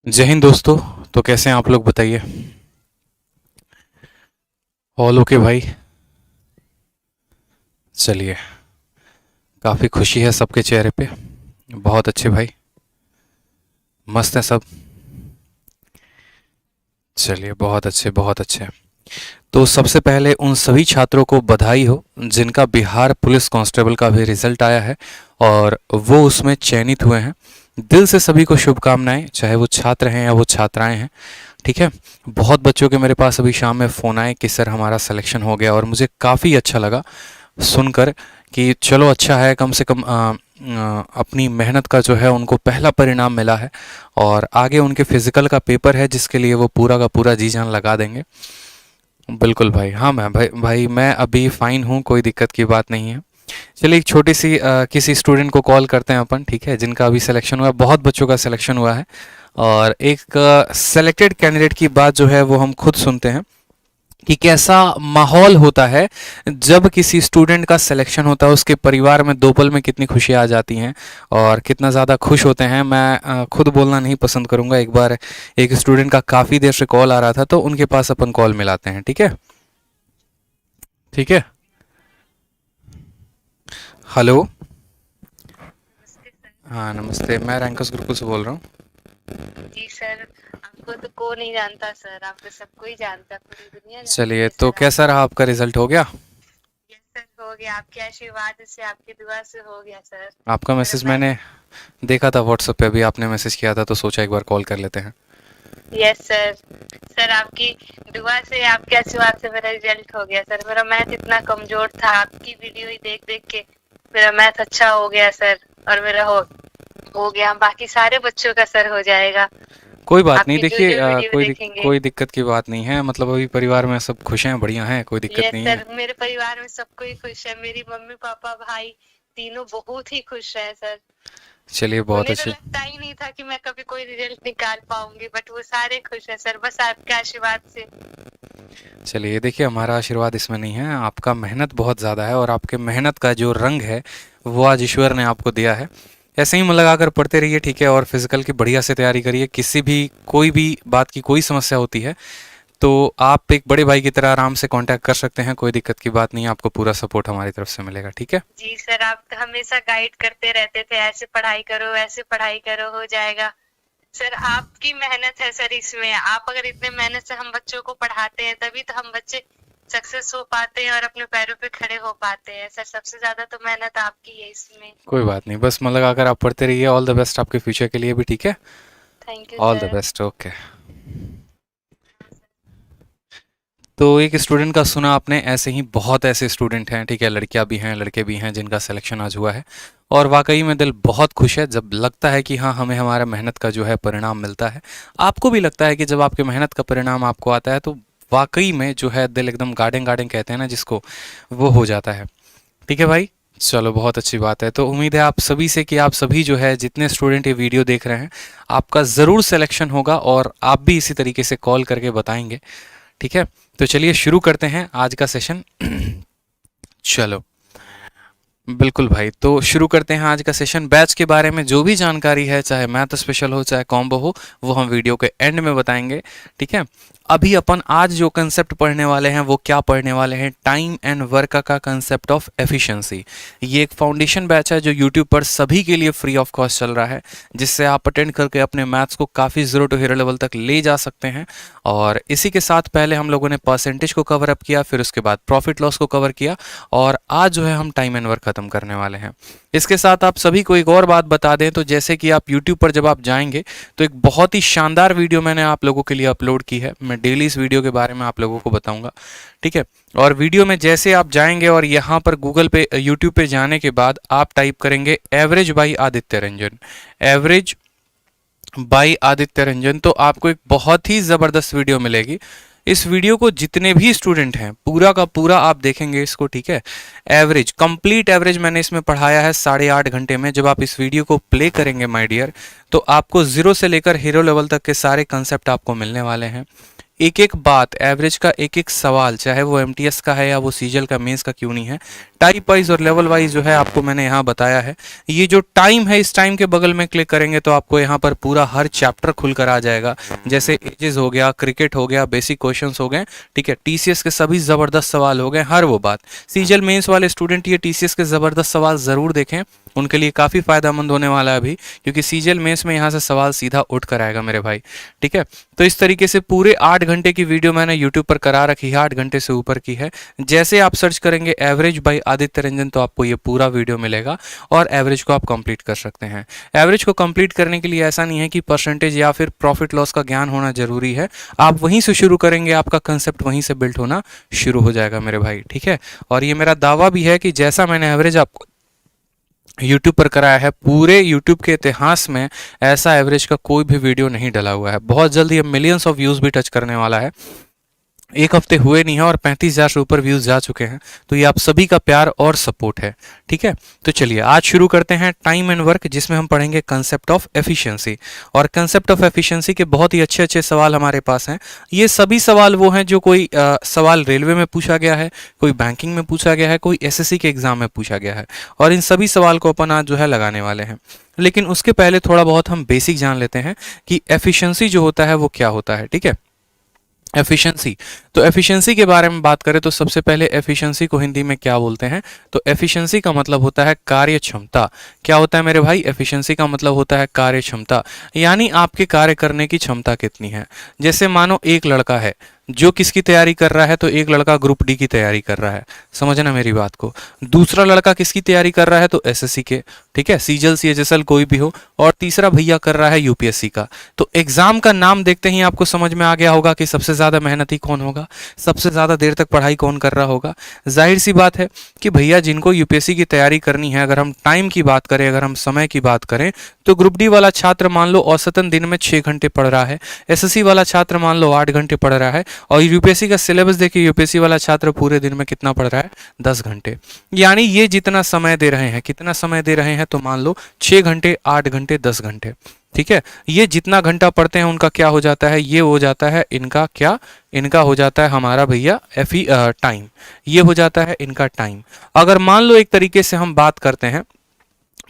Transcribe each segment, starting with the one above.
जय हिंद दोस्तों। तो कैसे हैं आप लोग बताइए। ऑल ओके भाई। चलिए, काफ़ी खुशी है सबके चेहरे पे। बहुत अच्छे भाई, मस्त हैं सब। चलिए, बहुत अच्छे बहुत अच्छे। तो सबसे पहले उन सभी छात्रों को बधाई हो जिनका बिहार पुलिस कांस्टेबल का भी रिजल्ट आया है और वो उसमें चयनित हुए हैं। दिल से सभी को शुभकामनाएं, चाहे वो छात्र हैं या वो छात्राएं हैं। ठीक है। बहुत बच्चों के मेरे पास अभी शाम में फ़ोन आए कि सर हमारा सिलेक्शन हो गया, और मुझे काफ़ी अच्छा लगा सुनकर कि चलो अच्छा है, कम से कम अपनी मेहनत का जो है उनको पहला परिणाम मिला है। और आगे उनके फिज़िकल का पेपर है जिसके लिए वो पूरा का पूरा जी जान लगा देंगे। बिल्कुल भाई, हाँ मैं भाई मैं अभी फ़ाइन हूँ, कोई दिक्कत की बात नहीं है। चलिए, एक छोटी सी किसी स्टूडेंट को कॉल करते हैं अपन, ठीक है, जिनका अभी सिलेक्शन हुआ है। बहुत बच्चों का सिलेक्शन हुआ है और एक सेलेक्टेड कैंडिडेट की बात जो है वो हम खुद सुनते हैं कि कैसा माहौल होता है जब किसी स्टूडेंट का सिलेक्शन होता है। उसके परिवार में दो पल में कितनी खुशियाँ आ जाती हैं और कितना ज़्यादा खुश होते हैं। मैं खुद बोलना नहीं पसंद करूँगा। एक बार एक स्टूडेंट का काफ़ी देर से कॉल आ रहा था, तो उनके पास अपन कॉल मिलाते हैं, ठीक है। ठीक है। हेलो। नमस्ते सर। हाँ नमस्ते, मैं रैंकस ग्रुप से बोल रहा हूँ। जी सर, आपको तो कौन नहीं जानता सर, आपको सबको ही जानता, पूरी दुनिया जानती चलिए, है तो सर कैसा आपको। रहा आपका रिजल्ट, हो गया? यस सर, हो गया, आपके आशीर्वाद से, आपकी दुआ से हो गया सर। आपका मेरा मैसेज मैं मैंने देखा था व्हाट्सएप पे, अभी आपने मैसेज किया था तो सोचा एक बार कॉल कर लेते हैं। Yes sir. सर आपकी दुआ से, आपके आशीर्वाद से मेरा रिजल्ट हो गया सर। मेरा मैथ इतना कमजोर था, आपकी वीडियो ही देख देख के मेरा मैथ अच्छा हो गया सर। और मेरा हो गया, बाकी सारे बच्चों का सर हो जाएगा। कोई बात नहीं, आपकी जो देखिए जो वीडियो देखेंगे। कोई दिक्कत की बात नहीं है। मतलब अभी परिवार में सब खुश हैं, बढ़िया हैं, कोई दिक्कत यस नहीं है। सर, मेरे परिवार में सब कोई खुश है, मेरी मम्मी पापा भाई तीनों बहुत ही खुश है सर। चलिए, बहुत उन्हें तो अच्छे। लगता ही नहीं था कि मैं कभी कोई रिजल्ट निकाल पाऊंगी, बट वो सारे खुश है सर, बस आपके आशीर्वाद से। चलिए, देखिए हमारा आशीर्वाद इसमें नहीं है, आपका मेहनत बहुत ज़्यादा है और आपके मेहनत का जो रंग है वो आज ईश्वर ने आपको दिया है। ऐसे ही मन लगाकर पढ़ते रहिए, ठीक है, और फिजिकल की बढ़िया से तैयारी करिए। किसी भी कोई भी बात की कोई समस्या होती है तो आप एक बड़े भाई की तरह आराम से कांटेक्ट कर सकते हैं, कोई दिक्कत की बात नहीं है। आपको पूरा सपोर्ट हमारी तरफ से मिलेगा, ठीक है। जी सर, आप तो हमेशा गाइड करते रहते थे, ऐसे पढ़ाई करो, ऐसे पढ़ाई करो, हो जाएगा। सर आपकी मेहनत है सर इसमें। आप अगर इतने मेहनत से हम बच्चों को पढ़ाते हैं, तभी तो हम बच्चे सक्सेस हो पाते हैं और अपने पैरों पे खड़े हो पाते हैं सर। सबसे ज्यादा तो मेहनत आपकी है इसमें। कोई बात नहीं, बस मन लगाकर आप पढ़ते रहिए। ऑल द बेस्ट आपके फ्यूचर के लिए भी, ठीक है। Thank you all the sir. Best, okay. तो एक स्टूडेंट का सुना आपने, ऐसे ही बहुत ऐसे स्टूडेंट हैं, ठीक है, लड़कियां भी हैं लड़के भी हैं जिनका सिलेक्शन आज हुआ है। और वाकई में दिल बहुत खुश है जब लगता है कि हाँ, हमें हमारा मेहनत का जो है परिणाम मिलता है। आपको भी लगता है कि जब आपके मेहनत का परिणाम आपको आता है तो वाकई में जो है दिल एकदम गार्डन गार्डन कहते हैं ना जिसको, वो हो जाता है। ठीक है भाई। चलो, बहुत अच्छी बात है। तो उम्मीद है आप सभी से कि आप सभी जो है जितने स्टूडेंट ये वीडियो देख रहे हैं, आपका ज़रूर सिलेक्शन होगा और आप भी इसी तरीके से कॉल करके बताएंगे, ठीक है। तो चलिए शुरू करते हैं आज का सेशन। चलो, बिल्कुल भाई, तो शुरू करते हैं आज का सेशन। बैच के बारे में जो भी जानकारी है, चाहे मैथ स्पेशल हो चाहे कॉम्बो हो, वो हम वीडियो के एंड में बताएंगे, ठीक है। अभी अपन आज जो कंसेप्ट पढ़ने वाले हैं वो क्या पढ़ने वाले हैं, टाइम एंड वर्क का कंसेप्ट ऑफ एफिशिएंसी। ये एक फाउंडेशन बैच है जो यूट्यूब पर सभी के लिए फ्री ऑफ कॉस्ट चल रहा है, जिससे आप अटेंड करके अपने मैथ्स को काफ़ी ज़ीरो टू हीरो लेवल तक ले जा सकते हैं। और इसी के साथ पहले हम लोगों ने परसेंटेज को कवर अप किया, फिर उसके बाद प्रॉफिट लॉस को कवर किया, और आज जो है हम टाइम एंड वर्क खत्म करने वाले हैं। इसके साथ आप सभी को एक और बात बता दें, तो जैसे कि आप YouTube पर जब आप जाएंगे तो एक बहुत ही शानदार वीडियो मैंने आप लोगों के लिए अपलोड की है। मैं डेली इस वीडियो के बारे में आप लोगों को बताऊंगा, ठीक है। और वीडियो में जैसे आप जाएंगे और यहाँ पर गूगल पे यूट्यूब पे जाने के बाद आप टाइप करेंगे average by Aditya Ranjan, average by Aditya Ranjan, तो आपको एक बहुत ही ज़बरदस्त वीडियो मिलेगी। इस वीडियो को जितने भी स्टूडेंट हैं पूरा का पूरा आप देखेंगे इसको, ठीक है। एवरेज, कंप्लीट एवरेज मैंने इसमें पढ़ाया है 8.5 घंटे में। जब आप इस वीडियो को प्ले करेंगे माय डियर, तो आपको ज़ीरो से लेकर हीरो लेवल तक के सारे कंसेप्ट आपको मिलने वाले हैं। एक एक बात, एवरेज का एक एक सवाल, चाहे वो एमटीएस का है या वो सीजल का, मेंस का क्यों नहीं है, टाइप वाइज और लेवल वाइज जो है आपको मैंने यहाँ बताया है। ये जो टाइम है, इस टाइम के बगल में क्लिक करेंगे तो आपको यहाँ पर पूरा हर चैप्टर खुलकर आ जाएगा, जैसे एजेस हो गया, क्रिकेट हो गया, बेसिक क्वेश्चंस हो गए, ठीक है, टीसीएस के सभी ज़बरदस्त सवाल हो गए, हर वो बात। सीजल मेंस वाले स्टूडेंट ये टीसीएस के ज़बरदस्त सवाल ज़रूर देखें, उनके लिए काफ़ी फ़ायदेमंद होने वाला है अभी, क्योंकि सीजल मेंस में यहाँ से सवाल सीधा उठ कर आएगा मेरे भाई, ठीक है। तो इस तरीके से पूरे 8 घंटे की वीडियो मैंने यूट्यूब पर करा रखी है, 8 घंटे से ऊपर की है। जैसे आप सर्च करेंगे एवरेज बाय आदित्य रंजन तो आपको ये पूरा वीडियो मिलेगा और एवरेज को आप कंप्लीट कर सकते हैं। एवरेज को कंप्लीट करने के लिए ऐसा नहीं है कि परसेंटेज या फिर प्रॉफिट लॉस का ज्ञान होना जरूरी है, आप वहीं से शुरू करेंगे, आपका कंसेप्ट वहीं से बिल्ड होना शुरू हो जाएगा मेरे भाई, ठीक है। और ये मेरा दावा भी है कि जैसा मैंने एवरेज आपको यूट्यूब पर कराया है, पूरे यूट्यूब के इतिहास में ऐसा एवरेज का कोई भी वीडियो नहीं डला हुआ है। बहुत जल्द ये मिलियंस ऑफ व्यूज़ भी टच करने वाला है, एक हफ्ते हुए नहीं है और 35,000 से ऊपर व्यूज़ जा चुके हैं। तो ये आप सभी का प्यार और सपोर्ट है, ठीक है। तो चलिए आज शुरू करते हैं टाइम एंड वर्क, जिसमें हम पढ़ेंगे कंसेप्ट ऑफ एफिशिएंसी। और कंसेप्ट ऑफ एफिशिएंसी के बहुत ही अच्छे अच्छे सवाल हमारे पास हैं। ये सभी सवाल वो हैं जो कोई सवाल रेलवे में पूछा गया है, कोई बैंकिंग में पूछा गया है, कोई एसएससी के एग्जाम में पूछा गया है, और इन सभी सवाल को अपन आज जो है लगाने वाले हैं। लेकिन उसके पहले थोड़ा बहुत हम बेसिक जान लेते हैं कि एफिशिएंसी जो होता है वो क्या होता है, ठीक है। एफिशिएंसी, तो एफिशिएंसी के बारे में बात करें तो सबसे पहले एफिशिएंसी को हिंदी में क्या बोलते हैं, तो एफिशिएंसी का मतलब होता है कार्य क्षमता। क्या होता है मेरे भाई, एफिशिएंसी का मतलब होता है कार्य क्षमता, यानी आपके कार्य करने की क्षमता कितनी है। जैसे मानो एक लड़का है जो किसकी तैयारी कर रहा है, तो एक लड़का ग्रुप डी की तैयारी कर रहा है, समझना मेरी बात को। दूसरा लड़का किसकी तैयारी कर रहा है, तो एसएससी के, ठीक है, सीजल सीएचएसएल कोई भी हो, और तीसरा भैया कर रहा है यूपीएससी का। तो एग्जाम का नाम देखते ही आपको समझ में आ गया होगा कि सबसे ज्यादा मेहनती कौन होगा, सबसे ज्यादा देर तक पढ़ाई कौन कर रहा होगा। जाहिर सी बात है कि भैया जिनको यूपीएससी की तैयारी करनी है, अगर हम टाइम की बात करें, अगर हम समय की बात करें, तो ग्रुप डी वाला छात्र मान लो औसतन दिन में 6 घंटे पढ़ रहा है, एसएससी वाला छात्र मान लो 8 घंटे पढ़ रहा है, और यूपीएससी का सिलेबस देखिए, यूपीएससी वाला छात्र पूरे दिन में कितना पढ़ रहा है, 10 घंटे। यानी ये जितना समय दे रहे हैं, कितना समय दे रहे हैं, तो मान लो 6 घंटे, 8 घंटे, 10 घंटे, ठीक है। ये जितना घंटा पढ़ते हैं उनका क्या हो जाता है, ये हो जाता है इनका क्या, इनका हो जाता है हमारा भैया टाइम, ये हो जाता है इनका टाइम। अगर मान लो एक तरीके से हम बात करते हैं,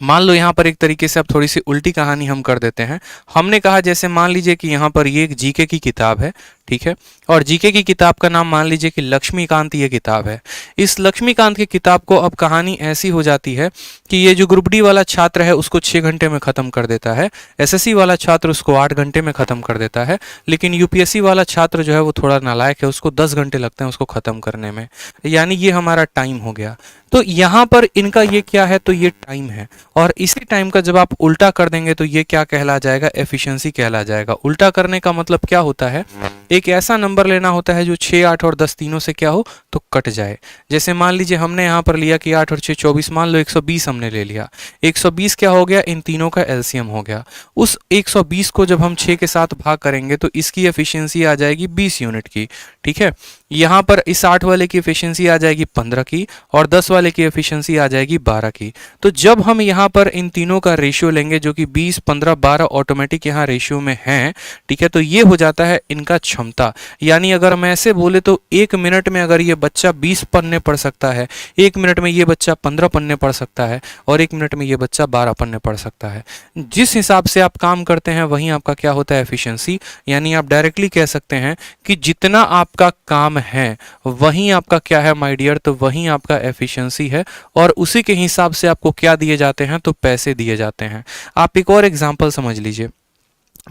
मान लो यहाँ पर एक तरीके से अब थोड़ी सी उल्टी कहानी हम कर देते हैं। हमने कहा जैसे मान लीजिए कि यहाँ पर ये एक जीके की किताब है, ठीक है, और जीके की किताब का नाम मान लीजिए कि लक्ष्मीकांत ये किताब है। इस लक्ष्मीकांत की किताब को अब कहानी ऐसी हो जाती है कि ये जो ग्रुप डी वाला छात्र है उसको 6 घंटे में ख़त्म कर देता है, एसएससी वाला छात्र उसको 8 घंटे में ख़त्म कर देता है, लेकिन यूपीएससी वाला छात्र जो है वो थोड़ा नालायक है, उसको 10 घंटे लगते हैं उसको ख़त्म करने में। यानी ये हमारा टाइम हो गया। तो यहाँ पर इनका ये क्या है, तो ये टाइम है, और इसी टाइम का जब आप उल्टा कर देंगे तो ये क्या कहला जाएगा, एफिशिएंसी कहला जाएगा। उल्टा करने का मतलब क्या होता है, एक ऐसा नंबर लेना होता है जो 6, 8 और 10 तीनों से क्या हो तो कट जाए। जैसे मान लीजिए हमने यहाँ पर लिया कि 8 और 6 24, मान लो 120 हमने ले लिया, 120 क्या हो गया, इन तीनों का एलसीएम हो गया। उस 120 को जब हम 6 के साथ भाग करेंगे तो इसकी एफिशिएंसी आ जाएगी 20 यूनिट की, ठीक है। यहाँ पर इस 8 वाले की एफिशिएंसी आ जाएगी 15 की, और 10 वाले की एफिशिएंसी आ जाएगी 12 की। तो जब हम यहाँ पर इन तीनों का रेशियो लेंगे जो कि 20, 15, 12 ऑटोमेटिक यहाँ रेशियो में है, ठीक है, तो ये हो जाता है इनका क्षमता। यानी अगर हम ऐसे बोले तो 1 मिनट में अगर ये बच्चा 20 पन्ने पढ़ सकता है, 1 मिनट में ये बच्चा 15 पन्ने पढ़ सकता है, और 1 मिनट में ये बच्चा 12 पन्ने पढ़ सकता है। जिस हिसाब से आप काम करते हैं वहीं आपका क्या होता है, एफिशिएंसी। यानी आप डायरेक्टली कह सकते हैं कि जितना आपका काम है वहीं आपका क्या है माय डियर, तो वहीं आपका एफिशिएंसी है, और उसी के हिसाब से आपको क्या दिए जाते हैं, तो पैसे दिए जाते हैं। आप एक और एग्जांपल समझ लीजिए,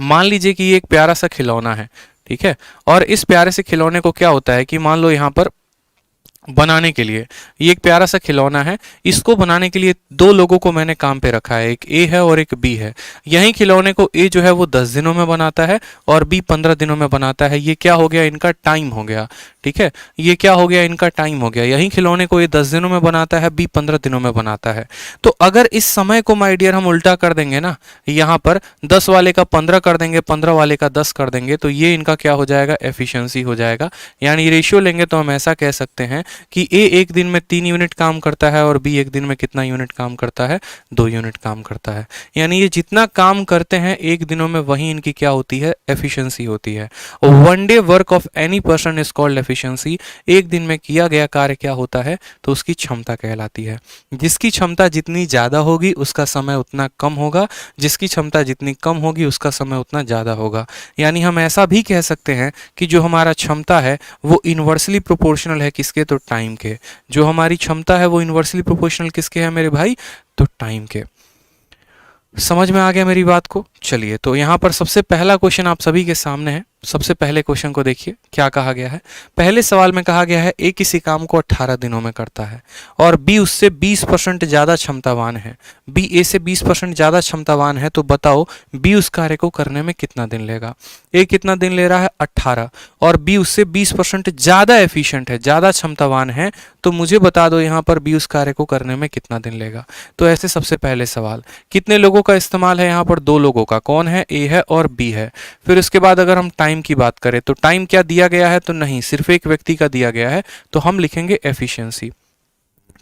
मान लीजिए कि ये एक प्यारा सा खिलौना है, ठीक है, और इस प्यारे से खिलौने को क्या होता है कि मान लो यहाँ पर बनाने के लिए ये एक प्यारा सा खिलौना है, इसको बनाने के लिए 2 लोगों को मैंने काम पे रखा है, एक ए है और एक बी है। यही खिलौने को ए जो है वो 10 दिनों में बनाता है और बी 15 दिनों में बनाता है। ये क्या हो गया, इनका टाइम हो गया, ठीक है, ये क्या हो गया, इनका टाइम हो गया। यही खिलौने को ए 10 दिनों में बनाता है, बी 15 दिनों में बनाता है। तो अगर इस समय को माय डियर हम उल्टा कर देंगे ना, यहाँ पर 10 वाले का 15 कर देंगे, 15 वाले का 10 कर देंगे, तो ये इनका क्या हो जाएगा, एफिशिएंसी हो जाएगा। यानी रेशियो लेंगे तो हम ऐसा कह सकते हैं कि ए एक दिन में 3 यूनिट काम करता है और बी एक दिन में कितना यूनिट काम करता है, 2 यूनिट काम करता है। यानी ये जितना काम करते हैं एक दिनों में वही इनकी क्या होती है, एफिशिएंसी होती है। One day work of any person is called efficiency. एक दिन में किया गया कार्य क्या होता है, तो उसकी क्षमता कहलाती है। जिसकी क्षमता जितनी ज़्यादा होगी उसका समय उतना कम होगा, जिसकी क्षमता जितनी कम होगी उसका समय उतना ज़्यादा होगा। यानी हम ऐसा भी कह सकते हैं कि जो हमारा क्षमता है वो इन्वर्सली प्रोपोर्शनल है किसके, तो टाइम के। जो हमारी क्षमता है वो इन्वर्सली प्रोपोर्शनल किसके है मेरे भाई, तो टाइम के। समझ में आ गया मेरी बात को। चलिए, तो यहाँ पर सबसे पहला क्वेश्चन आप सभी के सामने है। सबसे पहले क्वेश्चन को देखिए क्या कहा गया है। पहले सवाल में कहा गया है ए किसी काम को 18 दिनों में करता है और बी उससे 20% ज़्यादा क्षमतावान है। बी ए से 20% ज़्यादा क्षमतावान है, तो बताओ बी उस कार्य को करने में कितना दिन लेगा। ए कितना दिन ले रहा है, 18, और बी उससे 20% ज़्यादा एफिशिएंट है, ज़्यादा क्षमतावान है, तो मुझे बता दो यहाँ पर बी उस कार्य को करने में कितना दिन लेगा। तो ऐसे सबसे पहले सवाल, कितने लोगों का इस्तेमाल है यहाँ पर, 2 लोगों का। कौन है, ए है और बी है। फिर उसके बाद अगर हम टाइम की बात करें तो टाइम क्या दिया गया है, तो नहीं, सिर्फ एक व्यक्ति का दिया गया है, तो हम लिखेंगे एफिशिएंसी।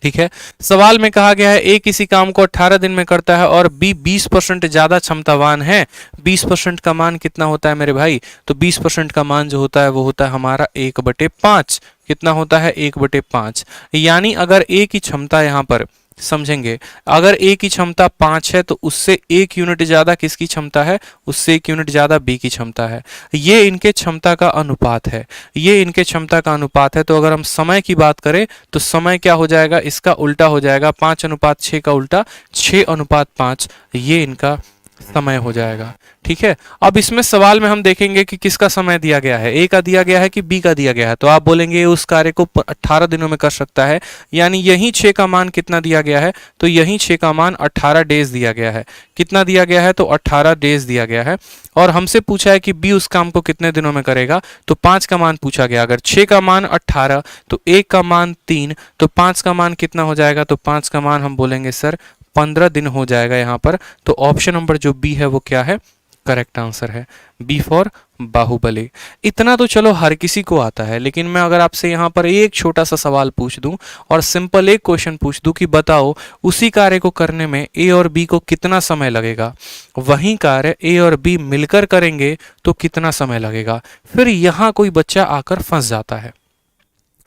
ठीक है। सवाल में कहा गया है ए किसी काम को 18 दिन में करता है और बी 20% ज्यादा क्षमतावान है। 20% का मान कितना होता है मेरे भाई, तो 20% का मान जो होता है वो होता है हमारा 1/5। कितना होता है, 1/5। यानी अगर ए की क्षमता यहाँ पर समझेंगे, अगर ए की क्षमता 5 है तो उससे 1 यूनिट ज्यादा किसकी क्षमता है, उससे 1 यूनिट ज्यादा बी की क्षमता है। ये इनके क्षमता का अनुपात है, ये इनके क्षमता का अनुपात है। तो अगर हम समय की बात करें तो समय क्या हो जाएगा, इसका उल्टा हो जाएगा, 5:6 का उल्टा 6:5, ये इनका समय हो जाएगा। ठीक है। अब इसमें सवाल में हम देखेंगे कि किसका समय दिया गया है, ए का दिया गया है कि बी का दिया गया है। तो आप बोलेंगे उस कार्य को 18 दिनों में कर सकता है, यानी यही 6 का मान कितना दिया गया है, तो यही 6 का मान 18 डेज दिया गया है। कितना दिया गया है, तो 18 डेज दिया गया है। और हमसे पूछा है कि बी उस काम को कितने दिनों में करेगा, तो 5 का मान पूछा गया। अगर 6 का मान 18 तो 1 का मान 3, तो 5 का मान कितना हो जाएगा, तो 5 का मान हम बोलेंगे सर 15 दिन हो जाएगा यहाँ पर। तो ऑप्शन नंबर जो बी है वो क्या है, करेक्ट आंसर है, बी फॉर बाहुबली। इतना तो चलो हर किसी को आता है, लेकिन मैं अगर आपसे यहाँ पर एक छोटा सा सवाल पूछ दूं और सिंपल एक क्वेश्चन पूछ दूं कि बताओ उसी कार्य को करने में ए और बी को कितना समय लगेगा, वही कार्य ए और बी मिलकर करेंगे तो कितना समय लगेगा, फिर यहाँ कोई बच्चा आकर फंस जाता है।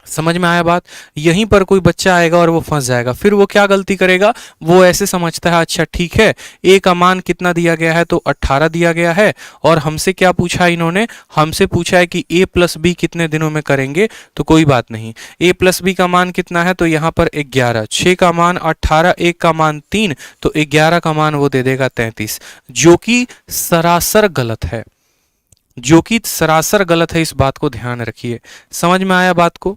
समझ में आया बात। यहीं पर कोई बच्चा आएगा और वो फंस जाएगा। फिर वो क्या गलती करेगा, वो ऐसे समझता है अच्छा ठीक है, ए का मान कितना दिया गया है, तो 18 दिया गया है, और हमसे क्या पूछा इन्होंने, हमसे पूछा है कि ए प्लस बी कितने दिनों में करेंगे। तो कोई बात नहीं, ए प्लस बी का मान कितना है, तो यहाँ पर 11, 6 का मान 18, 1 का मान 3, तो 11 का मान वो दे देगा 33, जो कि सरासर गलत है, जो कि सरासर गलत है। इस बात को ध्यान रखिए। समझ में आया बात को।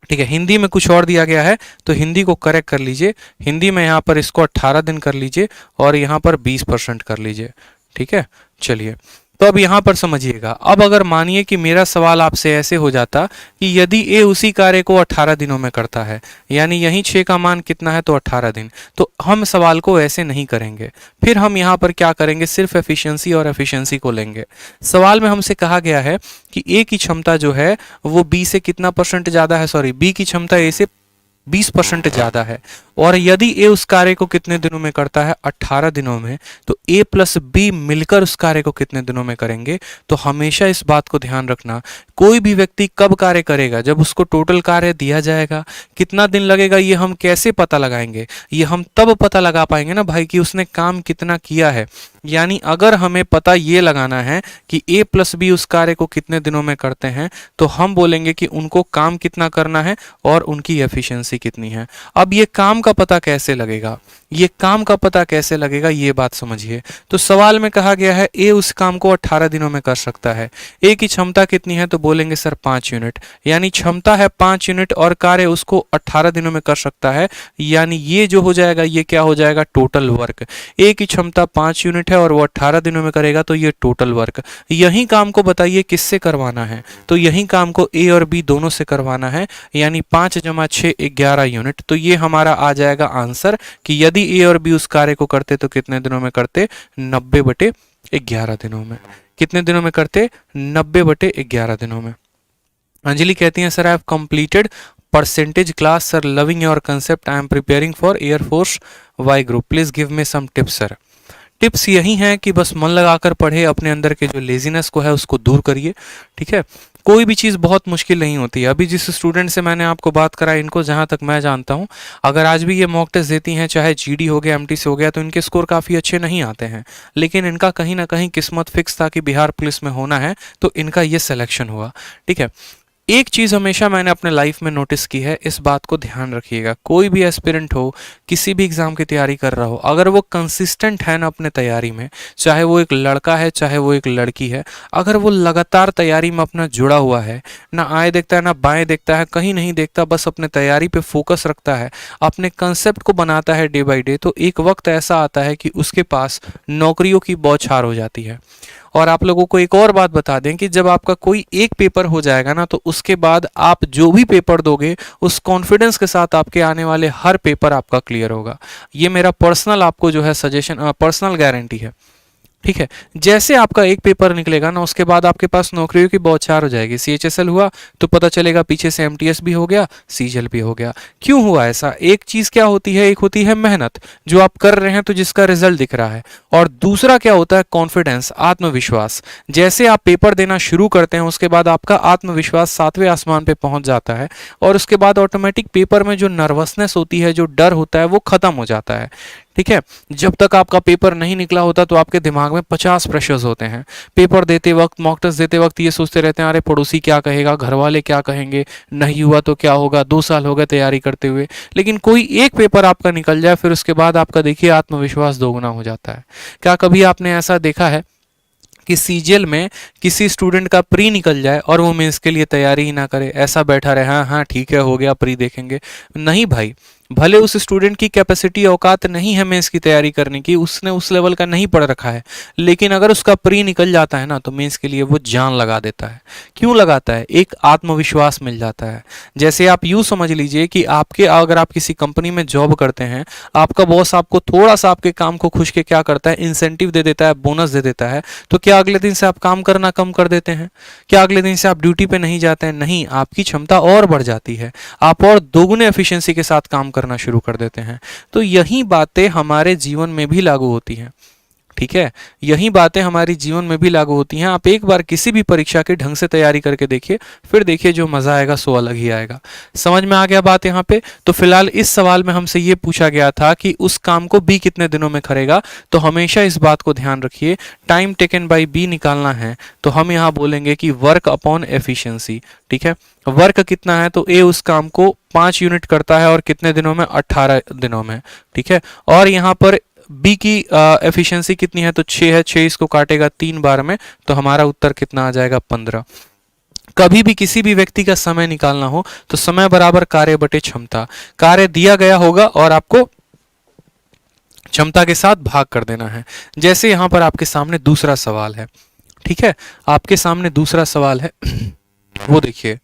ठीक है। हिंदी में कुछ और दिया गया है तो हिंदी को करेक्ट कर लीजिए। हिंदी में यहाँ पर इसको 18 दिन कर लीजिए और यहाँ पर 20% कर लीजिए। ठीक है। चलिए, तो अब यहाँ पर समझिएगा। अब अगर मानिए कि मेरा सवाल आपसे ऐसे हो जाता कि यदि ए उसी कार्य को 18 दिनों में करता है, यानी यही 6 का मान कितना है, तो 18 दिन, तो हम सवाल को ऐसे नहीं करेंगे। फिर हम यहाँ पर क्या करेंगे, सिर्फ एफिशिएंसी और एफिशिएंसी को लेंगे। सवाल में हमसे कहा गया है कि ए की क्षमता जो है वो बी से कितना परसेंट ज़्यादा है, सॉरी बी की क्षमता ए से 20% ज़्यादा है, और यदि ए उस कार्य को कितने दिनों में करता है, 18 दिनों में, तो ए प्लस बी मिलकर उस कार्य को कितने दिनों में करेंगे। तो हमेशा इस बात को ध्यान रखना, कोई भी व्यक्ति कब कार्य करेगा, जब उसको टोटल कार्य दिया जाएगा। कितना दिन लगेगा ये हम कैसे पता लगाएंगे, ये हम तब पता लगा पाएंगे ना भाई कि उसने काम कितना किया है। यानी अगर हमें पता ये लगाना है कि ए प्लस बी उस कार्य को कितने दिनों में करते हैं, तो हम बोलेंगे कि उनको काम कितना करना है और उनकी एफिशिएंसी कितनी है। अब ये काम का पता कैसे लगेगा, ये काम का पता कैसे लगेगा, ये बात समझिए। तो सवाल में कहा गया है ए उस काम को 18 दिनों में कर सकता है। ए की क्षमता कितनी है, तो बोलेंगे सर 5 यूनिट, यानी क्षमता है 5 यूनिट और कार्य उसको 18 दिनों में कर सकता है, यानी ये जो हो जाएगा ये क्या हो जाएगा, टोटल वर्क। ए की क्षमता 5 यूनिट है और वो 18 दिनों में करेगा, तो ये टोटल वर्क। यही काम को बताइए किससे करवाना है, तो यही काम को ए और बी दोनों से करवाना है, यानी 5 × 6 11 यूनिट। तो ये हमारा आ जाएगा आंसर कि यदि ए और बी उस कार्य को करते तो कितने दिनों में करते, 90/11 दिनों में। कितने दिनों में करते, 90/11 दिनों में। अंजलि कहती हैं sir I have completed percentage class sir, loving your concept, I am preparing for air force Y group, please give me some tips sir. Tips यही हैं कि बस मन लगाकर पढ़े, अपने अंदर के जो लेजीनेस को है उसको दूर करिए, ठीक है। कोई भी चीज़ बहुत मुश्किल नहीं होती है। अभी जिस स्टूडेंट से मैंने आपको बात कराई, इनको जहाँ तक मैं जानता हूँ, अगर आज भी ये मॉक टेस्ट देती हैं, चाहे जीडी हो गया, एमटीसी हो गया, तो इनके स्कोर काफ़ी अच्छे नहीं आते हैं, लेकिन इनका कहीं ना कहीं किस्मत फिक्स था कि बिहार पुलिस में होना है, तो इनका ये सिलेक्शन हुआ, ठीक है। एक चीज़ हमेशा मैंने अपने लाइफ में नोटिस की है, इस बात को ध्यान रखिएगा, कोई भी एस्पिरेंट हो, किसी भी एग्ज़ाम की तैयारी कर रहा हो, अगर वो कंसिस्टेंट है ना अपने तैयारी में, चाहे वो एक लड़का है चाहे वो एक लड़की है, अगर वो लगातार तैयारी में अपना जुड़ा हुआ है, ना आए देखता है ना बाएं देखता है, कहीं नहीं देखता, बस अपने तैयारी पे फोकस रखता है, अपने कंसेप्ट को बनाता है डे बाई डे, तो एक वक्त ऐसा आता है कि उसके पास नौकरियों की बौछार हो जाती है। और आप लोगों को एक और बात बता दें कि जब आपका कोई एक पेपर हो जाएगा ना, तो उसके बाद आप जो भी पेपर दोगे, उस कॉन्फिडेंस के साथ आपके आने वाले हर पेपर आपका क्लियर होगा। ये मेरा पर्सनल आपको जो है सजेशन, पर्सनल गारंटी है, ठीक है। जैसे आपका एक पेपर निकलेगा ना, उसके बाद आपके पास नौकरियों की बौछार हो जाएगी। सीएचएसएल हुआ तो पता चलेगा पीछे से एमटीएस भी हो गया, सीजीएल भी हो गया। क्यों हुआ ऐसा? एक चीज़ क्या होती है, एक होती है मेहनत जो आप कर रहे हैं तो जिसका रिजल्ट दिख रहा है, और दूसरा क्या होता है, कॉन्फिडेंस, आत्मविश्वास। जैसे आप पेपर देना शुरू करते हैं, उसके बाद आपका आत्मविश्वास 7वें आसमान पे पहुंच जाता है, और उसके बाद ऑटोमेटिक पेपर में जो नर्वसनेस होती है, जो डर होता है, वो खत्म हो जाता है, ठीक है। जब तक आपका पेपर नहीं निकला होता तो आपके दिमाग में 50 प्रेशर्स होते हैं। पेपर देते वक्त, मॉक टेस्ट देते वक्त ये सोचते रहते हैं, अरे पड़ोसी क्या कहेगा, घर वाले क्या कहेंगे, नहीं हुआ तो क्या होगा, 2 साल हो गए तैयारी करते हुए। लेकिन कोई एक पेपर आपका निकल जाए, फिर उसके बाद आपका देखिए आत्मविश्वास दोगुना हो जाता है। क्या कभी आपने ऐसा देखा है कि सीजीएल में किसी स्टूडेंट का प्री निकल जाए और वो मेंस के लिए तैयारी ही ना करे, ऐसा बैठा रहे, हाँ हाँ ठीक है हो गया, प्री देखेंगे? नहीं भाई, भले उस स्टूडेंट की कैपेसिटी औकात नहीं है मेंस की तैयारी करने की, उसने उस लेवल का नहीं पढ़ रखा है, लेकिन अगर उसका प्री निकल जाता है ना, तो मेंस के लिए वो जान लगा देता है। क्यों लगाता है? एक आत्मविश्वास मिल जाता है। जैसे आप यूँ समझ लीजिए कि अगर आप किसी कंपनी में जॉब करते हैं, आपका बॉस आपको थोड़ा सा आपके काम को खुश के क्या करता है, इंसेंटिव दे देता है, बोनस दे देता है, तो क्या अगले दिन से आप काम करना कम कर देते हैं? क्या अगले दिन से आप ड्यूटी पे नहीं जाते हैं? नहीं, आपकी क्षमता और बढ़ जाती है, आप और दोगुने एफिशिएंसी के साथ काम करना शुरू कर देते हैं। तो यही बातें हमारे जीवन में भी लागू होती हैं, ठीक है। यही बातें हमारी जीवन में भी लागू होती हैं। आप एक बार किसी भी परीक्षा की ढंग से तैयारी करके देखिए, फिर देखिए जो मजा आएगा सो अलग ही आएगा। समझ में आ गया बात यहाँ पे? तो फिलहाल इस सवाल में हमसे ये पूछा गया था कि उस काम को बी कितने दिनों में करेगा, तो हमेशा इस बात को ध्यान रखिए, टाइम टेकन बाई बी निकालना है तो हम यहाँ बोलेंगे कि वर्क अपॉन एफिशिएंसी, ठीक है। वर्क कितना है, तो ए उस काम को 5 यूनिट करता है और कितने दिनों में, 18 दिनों में, ठीक है। और यहाँ पर बी की एफिशिएंसी कितनी है, तो 6 है, 6 इसको काटेगा 3 बार में, तो हमारा उत्तर कितना आ जाएगा, 15। कभी भी किसी भी व्यक्ति का समय निकालना हो तो समय बराबर कार्य बटे क्षमता, कार्य दिया गया होगा और आपको क्षमता के साथ भाग कर देना है। जैसे यहां पर आपके सामने दूसरा सवाल है, ठीक है, आपके सामने दूसरा सवाल है वो देखिए,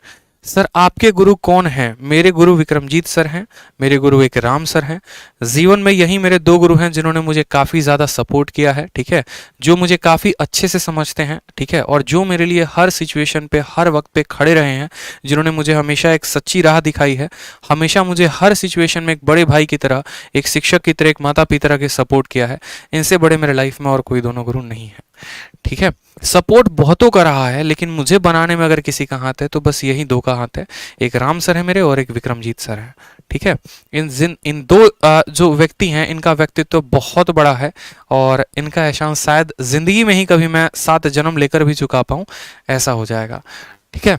सर आपके गुरु कौन हैं? मेरे गुरु विक्रमजीत सर हैं, मेरे गुरु एक राम सर हैं। जीवन में यही मेरे 2 गुरु हैं जिन्होंने मुझे काफ़ी ज़्यादा सपोर्ट किया है, ठीक है, जो मुझे काफ़ी अच्छे से समझते हैं, ठीक है, और जो मेरे लिए हर सिचुएशन पे, हर वक्त पे खड़े रहे हैं, जिन्होंने मुझे हमेशा एक सच्ची राह दिखाई है, हमेशा मुझे हर सिचुएशन में एक बड़े भाई की तरह, एक शिक्षक की तरह, एक माता पिता तरह के सपोर्ट किया है। इनसे बड़े मेरे लाइफ में और कोई दोनों गुरु नहीं है, ठीक है। सपोर्ट बहुतों का रहा है, लेकिन मुझे बनाने में अगर किसी का हाथ है तो बस यही 2 का हाथ है, एक राम सर है मेरे और एक विक्रमजीत सर है, ठीक है। इन 2 जो व्यक्ति हैं, इनका व्यक्तित्व बहुत बड़ा है और इनका एहसान शायद जिंदगी में ही कभी मैं 7 जन्म लेकर भी चुका पाऊं, ऐसा हो जाएगा, ठीक है।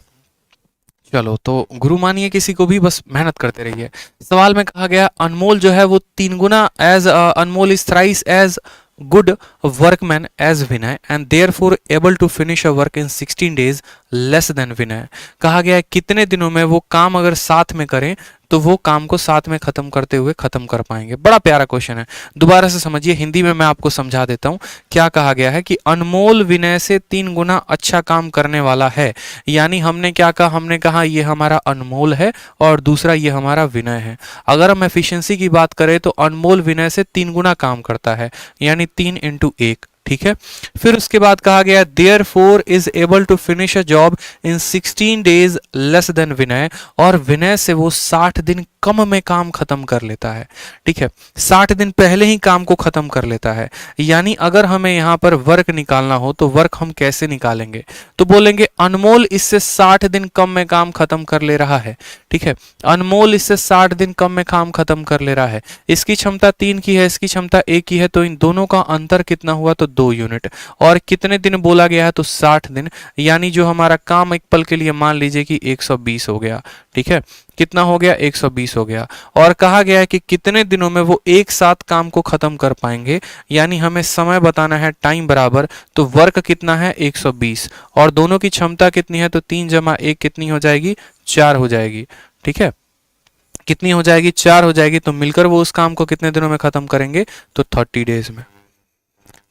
चलो, तो गुरु मानिए किसी को भी, बस मेहनत करते रहिए। सवाल में कहा गया अनमोल जो है वो 3 गुना as Anmol is thrice as good workman as Vinay and therefore able to finish a work in 16 days less than Vinay। कहा गया है कितने दिनों में वो काम अगर साथ में करें तो वो काम को साथ में खत्म करते हुए खत्म कर पाएंगे। बड़ा प्यारा क्वेश्चन है, दोबारा से समझिए, हिंदी में मैं आपको समझा देता हूँ। क्या कहा गया है कि अनमोल विनय से 3 गुना अच्छा काम करने वाला है, यानी हमने क्या कहा, हमने कहा ये हमारा अनमोल है और दूसरा ये हमारा विनय है। अगर हम एफिशिएंसी की बात करें तो अनमोल विनय से 3 गुना काम करता है, यानी 3 × 1, ठीक है। फिर उसके बाद कहा गया therefore is able to finish a job in 16 days less than Vinay, और विनय से वो 60 दिन कम में काम खत्म कर लेता है। ठीक है, 60 दिन पहले ही काम को खत्म कर लेता है। यानी अगर हमें यहाँ पर वर्क निकालना हो तो वर्क हम कैसे निकालेंगे, तो बोलेंगे अनमोल इससे 60 दिन कम में काम खत्म कर ले रहा है। ठीक है, अनमोल इससे 60 दिन कम में काम खत्म कर ले रहा है। इसकी क्षमता 3 की है, इसकी क्षमता 1 की है, तो इन दोनों का अंतर कितना हुआ, तो 2 यूनिट। और कितने दिन बोला गया है, तो 60 दिन। यानी जो हमारा काम एक पल के लिए मान लीजिए कि 120 हो गया। ठीक है, कितना हो गया, 120 हो गया। और कहा गया है कि कितने दिनों में वो एक साथ काम को खत्म कर पाएंगे, यानी हमें समय बताना है टाइम बराबर, तो वर्क कितना है 120, और दोनों की क्षमता कितनी है, तो 3 जमा 1 कितनी हो जाएगी, 4 हो जाएगी। ठीक है, कितनी हो जाएगी, 4 हो जाएगी। तो मिलकर वो उस काम को कितने दिनों में खत्म करेंगे, तो 30 डेज में।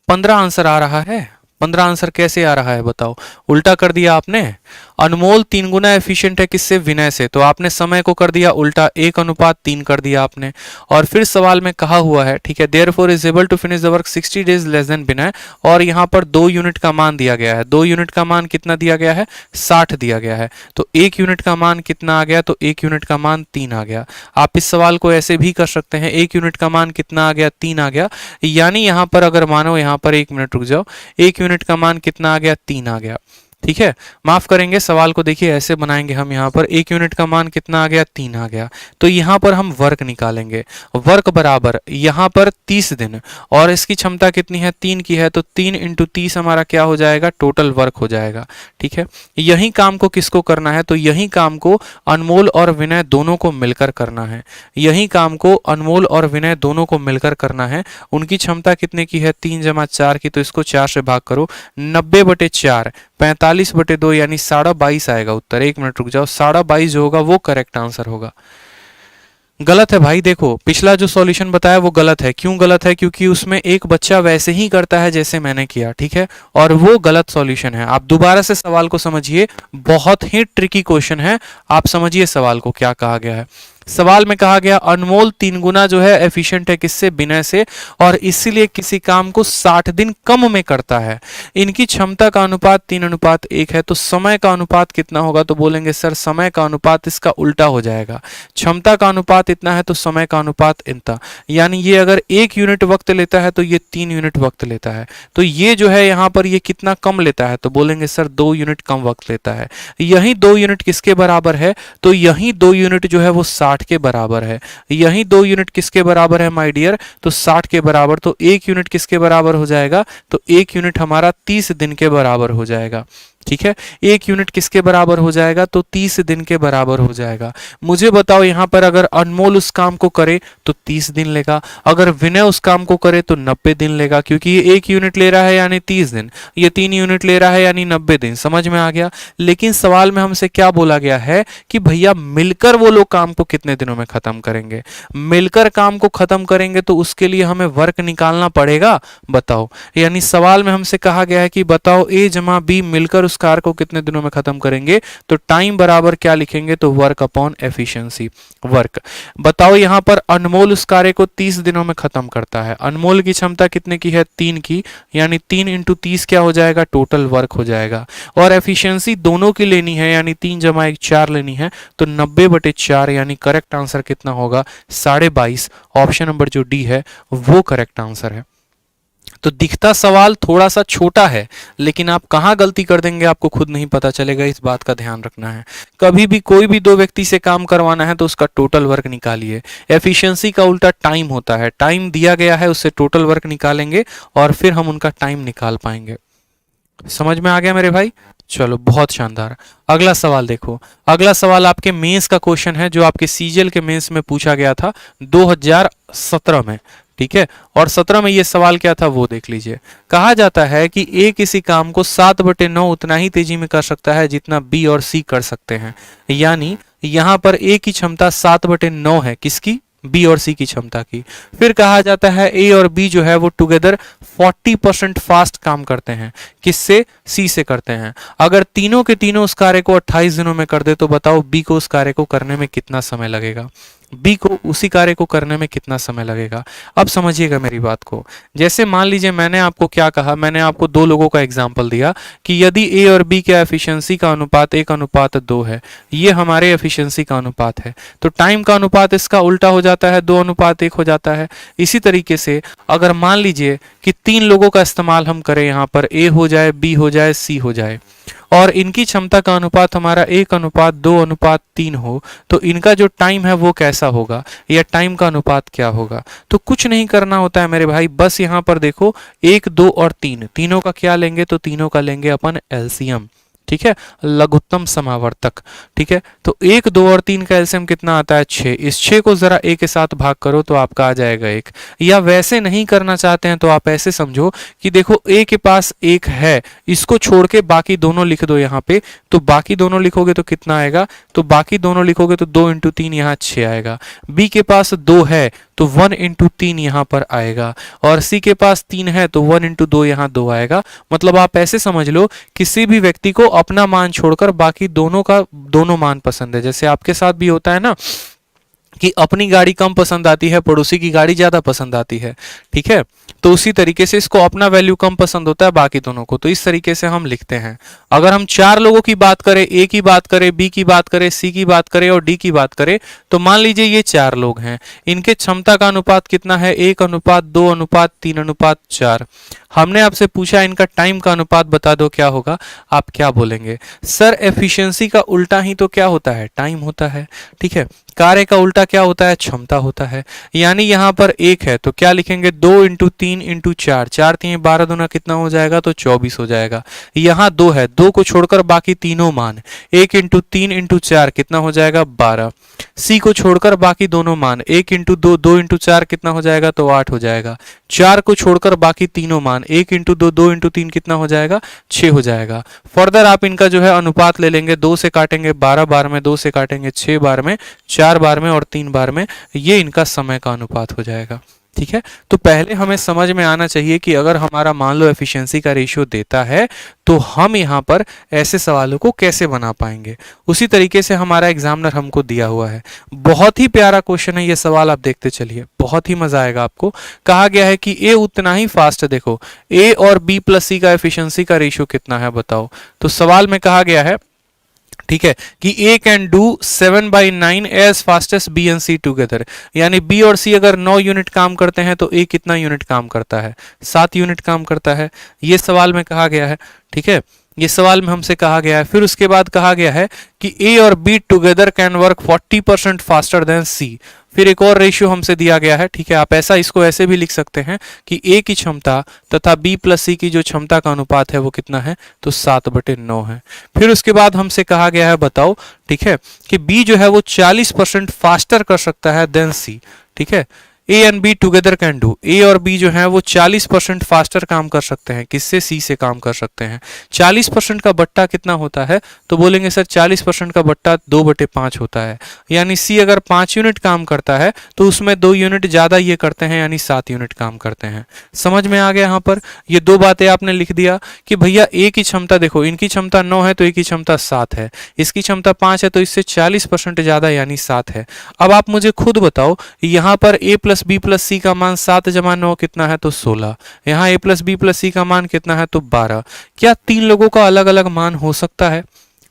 15 आंसर आ रहा है। 15 आंसर कैसे आ रहा है बताओ, उल्टा कर दिया आपने। अनमोल 3 गुना एफिशिएंट है किससे, विनय से, तो आपने समय को कर दिया उल्टा, 1:3 कर दिया आपने। और फिर सवाल में कहा हुआ है, ठीक है, therefore is able to finish the work 60 days less than Vinay, और यहाँ पर 2 यूनिट का मान दिया गया है। 2 यूनिट का मान कितना दिया गया है, 60 दिया गया है। तो 1 यूनिट का मान कितना आ गया, तो 1 यूनिट का मान 3 आ गया। आप इस सवाल को ऐसे भी कर सकते हैं, 1 यूनिट का मान कितना आ गया, 3 आ गया। यानी यहाँ पर अगर मानो, यहाँ पर 1 मिनट रुक जाओ, 1 यूनिट का मान कितना आ गया, 3 आ गया। ठीक है, माफ करेंगे, सवाल को देखिए ऐसे बनाएंगे हम। यहाँ पर 1 यूनिट का मान कितना आ गया, 3 आ गया। तो यहाँ पर हम वर्क निकालेंगे, वर्क बराबर यहाँ पर 30 दिन, और इसकी क्षमता कितनी है, 3 की है, तो 3 × 30 हमारा क्या हो जाएगा, टोटल वर्क हो जाएगा। ठीक है, यही काम को किसको करना है, तो यही काम को अनमोल और विनय दोनों को मिलकर करना है। यही काम को अनमोल और विनय दोनों को मिलकर करना है। उनकी क्षमता कितने की है, 3 जमा 4 की, तो इसको 4 से भाग करो, 90/4, 45/2 यानी 22.5 आएगा उत्तर। 1 मिनट रुक जाओ, 22.5 जो होगा वो करेक्ट आंसर होगा। गलत है भाई, देखो पिछला जो सॉल्यूशन बताया वो गलत है। क्यों गलत है, क्योंकि उसमें एक बच्चा वैसे ही करता है जैसे मैंने किया। ठीक है, और वो गलत सॉल्यूशन है। आप दोबारा से सवाल को समझिए, बहुत ही ट्रिकी क्वेश्चन है। आप समझिए सवाल को क्या कहा गया है। सवाल में कहा गया अनमोल 3 गुना जो है एफिशिएंट है किससे, विनय से, और इसीलिए किसी काम को 60 दिन कम में करता है। इनकी क्षमता का अनुपात 3:1 है, तो समय का अनुपात कितना होगा, तो बोलेंगे सर समय का अनुपात इसका उल्टा हो जाएगा। क्षमता का अनुपात इतना है तो समय का अनुपात इतना, यानी ये अगर 1 यूनिट वक्त लेता है तो ये 3 यूनिट वक्त लेता है। तो ये जो है यहाँ पर ये कितना कम लेता है, तो बोलेंगे सर 2 यूनिट कम वक्त लेता है। यही 2 यूनिट किसके बराबर है, तो यही 2 यूनिट जो है वो 60 के बराबर है। यही 2 यूनिट किसके बराबर है माय डियर, तो 60 के बराबर। तो 1 यूनिट किसके बराबर हो जाएगा, तो 1 यूनिट हमारा 30 दिन के बराबर हो जाएगा। ठीक है, 1 यूनिट किसके बराबर हो जाएगा, तो 30 दिन के बराबर हो जाएगा। मुझे बताओ यहाँ पर अगर अनमोल उस काम को करे तो 30 दिन लेगा, अगर विनय उस काम को करे तो 90 दिन लेगा, क्योंकि ये 1 यूनिट ले रहा है यानी 30 दिन, ये 3 यूनिट ले रहा है यानी 90 दिन। समझ में आ गया। लेकिन सवाल में हमसे क्या बोला गया है कि भैया मिलकर वो लोग काम को कितने दिनों में खत्म करेंगे। मिलकर काम को खत्म करेंगे तो उसके लिए हमें वर्क निकालना पड़ेगा। बताओ, यानी सवाल में हमसे कहा गया है कि बताओ ए जमा बी मिलकर कार्य को कितने दिनों में खत्म करेंगे, तो टाइम बराबर क्या लिखेंगे, तो वर्क अपॉन एफिशिएंसी, वर्क। बताओ यहां पर अनमोल उस कार्य को 30 दिनों में खत्म करता है। अनमोल की क्षमता कितने की है, 3 की, यानी 3 × 30 क्या हो जाएगा, टोटल वर्क हो जाएगा। और एफिशिएंसी दोनों की लेनी है, यानी 3 जमा 1 4 लेनी है, तो 90/4 यानी करेक्ट आंसर कितना होगा, 22.5। ऑप्शन नंबर जो डी है वो करेक्ट आंसर है। तो दिखता सवाल थोड़ा सा छोटा है, लेकिन आप कहाँ गलती कर देंगे आपको खुद नहीं पता चलेगा। इस बात का ध्यान रखना है। कभी भी कोई भी 2 व्यक्ति से काम करवाना है तो उसका टोटल वर्क निकालिए। एफिशिएंसी का उल्टा टाइम होता है, टाइम दिया गया है उससे टोटल वर्क निकालेंगे और फिर हम उनका टाइम निकाल पाएंगे। समझ में आ गया मेरे भाई, चलो बहुत शानदार। अगला सवाल देखो, अगला सवाल आपके मेंस का क्वेश्चन है जो आपके सीजीएल के मेंस में पूछा गया था 2017 में। ठीक है, और 17 में ये सवाल क्या था वो देख लीजिए। कहा जाता है कि ए किसी काम को 7/9 उतना ही तेजी में कर सकता है जितना बी और सी कर सकते हैं। यानी यहां पर ए की क्षमता 7/9 है, किसकी, बी और सी की क्षमता की। फिर कहा जाता है ए और बी जो है वो टुगेदर 40% फास्ट काम करते हैं, किससे, सी से करते हैं। अगर तीनों के तीनों उस कार्य को 28 दिनों में कर दे तो बताओ बी को उस कार्य को करने में कितना समय लगेगा। बी को उसी कार्य को करने में कितना समय लगेगा। अब समझिएगा मेरी बात को। जैसे मान लीजिए मैंने आपको क्या कहा, मैंने आपको दो लोगों का एग्जांपल दिया कि यदि ए और बी के एफिशिएंसी का अनुपात 1:2 है, ये हमारे एफिशिएंसी का अनुपात है, तो टाइम का अनुपात इसका उल्टा हो जाता है, 2:1 हो जाता है। इसी तरीके से अगर मान लीजिए कि 3 लोगों का इस्तेमाल हम करें, यहाँ पर ए हो जाए, बी हो जाए, सी हो जाए, और इनकी क्षमता का अनुपात हमारा 1:2:3 हो, तो इनका जो टाइम है वो कैसा होगा, या टाइम का अनुपात क्या होगा। तो कुछ नहीं करना होता है मेरे भाई, बस यहाँ पर देखो 1, 2 और 3, तीनों का क्या लेंगे, तो तीनों का लेंगे अपन एलसीएम, ठीक है, लघुत्तम समावर्तक। ठीक है, तो 1, 2 और 3 का एलसीएम कितना आता है, 6। इस 6 को जरा ए के साथ भाग करो तो आपका आ जाएगा 1। या वैसे नहीं करना चाहते हैं तो आप ऐसे समझो कि देखो ए के पास 1 है, इसको छोड़ के बाकी दोनों लिख दो यहाँ पे, तो बाकी दोनों लिखोगे तो कितना आएगा, तो बाकी दोनों लिखोगे तो 2 × 3 यहाँ 6 आएगा। बी के पास 2 है तो 1 × 3 यहाँ पर आएगा, और सी के पास 3 है तो 1 × 2 यहाँ 2 आएगा। मतलब आप ऐसे समझ लो किसी भी व्यक्ति को अपना मान छोड़कर बाकी दोनों का दोनों मान पसंद है। जैसे आपके साथ भी होता है ना कि अपनी गाड़ी कम पसंद आती है, पड़ोसी की गाड़ी ज्यादा पसंद आती है, ठीक है, तो उसी तरीके से इसको अपना वैल्यू कम पसंद होता है बाकी दोनों को, तो इस तरीके से हम लिखते हैं। अगर हम 4 लोगों की बात करें, ए की बात करें, बी की बात करें, सी की बात करें और डी की बात करें, तो मान लीजिए ये 4 लोग हैं, इनके क्षमता का अनुपात कितना है, 1:2:3:4। हमने आपसे पूछा इनका टाइम का अनुपात बता दो क्या होगा, आप क्या बोलेंगे, सर एफिशिएंसी का उल्टा ही तो क्या होता है, टाइम होता है। ठीक है, कार्य का उल्टा क्या होता है, क्षमता होता है। यानी यहां पर 1 है तो क्या लिखेंगे, 2 × 3 × 4, 4 3 12 दूना कितना हो जाएगा, तो 24 हो जाएगा। यहां 2 है, 2 को छोड़कर बाकी तीनों मान, 1 × 3 × 4 कितना हो जाएगा, 12। सी को छोड़कर बाकी दोनों मान, 1 × 2 2 × 4 कितना हो जाएगा, तो 8 हो जाएगा। 4 को छोड़कर बाकी तीनों मान, 1 × 2 2 × 3 कितना हो जाएगा, 6 हो जाएगा। फर्दर आप इनका जो है अनुपात ले लेंगे, 2 से काटेंगे 12 बार में, 2 से काटेंगे 6 बार में, 4 बार में और 3 बार में, ये इनका समय का अनुपात हो जाएगा। ठीक है, तो पहले हमें समझ में आना चाहिए कि अगर हमारा मान लो एफिशिएंसी का रेशियो देता है तो हम यहाँ पर ऐसे सवालों को कैसे बना पाएंगे। उसी तरीके से हमारा एग्जामिनर हमको दिया हुआ है। बहुत ही प्यारा क्वेश्चन है ये सवाल, आप देखते चलिए, बहुत ही मजा आएगा आपको। कहा गया है कि ए उतना ही फास्ट है, देखो ए और बी प्लस सी का एफिशिएंसी का रेशियो कितना है बताओ। तो सवाल में कहा गया है, ठीक है, कि A can do 7/9 as fast as B and C together. यानी बी और सी अगर 9 यूनिट काम करते हैं तो A कितना यूनिट काम करता है, 7 यूनिट काम करता है। ये सवाल में कहा गया है। ठीक है, ये सवाल में हमसे कहा गया है। फिर उसके बाद कहा गया है कि A और B together can work 40% faster than C। फिर एक और रेशियो हमसे दिया गया है। ठीक है, आप ऐसा इसको ऐसे भी लिख सकते हैं कि A की क्षमता तथा B प्लस C की जो क्षमता का अनुपात है वो कितना है, तो 7/9 है। फिर उसके बाद हमसे कहा गया है, बताओ, ठीक है, कि B जो है वो 40% फास्टर कर सकता है देन C। ठीक है, A and B together can do, A और बी जो है वो 40% फास्टर काम कर सकते हैं, किससे, सी से काम कर सकते हैं। 40% का बट्टा कितना होता है, तो बोलेंगे सर 40% का बट्टा 2/5 होता है। यानी सी अगर 5 यूनिट काम करता है तो उसमें 2 यूनिट ज्यादा ये करते हैं, यानी 7 यूनिट काम करते हैं। समझ में आ गया। यहाँ पर ये 2 बातें आपने लिख दिया कि भैया ए की क्षमता देखो, इनकी क्षमता 9 है तो ए की क्षमता 7 है, इसकी क्षमता 5 है तो इससे 40% ज्यादा यानी 7 है। अब आप मुझे खुद बताओ, यहाँ पर ए प्लस बी प्लस सी का मान 7 × 9 कितना है, तो 16। यहाँ ए प्लस बी प्लस सी का मान कितना है, तो 12। क्या 3 लोगों का अलग अलग मान हो सकता है,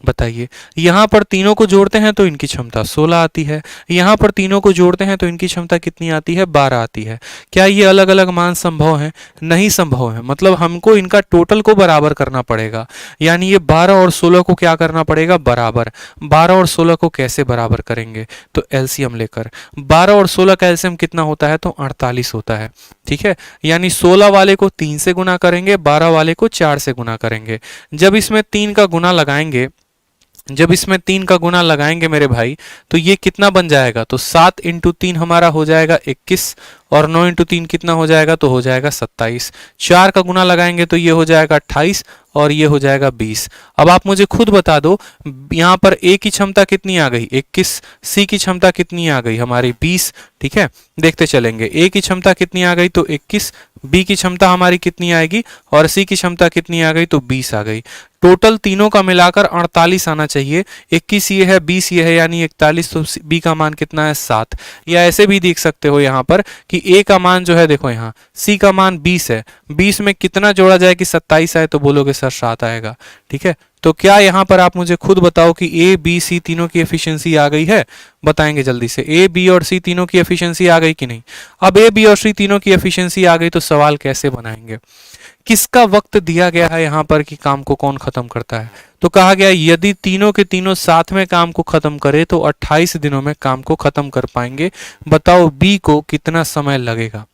बताइए। यहां पर तीनों को जोड़ते हैं तो इनकी क्षमता 16 आती है, यहां पर तीनों को जोड़ते हैं तो इनकी क्षमता कितनी आती है, 12 आती है। क्या ये अलग अलग मान संभव है, नहीं संभव है। मतलब हमको इनका टोटल को बराबर करना पड़ेगा। यानी ये 12 और 16 को क्या करना पड़ेगा, बराबर। 12 और 16 को कैसे बराबर करेंगे, तो एलसीएम लेकर। 12 और 16 का एलसीएम कितना होता है, तो 48 होता है। ठीक है, यानी 16 वाले को 3 से गुना करेंगे, 12 वाले को 4 से गुना करेंगे। जब इसमें 3 का गुना लगाएंगे, जब इसमें 3 का गुना लगाएंगे मेरे भाई, तो ये कितना बन जाएगा, तो 7 × 3 हमारा हो जाएगा 21, और 9 × 3 कितना हो जाएगा, तो हो जाएगा 27। 4 का गुना लगाएंगे तो ये हो जाएगा 28, और ये हो जाएगा 20। अब आप मुझे खुद बता दो, यहाँ पर ए की क्षमता कितनी आ गई, 21, सी की क्षमता कितनी आ गई, हमारी 20। ठीक है, देखते चलेंगे, ए की क्षमता कितनी आ गई, तो 21, बी की क्षमता हमारी कितनी आएगी और सी की क्षमता कितनी आ गई, तो 20 आ गई। टोटल तीनों का मिलाकर 48 आना चाहिए। 21 ये है, 20 ये है, यानी 41, तो बी का मान कितना है, 7। या ऐसे भी देख सकते हो यहाँ पर कि ए का मान जो है, देखो यहाँ सी का मान 20 है, 20 में कितना जोड़ा जाए कि 27 आए, तो बोलोगे सर 7 आएगा। ठीक है, तो क्या यहाँ पर आप मुझे खुद बताओ कि ए बी सी तीनों की एफिशिएंसी आ गई है? बताएंगे जल्दी से, ए बी और सी तीनों की एफिशिएंसी आ गई कि नहीं? अब ए बी और सी तीनों की एफिशिएंसी आ गई तो सवाल कैसे बनाएंगे? किसका वक्त दिया गया है यहाँ पर कि काम को कौन खत्म करता है? तो कहा गया यदि तीनों के तीनों साथ में काम को खत्म करे तो 28 दिनों में काम को खत्म कर पाएंगे। बताओ बी को कितना समय लगेगा,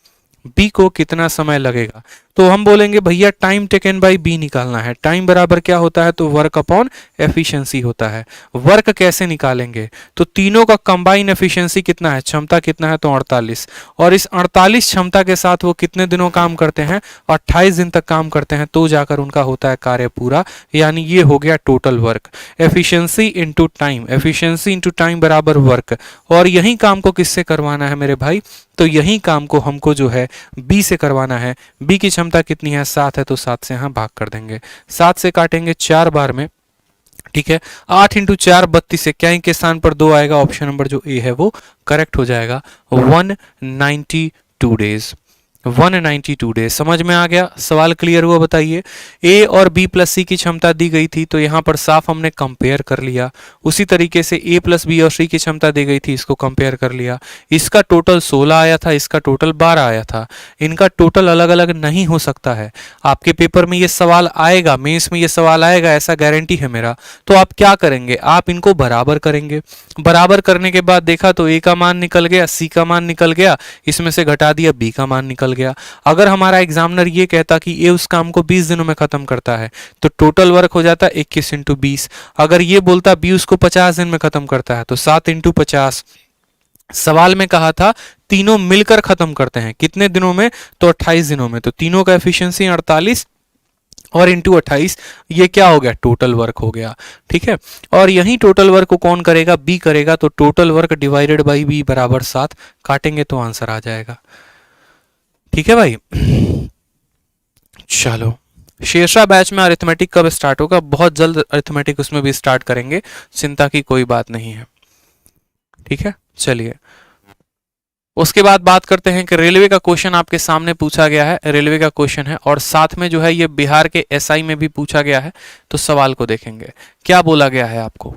बी को कितना समय लगेगा? तो हम बोलेंगे भैया टाइम टेकन बाय बी निकालना है। टाइम बराबर क्या होता है, तो वर्क अपॉन एफिशिएंसी होता है। वर्क कैसे निकालेंगे, तो तीनों का कंबाइन एफिशिएंसी कितना है, क्षमता कितना है, तो 48, और इस 48 क्षमता के साथ वो कितने दिनों काम करते हैं, 28 दिन तक काम करते हैं, तो जाकर उनका होता है कार्य पूरा। यानी ये हो गया total work. Efficiency into time, efficiency into time बराबर वर्क। और यही काम को किससे करवाना है मेरे भाई, तो यही काम को हमको जो है बी से करवाना है। बी की क्षमता कितनी है, 7 है, तो 7 से यहाँ भाग कर देंगे। 7 से काटेंगे 4 बार में, ठीक है। 8 इंटू 4 32 है, क्या के स्थान पर 2 आएगा, ऑप्शन नंबर जो ए है वो करेक्ट हो जाएगा। 192 डेज, 192 डेज। समझ में आ गया, सवाल क्लियर हुआ? बताइए। ए और बी प्लस सी की क्षमता दी गई थी, तो यहाँ पर साफ हमने कंपेयर कर लिया। उसी तरीके से ए प्लस बी और सी की क्षमता दी गई थी, इसको कंपेयर कर लिया। इसका टोटल 16 आया था, इसका टोटल 12 आया था। इनका टोटल अलग अलग नहीं हो सकता है। आपके पेपर में ये सवाल आएगा, मेंस में ये सवाल आएगा, ऐसा गारंटी है मेरा। तो आप क्या करेंगे, आप इनको बराबर करेंगे। बराबर करने के बाद देखा तो ए का मान निकल गया, सी का मान निकल गया, इसमें से घटा दिया, बी का मान निकल गया। अगर हमारा एग्जामिनर ये कहता कि ये उस काम को 20 दिनों में खत्म करता है, तो टोटल वर्क हो जाता 21 इंटू 20। अगर ये बोलता बी उसको 50 दिन में खत्म करता है, तो 7 इंटू 50। सवाल में कहा था तीनों मिलकर खत्म करते हैं, कितने दिनों में, तो 28 दिनों में। तो तीनों का एफिशिएंसी 48 और इंटू 28, ये क्या हो गया, टोटल वर्क हो गया। ठीक है, और यही टोटल वर्क को कौन करेगा, बी करेगा। तो total work divided by B बराबर 7, काटेंगे तो आंसर आ जाएगा। ठीक है भाई, चलो। शेरशाह बैच में अरिथमेटिक कब स्टार्ट होगा? बहुत जल्द अरिथमेटिक उसमें भी स्टार्ट करेंगे, चिंता की कोई बात नहीं है। ठीक है, चलिए उसके बाद बात करते हैं कि रेलवे का क्वेश्चन आपके सामने पूछा गया है, रेलवे का क्वेश्चन है, और साथ में जो है ये बिहार के एसआई में भी पूछा गया है। तो सवाल को देखेंगे, क्या बोला गया है आपको।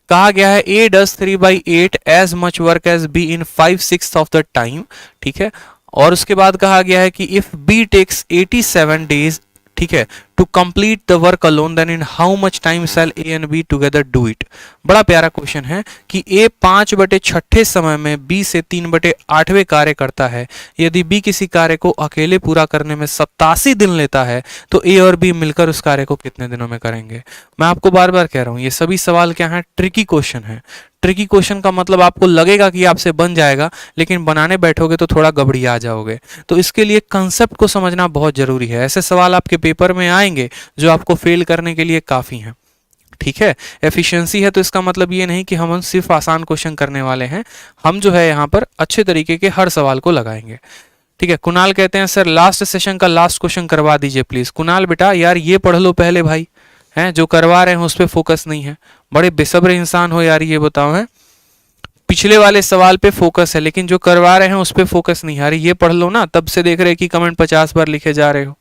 कहा गया है A does 3/8 as much work as B in 5/6 of the time. ठीक है, और उसके बाद कहा गया है कि इफ बी टेक्स 87 डेज, ठीक है, to complete the work alone, then in how much time shall A and B together do it. बड़ा प्यारा क्वेश्चन है कि ए 5/6 समय में बी से 3/8 कार्य करता है। यदि बी किसी कार्य को अकेले पूरा करने में 87 दिन लेता है, तो ए और बी मिलकर उस कार्य को कितने दिनों में करेंगे। मैं आपको बार बार कह रहा हूं, ये सभी सवाल क्या है, ट्रिकी क्वेश्चन है। ट्रिकी क्वेश्चन का मतलब आपको लगेगा कि आपसे बन जाएगा, लेकिन बनाने बैठोगे तो थोड़ा गड़बड़िया जाओगे। तो इसके लिए कंसेप्ट को समझना बहुत जरूरी है। ऐसे सवाल आपके पेपर में आएंगे जो आपको फेल करने के लिए काफी हैं। ठीक है, एफिशिएंसी है तो इसका मतलब ये नहीं कि हम सिर्फ आसान क्वेश्चन करने वाले हैं, हम जो है यहाँ पर अच्छे तरीके के हर सवाल को लगाएंगे। ठीक है, कुणाल कहते हैं सर लास्ट सेशन का लास्ट क्वेश्चन करवा दीजिए प्लीज। कुणाल बेटा यार ये पढ़ लो पहले भाई, हैं जो करवा रहे हैं उस पर फोकस नहीं है। बड़े बेसब्र इंसान हो यार, ये बताओ है, पिछले वाले सवाल पे फोकस है लेकिन जो करवा रहे हैं उस पे फोकस नहीं है। अरे ये पढ़ लो ना, तब से देख रहे हैं कि कमेंट 50 बार लिखे जा रहे हो।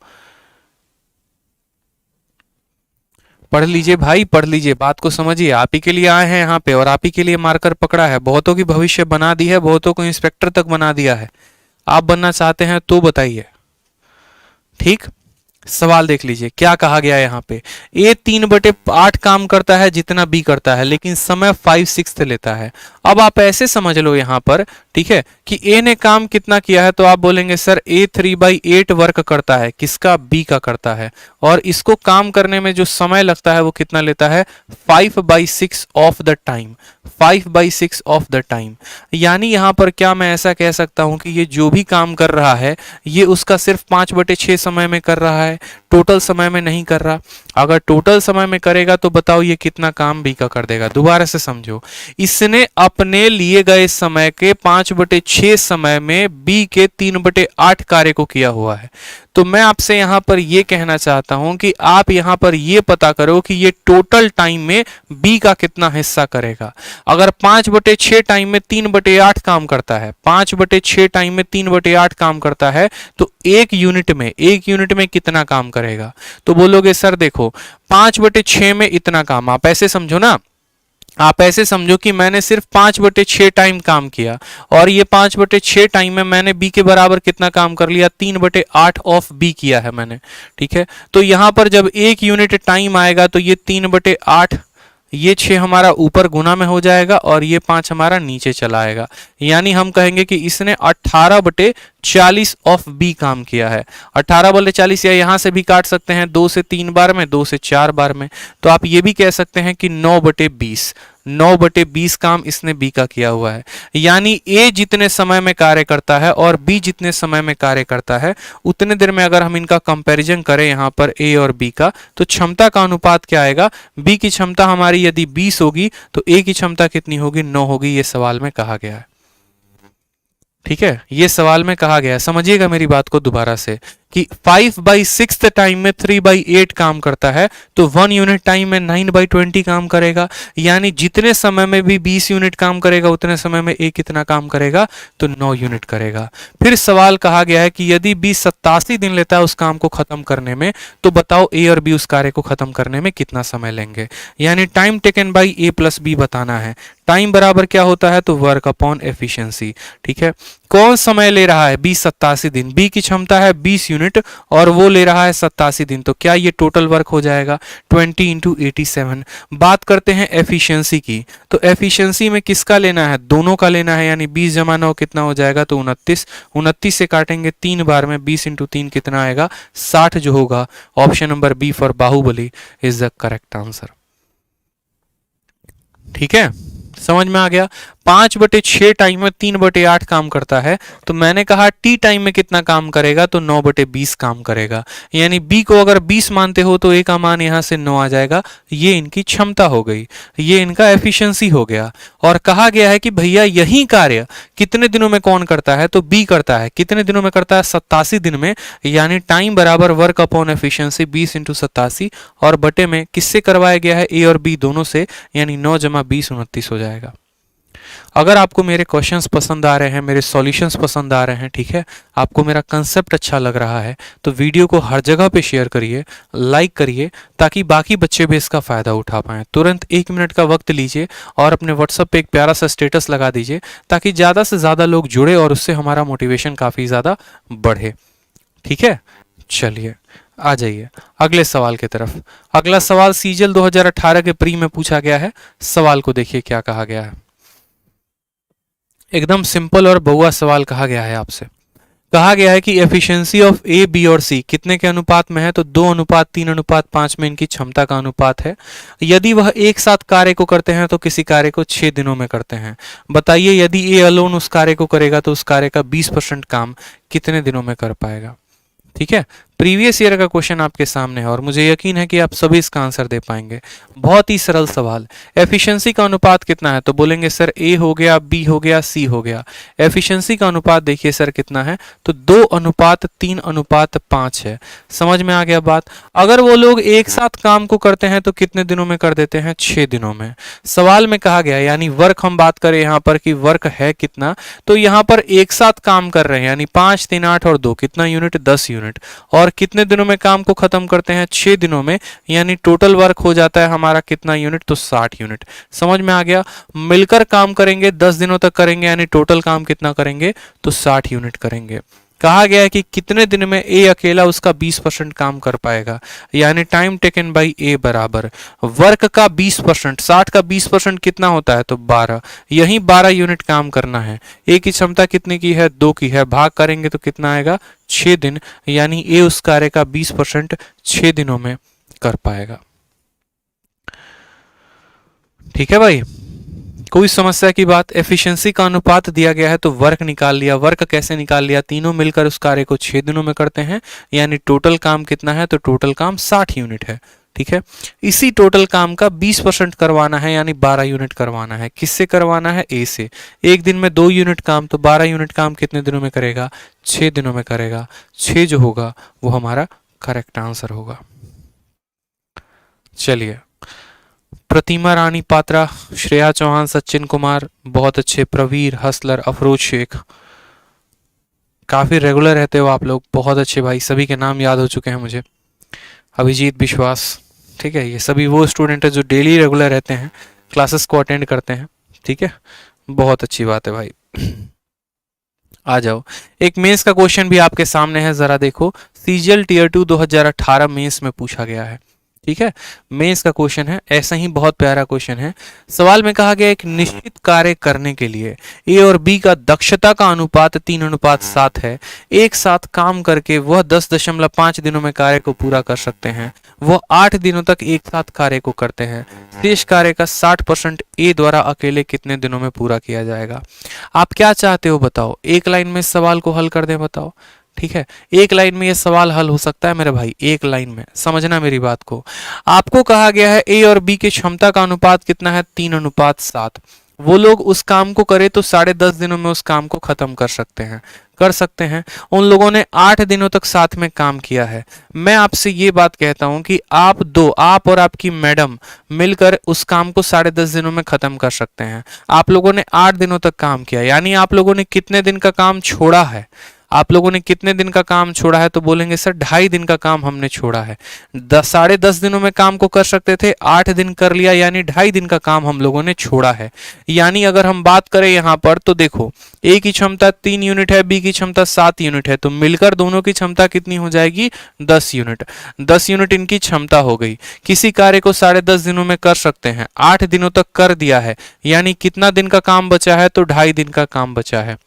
पढ़ लीजिए भाई, पढ़ लीजिए, बात को समझिए। आप ही के लिए आए हैं यहाँ पे और आप ही के लिए मार्कर पकड़ा है। बहुतों की भविष्य बना दी है, बहुतों को इंस्पेक्टर तक बना दिया है। आप बनना चाहते हैं तो बताइए। ठीक, सवाल देख लीजिए क्या कहा गया है यहाँ पे। ए 3/8 काम करता है जितना बी करता है, लेकिन समय 5/6 लेता है। अब आप ऐसे समझ लो यहाँ पर, ठीक है, कि ए ने काम कितना किया है, तो आप बोलेंगे सर ए 3/8 वर्क करता है, किसका, बी का करता है, और इसको काम करने में जो समय लगता है वो कितना लेता है, 5/6 of the time, 5/6 of the time. यानी यहाँ पर क्या मैं ऐसा कह सकता हूं कि ये जो भी काम कर रहा है ये उसका सिर्फ 5/6 समय में कर रहा है, टोटल समय में नहीं कर रहा। अगर टोटल समय में करेगा तो बताओ ये कितना काम बी का कर देगा। दोबारा से समझो, इसने अपने लिए गए समय के 5/6 समय में बी के 3/8 कार्य को किया हुआ है। तो मैं आपसे यहां पर यह कहना चाहता हूं कि आप यहां पर यह पता करो कि ये टोटल टाइम में बी का कितना हिस्सा करेगा। अगर 5/6 टाइम में 3/8 काम करता है, 5/6 टाइम में 3/8 काम करता है, तो एक यूनिट में कितना काम करेगा? तो बोलोगे सर देखो 5/6 में इतना काम, आप ऐसे समझो ना, आप ऐसे समझो कि मैंने सिर्फ 5/6 टाइम काम किया और ये 5/6 टाइम में मैंने बी के बराबर कितना काम कर लिया? 3/8 ऑफ बी किया है मैंने। ठीक है, तो यहां पर जब एक यूनिट टाइम आएगा तो ये 3/8, ये 6 हमारा ऊपर गुना में हो जाएगा और ये 5 हमारा नीचे चला आएगा। यानी हम कहेंगे कि इसने 18/40 ऑफ बी काम किया है। 18/40 या यहां से भी काट सकते हैं 2 से 3 बार में, 2 से 4 बार में। तो आप ये भी कह सकते हैं कि 9/20 काम इसने बी का किया हुआ है। यानी ए जितने समय में कार्य करता है और बी जितने समय में कार्य करता है, उतने देर में अगर हम इनका कंपैरिजन करें यहां पर ए और बी का, तो क्षमता का अनुपात क्या आएगा? बी की क्षमता हमारी यदि 20 होगी तो ए की क्षमता कितनी होगी? 9 होगी। ये सवाल में कहा गया है। ठीक है, ये सवाल में कहा गया है। समझिएगा मेरी बात को दोबारा से कि 5/6 टाइम में 3/8 काम करता है, तो 1 यूनिट टाइम में 9/20 काम करेगा। यानी जितने समय में भी 20 यूनिट काम करेगा उतने समय में ए कितना काम करेगा? तो 9 यूनिट करेगा। फिर सवाल कहा गया है कि यदि बी 87 दिन लेता है उस काम को खत्म करने में, तो बताओ ए और बी उस कार्य को खत्म करने में कितना समय लेंगे? यानी time taken by A plus B बताना है। टाइम बराबर क्या होता है? तो वर्क अपॉन एफिशिएंसी। ठीक है, कौन समय ले रहा है? बी 87 दिन। बी की क्षमता है 20 यूनिट और वो ले रहा है 87 दिन, तो क्या ये टोटल वर्क हो जाएगा? 20 × 87। बात करते हैं एफिशिएंसी की, तो एफिशिएंसी में किसका लेना है? दोनों का लेना है। यानी 20 × 9 कितना हो जाएगा? तो 29। 29 से काटेंगे 3 बार में, 20 × 3 कितना आएगा? 60 जो होगा। Option number B for Baahubali is the correct answer. ठीक है, समझ में आ गया। 5/6 टाइम में 3/8 काम करता है, तो मैंने कहा टी टाइम में कितना काम करेगा? तो 9/20 काम करेगा। यानी बी को अगर 20 मानते हो तो ए का मान यहां से 9 आ जाएगा। ये इनकी क्षमता हो गई, ये इनका एफिशिएंसी हो गया। और कहा गया है कि भैया यही कार्य कितने दिनों में कौन करता है? तो बी करता है। कितने दिनों में करता है? 87 दिन में। यानी टाइम बराबर वर्क अपॉन एफिशिएंसी 20 × 87 और बटे में किससे करवाया गया है? ए और बी दोनों से। यानी 9 × 20 29 हो जाएगा। अगर आपको मेरे क्वेश्चंस पसंद आ रहे हैं, मेरे सॉल्यूशंस पसंद आ रहे हैं, ठीक है, आपको मेरा कंसेप्ट अच्छा लग रहा है, तो वीडियो को हर जगह पे शेयर करिए, लाइक करिए, ताकि बाकी बच्चे भी इसका फ़ायदा उठा पाएँ। तुरंत 1 मिनट का वक्त लीजिए और अपने व्हाट्सएप पे एक प्यारा सा स्टेटस लगा दीजिए, ताकि ज़्यादा से ज़्यादा लोग जुड़े और उससे हमारा मोटिवेशन काफ़ी ज़्यादा बढ़े। ठीक है, चलिए आ जाइए अगले सवाल की तरफ। अगला सवाल सीजल 2018 के प्री में पूछा गया है। सवाल को देखिए क्या कहा गया है। एकदम सिंपल और बहुआ सवाल कहा गया है आपसे। कहा गया है कि एफिशिएंसी ऑफ ए, बी और सी कितने के अनुपात में है? तो 2:3:5 में इनकी क्षमता का अनुपात है। यदि वह एक साथ कार्य को करते हैं तो किसी कार्य को 6 दिनों में करते हैं। बताइए यदि ए अलोन उस कार्य को करेगा तो उस कार्य का 20% काम कितने दिनों में कर पाएगा? ठीक है, प्रीवियस ईयर का क्वेश्चन आपके सामने है और मुझे यकीन है कि आप सभी इसका आंसर दे पाएंगे। बहुत ही सरल सवाल। एफिशिएंसी का अनुपात कितना है? तो बोलेंगे सर ए हो गया, बी हो गया, सी हो गया। एफिशिएंसी का अनुपात देखिए सर कितना है? तो 2:3:5 है। समझ में आ गया बात? अगर वो लोग एक साथ काम को करते हैं तो कितने दिनों में कर देते हैं? 6 दिनों में। सवाल में कहा गया, यानी वर्क हम बात करें यहाँ पर कि वर्क है कितना, तो यहाँ पर एक साथ काम कर रहे हैं, यानी 5, 3, 8 और 2 कितना यूनिट? 10 यूनिट। और कितने दिनों में काम को खत्म करते हैं? 6 दिनों में। यानी टोटल वर्क हो जाता है हमारा कितना यूनिट? तो 60 यूनिट। समझ में आ गया? मिलकर काम करेंगे 10 दिनों तक करेंगे, यानी टोटल काम कितना करेंगे? तो 60 यूनिट करेंगे। कहा गया है कि कितने दिन में ए अकेला उसका 20% काम कर पाएगा? यानी टाइम टेकन बाई ए बराबर वर्क का 20%। 60 का 20% कितना होता है? तो 12। यही 12 यूनिट काम करना है। ए की क्षमता कितने की है? 2 की है। भाग करेंगे तो कितना आएगा? 6 दिन। यानी ए उस कार्य का 20% 6 दिनों में कर पाएगा। ठीक है भाई, कोई समस्या की बात? एफिशिएंसी का अनुपात दिया गया है तो वर्क निकाल लिया। वर्क कैसे निकाल लिया? तीनों मिलकर उस कार्य को 6 दिनों में करते हैं। यानी टोटल काम कितना है? तो टोटल काम 60 यूनिट है। ठीक है। इसी टोटल काम का 20% करवाना है यानी 12 यूनिट करवाना है। किससे करवाना है? ए से। एक दिन में 2 यूनिट काम, तो 12 यूनिट काम कितने दिनों में करेगा? 6 दिनों में करेगा। 6 जो होगा वो हमारा करेक्ट आंसर होगा। चलिए, प्रतिमा रानी पात्रा, श्रेया चौहान, सचिन कुमार बहुत अच्छे, प्रवीर हसलर, अफरोज शेख, काफी रेगुलर रहते हो आप लोग, बहुत अच्छे भाई, सभी के नाम याद हो चुके हैं मुझे। अभिजीत विश्वास, ठीक है, ये सभी वो स्टूडेंट है जो डेली रेगुलर रहते हैं, क्लासेस को अटेंड करते हैं, ठीक है, बहुत अच्छी बात है भाई। आ जाओ, एक मेंस का क्वेश्चन भी आपके सामने है, जरा देखो। सीजीएल टीयर 2 2018 मेंस में पूछा गया है, ठीक है, मेंस का क्वेश्चन है, ऐसा ही बहुत प्यारा क्वेश्चन है। सवाल में कहा गया एक निश्चित कार्य करने के लिए ए और बी का दक्षता का अनुपात 3:7 है। एक साथ काम करके वह 10.5 दिनों में कार्य को पूरा कर सकते हैं। वह 8 दिनों तक एक साथ कार्य को करते हैं। शेष कार्य का 60% ए द्वारा अकेले कितने दिनों में पूरा किया जाएगा? आप क्या चाहते हो बताओ, एक लाइन में इस सवाल को हल कर दें, बताओ। ठीक है, एक लाइन में ये सवाल हल हो सकता है मेरे भाई, एक लाइन में, समझना मेरी बात को। आपको कहा गया है ए और बी की क्षमता का अनुपात कितना है? 3:7। वो लोग उस काम को करे तो 10.5 दिनों में उस काम को खत्म कर सकते हैं, कर सकते हैं। उन लोगों ने 8 दिनों तक साथ में काम किया है। मैं आपसे ये बात कहता हूं कि आप और आपकी मैडम मिलकर उस काम को 10.5 दिनों में खत्म कर सकते हैं। आप लोगों ने 8 दिनों तक काम किया, यानी आप लोगों ने कितने दिन का काम छोड़ा है? आप लोगों ने कितने दिन का काम छोड़ा है? तो बोलेंगे सर 2.5 दिन का काम हमने छोड़ा है। 10.5 दिनों में काम को कर सकते थे, 8 दिन कर लिया, यानी 2.5 दिन का काम हम लोगों ने छोड़ा है। यानी अगर हम बात करें यहाँ पर तो देखो, ए की क्षमता 3 यूनिट है, बी की क्षमता 7 यूनिट है, तो मिलकर दोनों की क्षमता कितनी हो जाएगी? 10 यूनिट। 10 यूनिट इनकी क्षमता हो गई। किसी कार्य को 10.5 दिनों में कर सकते हैं, 8 दिनों तक कर दिया है, यानी कितना दिन का काम बचा है? तो 2.5 दिन का काम बचा है।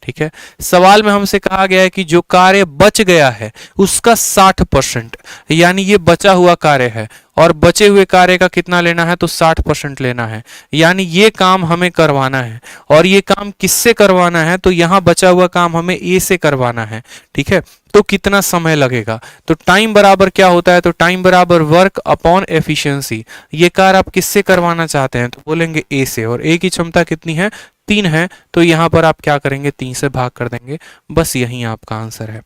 ठीक है, सवाल में हमसे कहा गया है कि जो कार्य बच गया है उसका 60%, यानी ये बचा हुआ कार्य है और बचे हुए कार्य का कितना लेना है? तो 60% लेना है, यानी ये काम हमें करवाना है। और ये काम किससे करवाना है? तो यहां बचा हुआ काम हमें ए से करवाना है। ठीक है, तो कितना समय लगेगा? तो टाइम बराबर क्या होता है? तो टाइम बराबर वर्क अपॉन एफिशिएंसी। ये कार्य आप किससे करवाना चाहते हैं? तो बोलेंगे ए से, और ए की क्षमता कितनी है? 3 है, तो यहां पर आप क्या करेंगे? 3 से भाग कर देंगे, बस यही आपका आंसर है।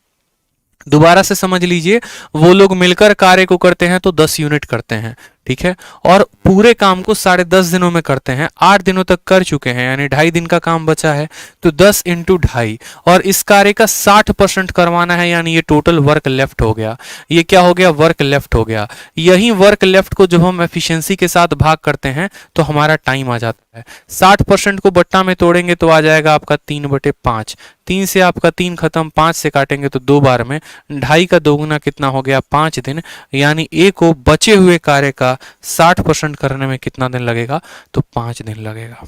दोबारा से समझ लीजिए, वो लोग मिलकर कार्य को करते हैं तो 10 यूनिट करते हैं, ठीक है, और पूरे काम को 10.5 दिनों में करते हैं। 8 दिनों तक कर चुके हैं, यानी 2.5 दिन का काम बचा है, तो 10 इंटू 2.5, और इस कार्य का 60% करवाना है, यानी ये टोटल वर्क लेफ्ट हो गया। ये क्या हो गया? वर्क लेफ्ट हो गया। यही वर्क लेफ्ट को जब हम एफिशिएंसी के साथ भाग करते हैं तो हमारा टाइम आ जाता है। 60% को बट्टा में तोड़ेंगे तो आ जाएगा आपका 3/5। 3 से आपका 3 खत्म, 5 से काटेंगे तो 2 बार में, 2.5 का दोगुना कितना हो गया? 5 दिन, यानी ए को बचे हुए कार्य का 60% करने में कितना दिन लगेगा? तो 5 दिन लगेगा।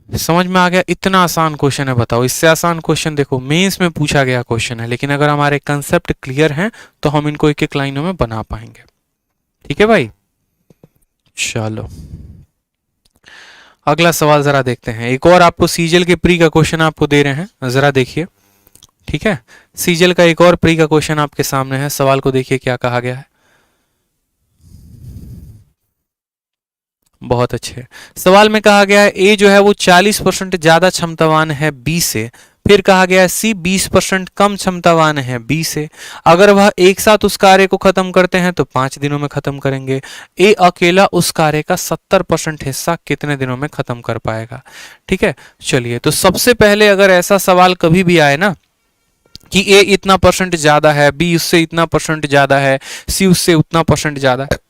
समझ में आ गया? इतना आसान क्वेश्चन है, बताओ, इससे आसान क्वेश्चन देखो मेंस में पूछा गया क्वेश्चन है, लेकिन अगर हमारे कंसेप्ट क्लियर हैं तो हम इनको एक एक लाइनों में बना पाएंगे। ठीक है भाई, चलो अगला सवाल जरा देखते हैं। एक और आपको सीजीएल के प्री का क्वेश्चन आपको दे रहे हैं, जरा देखिए। ठीक है, सीजीएल का एक और प्री का क्वेश्चन आपके सामने है, सवाल को देखिए क्या कहा गया है। बहुत अच्छे, सवाल में कहा गया है ए जो है वो 40% ज्यादा क्षमतावान है बी से। फिर कहा गया है सी 20% कम क्षमतावान है बी से। अगर वह एक साथ उस कार्य को खत्म करते हैं तो 5 दिनों में खत्म करेंगे। ए अकेला उस कार्य का 70% हिस्सा कितने दिनों में खत्म कर पाएगा? ठीक है, चलिए, तो सबसे पहले अगर ऐसा सवाल कभी भी आए ना कि ए इतना परसेंट ज्यादा है, बी उससे इतना परसेंट ज्यादा है, सी उससे उतना परसेंट ज्यादा है,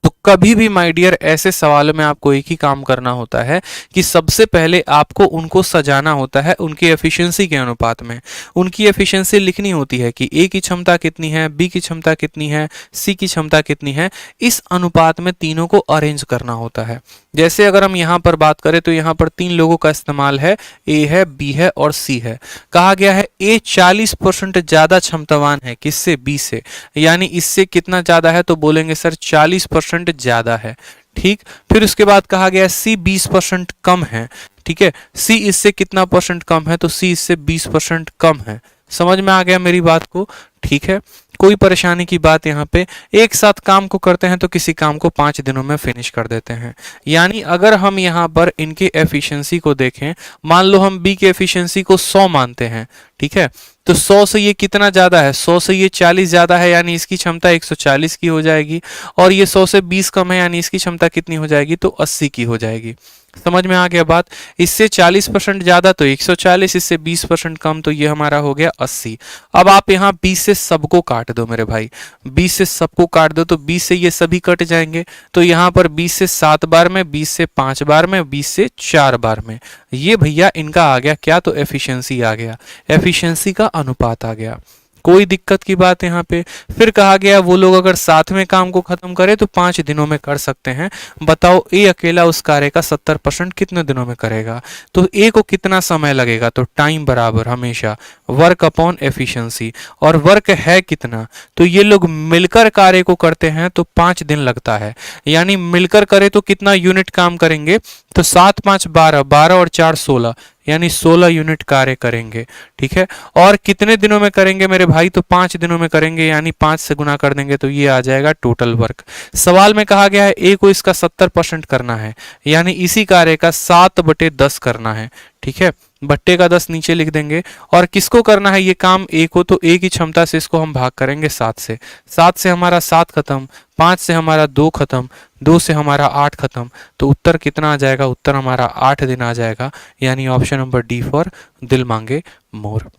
तो कभी भी माय डियर ऐसे सवालों में आपको एक ही काम करना होता है कि सबसे पहले आपको उनको सजाना होता है उनकी एफिशिएंसी के अनुपात में। उनकी एफिशिएंसी लिखनी होती है कि ए की क्षमता कितनी है, बी की क्षमता कितनी है, सी की क्षमता कितनी है, इस अनुपात में तीनों को अरेंज करना होता है। जैसे अगर हम यहाँ पर बात करें तो यहाँ पर 3 लोगों का इस्तेमाल है, ए है, बी है और सी है। कहा गया है ए 40% ज्यादा क्षमतावान है, किससे? बी से, यानी इससे कितना ज्यादा है? तो बोलेंगे सर 40% ज्यादा है। ठीक, फिर उसके बाद कहा गया सी 20% कम है। ठीक है, सी इससे कितना परसेंट कम है? तो सी इससे 20% कम है। समझ में आ गया मेरी बात को? ठीक है, कोई परेशानी की बात यहाँ पे, एक साथ काम को करते हैं तो किसी काम को 5 दिनों में फिनिश कर देते हैं। यानी अगर हम यहाँ पर इनके एफिशिएंसी को देखें, मान लो हम बी की एफिशिएंसी को 100 मानते हैं, ठीक है, तो 100 से ये कितना ज्यादा है, 100 से ये 40 ज्यादा है, यानी इसकी क्षमता 140 की हो जाएगी। और ये 100 से 20 कम है, यानी इसकी क्षमता कितनी हो जाएगी, तो 80 की हो जाएगी। समझ में आ गया बात। इससे 40% ज्यादा तो 140, इससे 20% कम तो ये हमारा हो गया 80। अब आप यहाँ 20 से सबको काट दो मेरे भाई, 20 से सबको काट दो तो 20 से ये सभी कट जाएंगे। तो यहाँ पर 20 से 7 बार में, 20 से 5 बार में, 20 से 4 बार में, ये भैया इनका आ गया क्या, तो एफिशिएंसी आ गया, एफिशिएंसी का अनुपात आ गया। कोई दिक्कत की बात यहाँ पे। फिर कहा गया वो लोग अगर साथ में काम को खत्म करे तो 5 दिनों में कर सकते हैं। बताओ ए अकेला उस कार्य का 70% कितने दिनों में करेगा, तो ए को कितना समय लगेगा, तो टाइम बराबर हमेशा वर्क अपॉन एफिशिएंसी। और वर्क है कितना, तो ये लोग मिलकर कार्य को करते हैं तो 5 दिन लगता है। यानी मिलकर करे तो कितना यूनिट काम करेंगे, तो 7 5 12, 12 और 4 16, यानी 16 यूनिट कार्य करेंगे। ठीक है, और कितने दिनों में करेंगे मेरे भाई, तो 5 दिनों में करेंगे, यानी 5 से गुना कर देंगे तो ये आ जाएगा टोटल वर्क। सवाल में कहा गया है ए को इसका 70% करना है, यानी इसी कार्य का 7/10 करना है। ठीक है, बट्टे का 10 नीचे लिख देंगे। और किसको करना है ये काम, ए को, तो ए की क्षमता से इसको हम भाग करेंगे 7 से। 7 से हमारा 7 खत्म, 5 से हमारा 2 खत्म, 2 से हमारा 8 खत्म, तो उत्तर कितना आ जाएगा, उत्तर हमारा 8 दिन आ जाएगा। यानी ऑप्शन नंबर डी फॉर दिल मांगे मोर।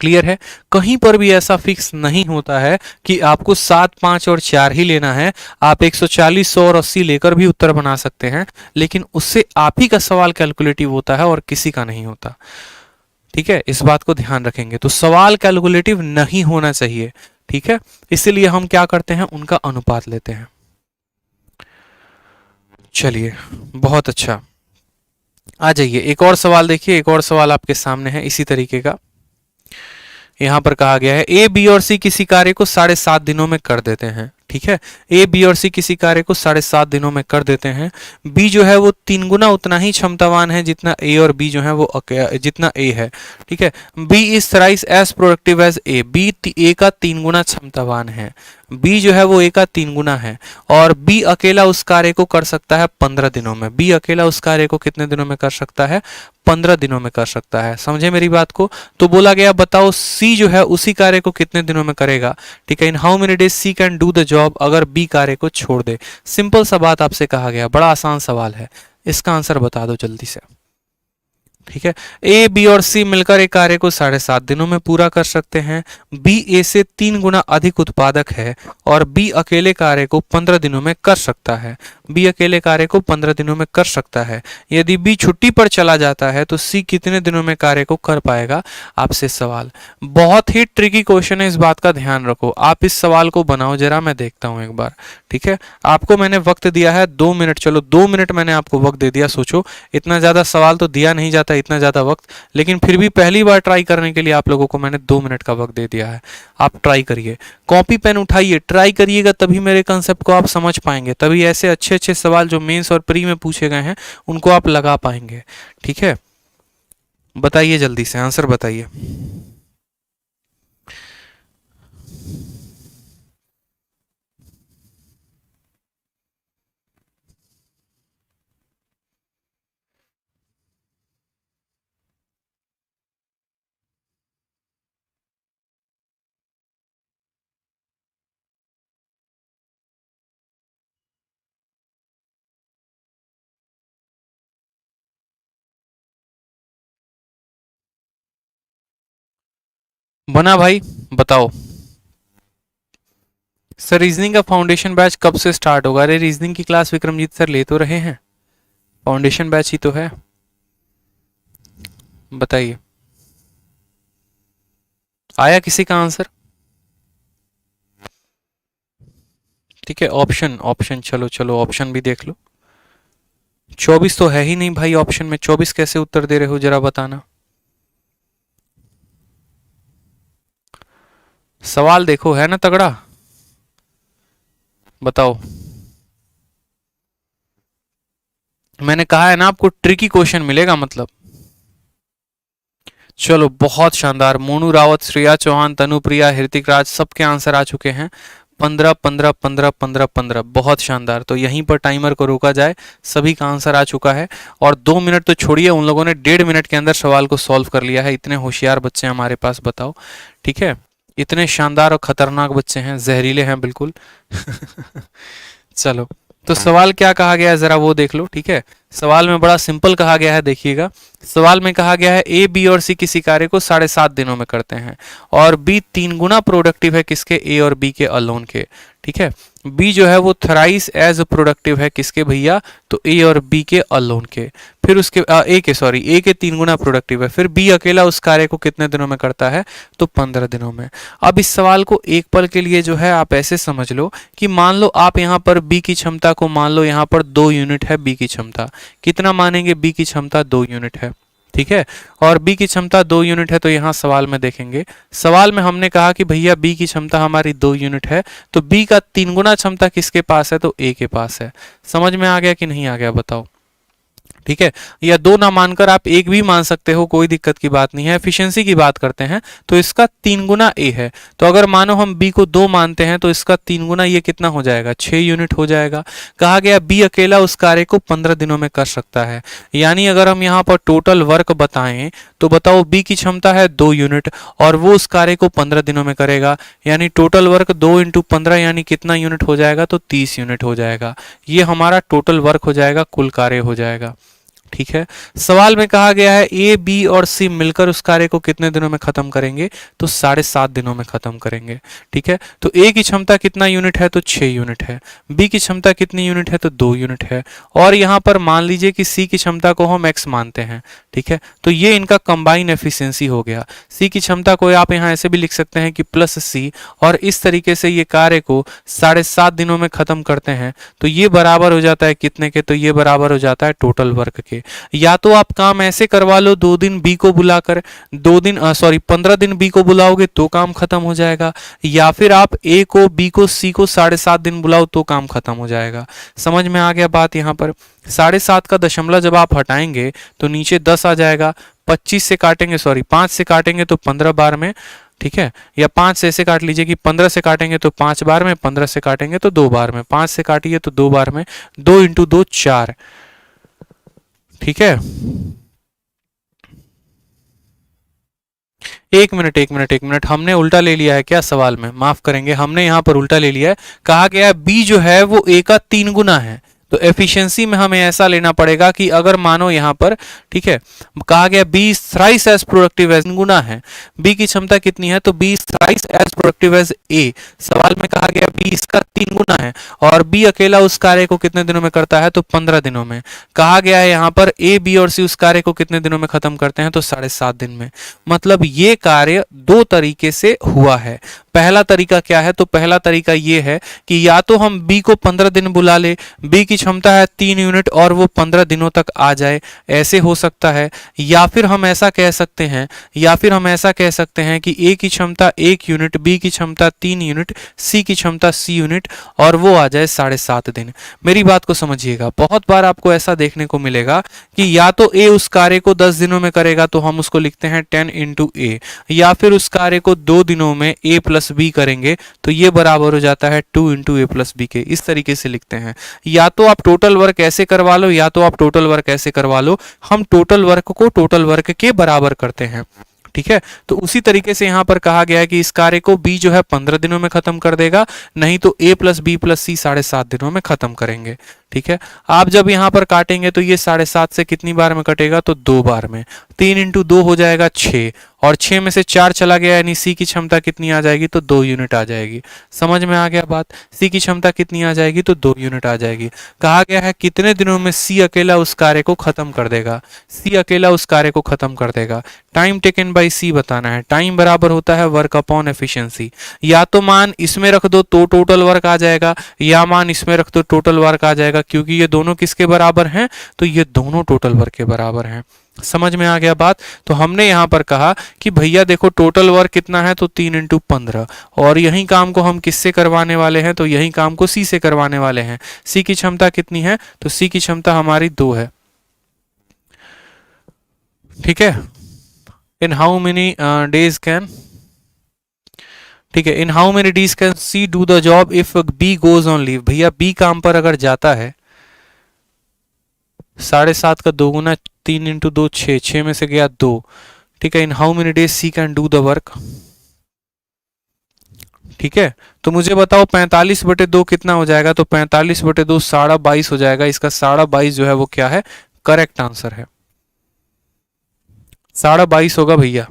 क्लियर है, कहीं पर भी ऐसा फिक्स नहीं होता है कि आपको 7 5 और 4 ही लेना है। आप 140 100 और 80 लेकर भी उत्तर बना सकते हैं, लेकिन उससे आप ही का सवाल कैलकुलेटिव होता है और किसी का नहीं होता। ठीक है, इस बात को ध्यान रखेंगे। तो सवाल कैलकुलेटिव नहीं होना चाहिए। ठीक है, इसीलिए हम क्या करते हैं, उनका अनुपात लेते हैं। चलिए, बहुत अच्छा, आ जाइए एक और सवाल देखिए। एक और सवाल आपके सामने है इसी तरीके का। यहां पर कहा गया है ए बी और सी किसी कार्य को 7.5 दिनों में कर देते हैं। ठीक है, ए बी और सी किसी कार्य को 7.5 दिनों में कर देते हैं। बी जो है वो 3 गुना उतना ही क्षमतावान है जितना ए, और बी जो है वो जितना ए है। ठीक है, B is thrice as productive as A, B A का 3 गुना क्षमतावान है। बी जो है वो ए का 3 गुना है, और बी अकेला उस कार्य को कर सकता है 15 दिनों में। बी अकेला उस कार्य को कितने दिनों में कर सकता है, 15 दिनों में कर सकता है। समझे मेरी बात को। तो बोला गया बताओ सी जो है उसी कार्य को कितने दिनों में करेगा। ठीक है, in how many days C can do the job अगर बी कार्य को छोड़ दे। सिंपल सा बात आपसे कहा गया, बड़ा आसान सवाल है, इसका आंसर बता दो जल्दी से। ठीक है, ए बी और सी मिलकर एक कार्य को 7.5 दिनों में पूरा कर सकते हैं। बी ए से 3 गुना अधिक उत्पादक है, और बी अकेले कार्य को 15 दिनों में कर सकता है। बी अकेले कार्य को 15 दिनों में कर सकता है। यदि बी छुट्टी पर चला जाता है तो सी कितने दिनों में कार्य को कर पाएगा, आपसे सवाल। बहुत ही ट्रिकी क्वेश्चन है, इस बात का ध्यान रखो। आप इस सवाल को बनाओ जरा, मैं देखता हूं एक बार। ठीक है, आपको मैंने वक्त दिया है 2 मिनट, चलो 2 मिनट मैंने आपको वक्त दे दिया। सोचो, इतना ज्यादा सवाल तो दिया नहीं जाता, इतना ज्यादा वक्त, लेकिन फिर भी पहली बार ट्राई करने के लिए आप लोगों को मैंने 2 मिनट का वक्त दे दिया है। आप ट्राई करिए, कॉपी पेन उठाइए, ट्राई करिएगा, तभी मेरे कंसेप्ट को आप समझ पाएंगे, तभी ऐसे अच्छे अच्छे सवाल जो मेंस और प्री में पूछे गए हैं उनको आप लगा पाएंगे। ठीक है, बताइए जल्दी से, आंसर बताइए। बना भाई, बताओ। सर रीजनिंग का फाउंडेशन बैच कब से स्टार्ट होगा? अरे रीजनिंग की क्लास विक्रमजीत सर ले तो रहे हैं, फाउंडेशन बैच ही तो है। बताइए, आया किसी का आंसर? ठीक है, ऑप्शन ऑप्शन, चलो चलो ऑप्शन भी देख लो। 24 तो है ही नहीं भाई ऑप्शन में, 24 कैसे उत्तर दे रहे हो जरा बताना। सवाल देखो, है ना तगड़ा, बताओ। मैंने कहा है ना आपको ट्रिकी क्वेश्चन मिलेगा मतलब। चलो बहुत शानदार, मोनू रावत, श्रेया चौहान, तनुप्रिया, हृतिक राज, सबके आंसर आ चुके हैं। 15 15 15 15 15, बहुत शानदार। तो यहीं पर टाइमर को रोका जाए, सभी का आंसर आ चुका है। और 2 मिनट तो छोड़िए, उन लोगों ने 1.5 मिनट के अंदर सवाल को सॉल्व कर लिया है। इतने होशियार बच्चे हैं हमारे पास, बताओ। ठीक है, इतने शानदार और खतरनाक बच्चे हैं, जहरीले हैं बिल्कुल। चलो, तो सवाल क्या कहा गया है जरा वो देख लो। ठीक है, सवाल में बड़ा सिंपल कहा गया है, देखिएगा। सवाल में कहा गया है ए, बी और सी किसी कार्य को 7.5 दिनों में करते हैं और बी 3 गुना प्रोडक्टिव है किसके, ए और बी के अलोन के। ठीक है, बी जो है वो थ्राइस एज प्रोडक्टिव है किसके भैया, तो ए और बी के अलोन के। फिर उसके ए के 3 गुना प्रोडक्टिव है। फिर बी अकेला उस कार्य को कितने दिनों में करता है, तो 15 दिनों में। अब इस सवाल को एक पल के लिए जो है आप ऐसे समझ लो कि मान लो आप यहाँ पर बी की क्षमता को मान लो यहाँ पर 2 यूनिट है बी की क्षमता। कितना मानेंगे, बी की क्षमता 2 यूनिट है। ठीक है, और बी की क्षमता 2 यूनिट है। तो यहाँ सवाल में देखेंगे, सवाल में हमने कहा कि भैया बी की क्षमता हमारी 2 यूनिट है, तो बी का 3 गुना क्षमता किसके पास है, तो ए के पास है। समझ में आ गया कि नहीं आ गया, बताओ। ठीक है, या 2 ना मानकर आप 1 भी मान सकते हो, कोई दिक्कत की बात नहीं है। एफिशिएंसी की बात करते हैं तो इसका 3 गुना ए है। तो अगर मानो हम बी को 2 मानते हैं तो इसका 3 गुना ये कितना हो जाएगा, 6 यूनिट हो जाएगा। कहा गया बी अकेला उस कार्य को 15 दिनों में कर सकता है। यानी अगर हम यहाँ पर टोटल वर्क बताएं तो बताओ, बी की क्षमता है 2 यूनिट और वो उस कार्य को 15 दिनों में करेगा। यानी टोटल वर्क 2 × 15 यानी कितना यूनिट हो जाएगा, तो 30 यूनिट हो जाएगा। ये हमारा टोटल वर्क हो जाएगा, कुल कार्य हो जाएगा। ठीक है, सवाल में कहा गया है ए, बी और सी मिलकर उस कार्य को कितने दिनों में खत्म करेंगे, तो 7.5 दिनों में खत्म करेंगे। ठीक है, तो ए की क्षमता कितना यूनिट है, तो 6 यूनिट है। बी की क्षमता कितनी यूनिट है, तो 2 यूनिट है। और यहां पर मान लीजिए कि सी की क्षमता को हम x मानते हैं। ठीक है, तो ये इनका कंबाइन एफिशिएंसी हो गया। सी की क्षमता को आप यहां ऐसे भी लिख सकते हैं कि प्लस सी, और इस तरीके से ये कार्य को 7.5 दिनों में खत्म करते हैं। तो ये बराबर हो जाता है कितने के, तो ये बराबर हो जाता है टोटल वर्क के। या तो आप काम ऐसे करवा लो, 2 दिन बी को बुलाकर 15 दिन बी को बुलाओगे तो काम खत्म हो जाएगा, या फिर आप ए को, बी को, सी को 7.5 दिन बुलाओ तो काम खत्म हो जाएगा। समझ में आ गया बात। यहाँ पर 7.5 का दशमलव जब आप हटाएंगे तो नीचे 10 आ जाएगा। 25 से काटेंगे, 5 से काटेंगे तो 15 बार में। ठीक है, या 5 से ऐसे काट लीजिए कि 15 से काटेंगे तो 5 बार में, 15 से काटेंगे तो 2 बार में, 5 से काटिए तो 2 बार में, 2 × 2 4। ठीक है, 1 मिनट, हमने उल्टा ले लिया है क्या सवाल में, माफ करेंगे, हमने यहां पर उल्टा ले लिया है। कहा गया है बी जो है वो ए का 3 गुना है। तो एफिशिएंसी में हमें ऐसा लेना पड़ेगा कि अगर मानो यहां पर, ठीक है, कहा गया B thrice as productive as गुना है, बी की क्षमता कितनी है, तो B thrice as productive as A. सवाल में कहा गया बी इसका 3 गुना है और बी अकेला उस कार्य को कितने दिनों में करता है, तो 15 दिनों में। कहा गया है यहाँ पर ए, बी और सी उस कार्य को कितने दिनों में खत्म करते हैं, तो 7.5 दिन में। मतलब ये कार्य 2 तरीके से हुआ है। पहला तरीका क्या है, तो पहला तरीका ये है कि या तो हम बी को 15 दिन बुला ले, बी की क्षमता है 3 यूनिट और वो 15 दिनों तक आ जाए, ऐसे हो सकता है। या फिर हम ऐसा कह सकते हैं कि ए की क्षमता 1 यूनिट, बी की क्षमता 3 यूनिट, सी की क्षमता सी यूनिट और वो आ जाए 7.5 दिन। मेरी बात को समझिएगा, बहुत बार आपको ऐसा देखने को मिलेगा कि या तो ए उस कार्य को 10 दिनों में करेगा तो हम उसको लिखते हैं 10 × ए, या फिर उस कार्य को 2 दिनों में ए प्लस बी करेंगे तो ये बराबर हो जाता है 2 × ए प्लस बी के। इस तरीके से लिखते हैं। या तो आप टोटल वर्क ऐसे करवा लो, या तो आप टोटल वर्क ऐसे करवा लो। हम टोटल वर्क को टोटल वर्क के बराबर करते हैं। ठीक है, तो उसी तरीके से यहां पर कहा गया है कि इस कार्य को बी जो है 15 दिनों में खत्म कर देगा, नहीं तो ए प्लस बी प्लस सी 7.5 दिनों में खत्म करेंगे। ठीक है, आप जब यहां पर काटेंगे तो ये 7.5 से कितनी बार में कटेगा, तो 2 बार में। 3 × 2 हो जाएगा 6, और 6 में से 4 चला गया, यानी सी की क्षमता कितनी आ जाएगी, तो 2 यूनिट आ जाएगी। समझ में आ गया बात। सी की क्षमता कितनी आ जाएगी, तो 2 यूनिट आ जाएगी। कहा गया है कितने दिनों में सी अकेला उस कार्य को खत्म कर देगा, सी अकेला उस कार्य को खत्म कर देगा। टाइम टेकन बाई सी बताना है। टाइम बराबर होता है वर्क अपॉन एफिशिएंसी। या तो मान इसमें रख दो तो टोटल वर्क आ जाएगा, या मान इसमें रख दो टोटल वर्क आ जाएगा, क्योंकि ये दोनों किसके बराबर हैं, तो ये दोनों टोटल वर्क के बराबर हैं। समझ में आ गया बात। तो हमने यहां पर कहा कि भैया देखो टोटल वर्क कितना है, तो 3 × 15, और यही काम को हम किससे करवाने वाले हैं, तो यही काम को सी से करवाने वाले हैं। सी की क्षमता कितनी है, तो सी की क्षमता हमारी 2 है। ठीक है, in how many days can, ठीक है, in how many days can C do the job if B goes on leave. भैया बी काम पर अगर जाता है, 7.5 का 2 गुना 3 इंटू 2 6, 6 में से गया 2, ठीक है। In how many days C can do the work, ठीक है। तो मुझे बताओ 45/2 कितना हो जाएगा, तो 45/2 22.5 हो जाएगा। इसका 22.5 जो है वो क्या है, करेक्ट आंसर है, 22.5 होगा भैया।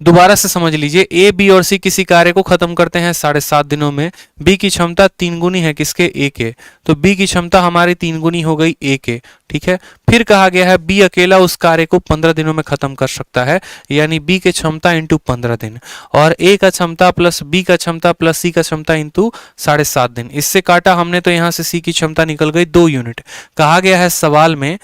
दोबारा से समझ लीजिए, ए बी और सी किसी कार्य को खत्म करते हैं 7.5 दिनों में। बी की क्षमता 3 गुनी है किसके, ए के, तो बी की क्षमता हमारी 3 गुनी हो गई ए के, ठीक है। फिर कहा गया है बी अकेला उस कार्य को 15 दिनों में खत्म कर सकता है, यानी बी के क्षमता इंटू 15 दिन, और ए का क्षमता प्लस बी का क्षमता प्लस सी का क्षमता इंटू 7.5 दिन। इससे काटा हमने तो यहां से सी की क्षमता निकल गई 2 यूनिट। कहा गया है सवाल में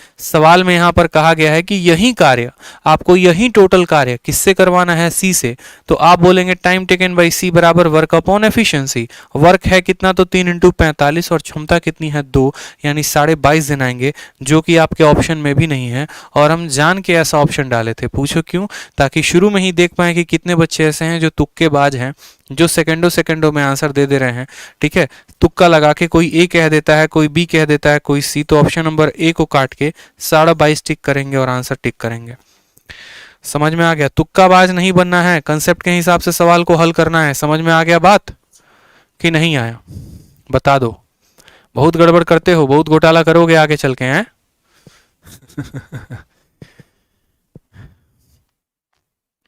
यहां पर कहा गया है कि यही कार्य आपको, यही टोटल कार्य किससे करवाना है, सी से। तो आप बोलेंगे टाइम टेकन बाई सी बराबर वर्क अपॉन एफिशिएंसी। वर्क है कितना, तो 3 इंटू 45, और क्षमता कितनी है 2, यानी 22.5 दिन आएंगे, जो कि आपके ऑप्शन में भी नहीं है। और हम जान के ऐसा ऑप्शन डाले थे, पूछो क्यों, ताकि शुरू में ही देख पाए कि कितने बच्चे ऐसे हैं जो तुक्केबाज हैं, जो सेकंडों में आंसर दे रहे हैं, ठीक है। तुक्का लगा के कोई ए कह देता है, कोई बी कह देता है, कोई सी, तो ऑप्शन नंबर ए को काट के 22.5 टिक करेंगे और आंसर टिक करेंगे। समझ में आ गया, तुक्काबाज नहीं बनना है, कंसेप्ट के हिसाब से सवाल को हल करना है। समझ में आ गया बात कि नहीं आया, बता दो। बहुत गड़बड़ करते हो, बहुत घोटाला करोगे आगे चल के, हैं।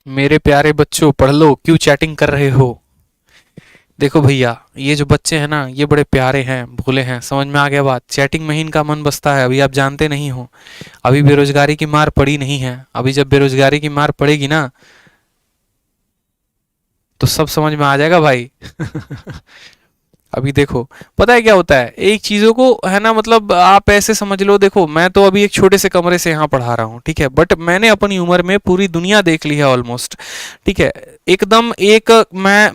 मेरे प्यारे बच्चों पढ़ लो, क्यों चैटिंग कर रहे हो। देखो भैया, ये जो बच्चे हैं ना, ये बड़े प्यारे हैं, भोले हैं। समझ में आ गया बात, चैटिंग में ही इनका मन बसता है। अभी आप जानते नहीं हो, अभी बेरोजगारी की मार पड़ी नहीं है। अभी जब बेरोजगारी की मार पड़ेगी ना, तो सब समझ में आ जाएगा भाई। अभी देखो, पता है क्या होता है, एक चीजों को है ना, मतलब आप ऐसे समझ लो। देखो, मैं तो अभी एक छोटे से कमरे से यहाँ पढ़ा रहा हूँ, ठीक है, बट मैंने अपनी उम्र में पूरी दुनिया देख ली है ऑलमोस्ट, ठीक है। एकदम एक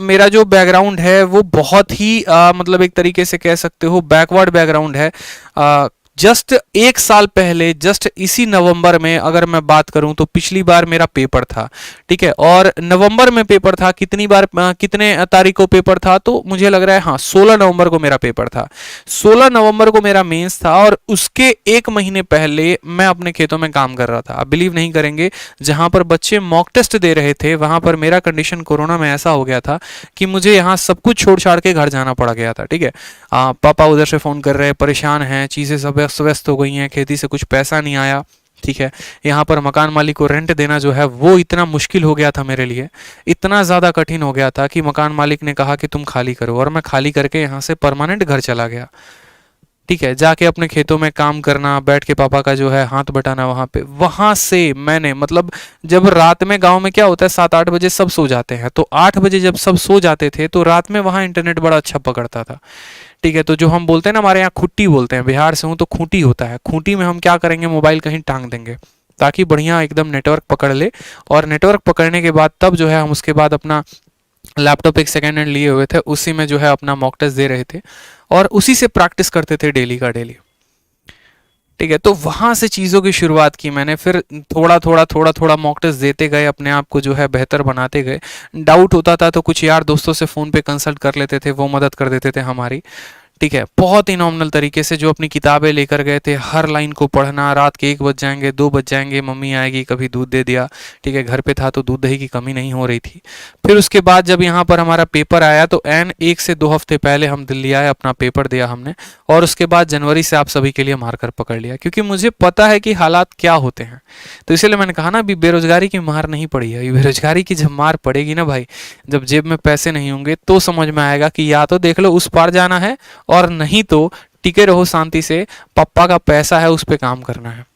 मेरा जो बैकग्राउंड है वो बहुत ही मतलब एक तरीके से कह सकते हो बैकवर्ड बैकग्राउंड है। जस्ट 1 साल पहले, जस्ट इसी नवंबर में अगर मैं बात करूं, तो पिछली बार मेरा पेपर था, ठीक है, और नवंबर में पेपर था। कितने तारीख को पेपर था, तो मुझे लग रहा है हाँ 16 नवंबर को मेरा पेपर था। 16 नवंबर को मेरा मेंस था, और उसके 1 महीने पहले मैं अपने खेतों में काम कर रहा था। आप बिलीव नहीं करेंगे, जहां पर बच्चे मॉक टेस्ट दे रहे थे, वहां पर मेरा कंडीशन कोरोना में ऐसा हो गया था कि मुझे यहाँ सब कुछ छोड़ छाड़ के घर जाना पड़ गया था, ठीक है। पापा उधर से फ़ोन कर रहे हैं, परेशान हैं, चीज़ें सब अस्त व्यस्त हो गई हैं, खेती से कुछ पैसा नहीं आया, ठीक है। यहाँ पर मकान मालिक को रेंट देना जो है वो इतना मुश्किल हो गया था मेरे लिए, इतना ज़्यादा कठिन हो गया था कि मकान मालिक ने कहा कि तुम खाली करो, और मैं खाली करके यहाँ से परमानेंट घर चला गया, ठीक है। जाके अपने खेतों में काम करना, बैठ के पापा का जो है हाथ बटाना वहाँ पे। वहाँ से मैंने, मतलब जब रात में गांव में क्या होता है, 7-8 बजे सब सो जाते हैं, तो 8 बजे जब सब सो जाते थे, तो रात में वहाँ इंटरनेट बड़ा अच्छा पकड़ता था, ठीक है। तो जो हम बोलते हैं ना, हमारे यहाँ खुट्टी बोलते हैं, बिहार से हूँ तो खूंटी होता है, खूंटी में हम क्या करेंगे, मोबाइल कहीं टांग देंगे ताकि बढ़िया एकदम नेटवर्क पकड़ ले। और नेटवर्क पकड़ने के बाद तब जो है हम उसके बाद अपना लैपटॉप एक सेकेंड हैंड लिए हुए थे, उसी में जो है अपना मॉक टेस्ट दे रहे थे, और उसी से प्रैक्टिस करते थे डेली का डेली, ठीक है। तो वहां से चीज़ों की शुरुआत की मैंने, फिर थोड़ा थोड़ा मॉक टेस्ट देते गए, अपने आप को जो है बेहतर बनाते गए। डाउट होता था तो कुछ यार दोस्तों से फ़ोन पे कंसल्ट कर लेते थे, वो मदद कर देते थे हमारी, ठीक है। बहुत ही नॉमिनल तरीके से जो अपनी किताबें लेकर गए थे, हर लाइन को पढ़ना, रात के 1 बज जाएंगे, 2 बज जाएंगे, मम्मी आएगी, कभी दूध दे दिया, ठीक है। घर पे था तो दूध दही की कमी नहीं हो रही थी। फिर उसके बाद जब यहाँ पर हमारा पेपर आया, तो एन 1 से 2 हफ्ते पहले हम दिल्ली आए, अपना पेपर दिया हमने, और उसके बाद जनवरी से आप सभी के लिए मार्कर पकड़ लिया, क्योंकि मुझे पता है कि हालात क्या होते हैं। तो इसलिए मैंने कहा ना, अभी बेरोजगारी की मार नहीं पड़ी है। बेरोजगारी की जब मार पड़ेगी ना भाई, जब जेब में पैसे नहीं होंगे, तो समझ में आएगा कि या तो देख लो उस पार जाना है, और नहीं तो टिके रहो शांति से, पप्पा का पैसा है उस पे काम करना है।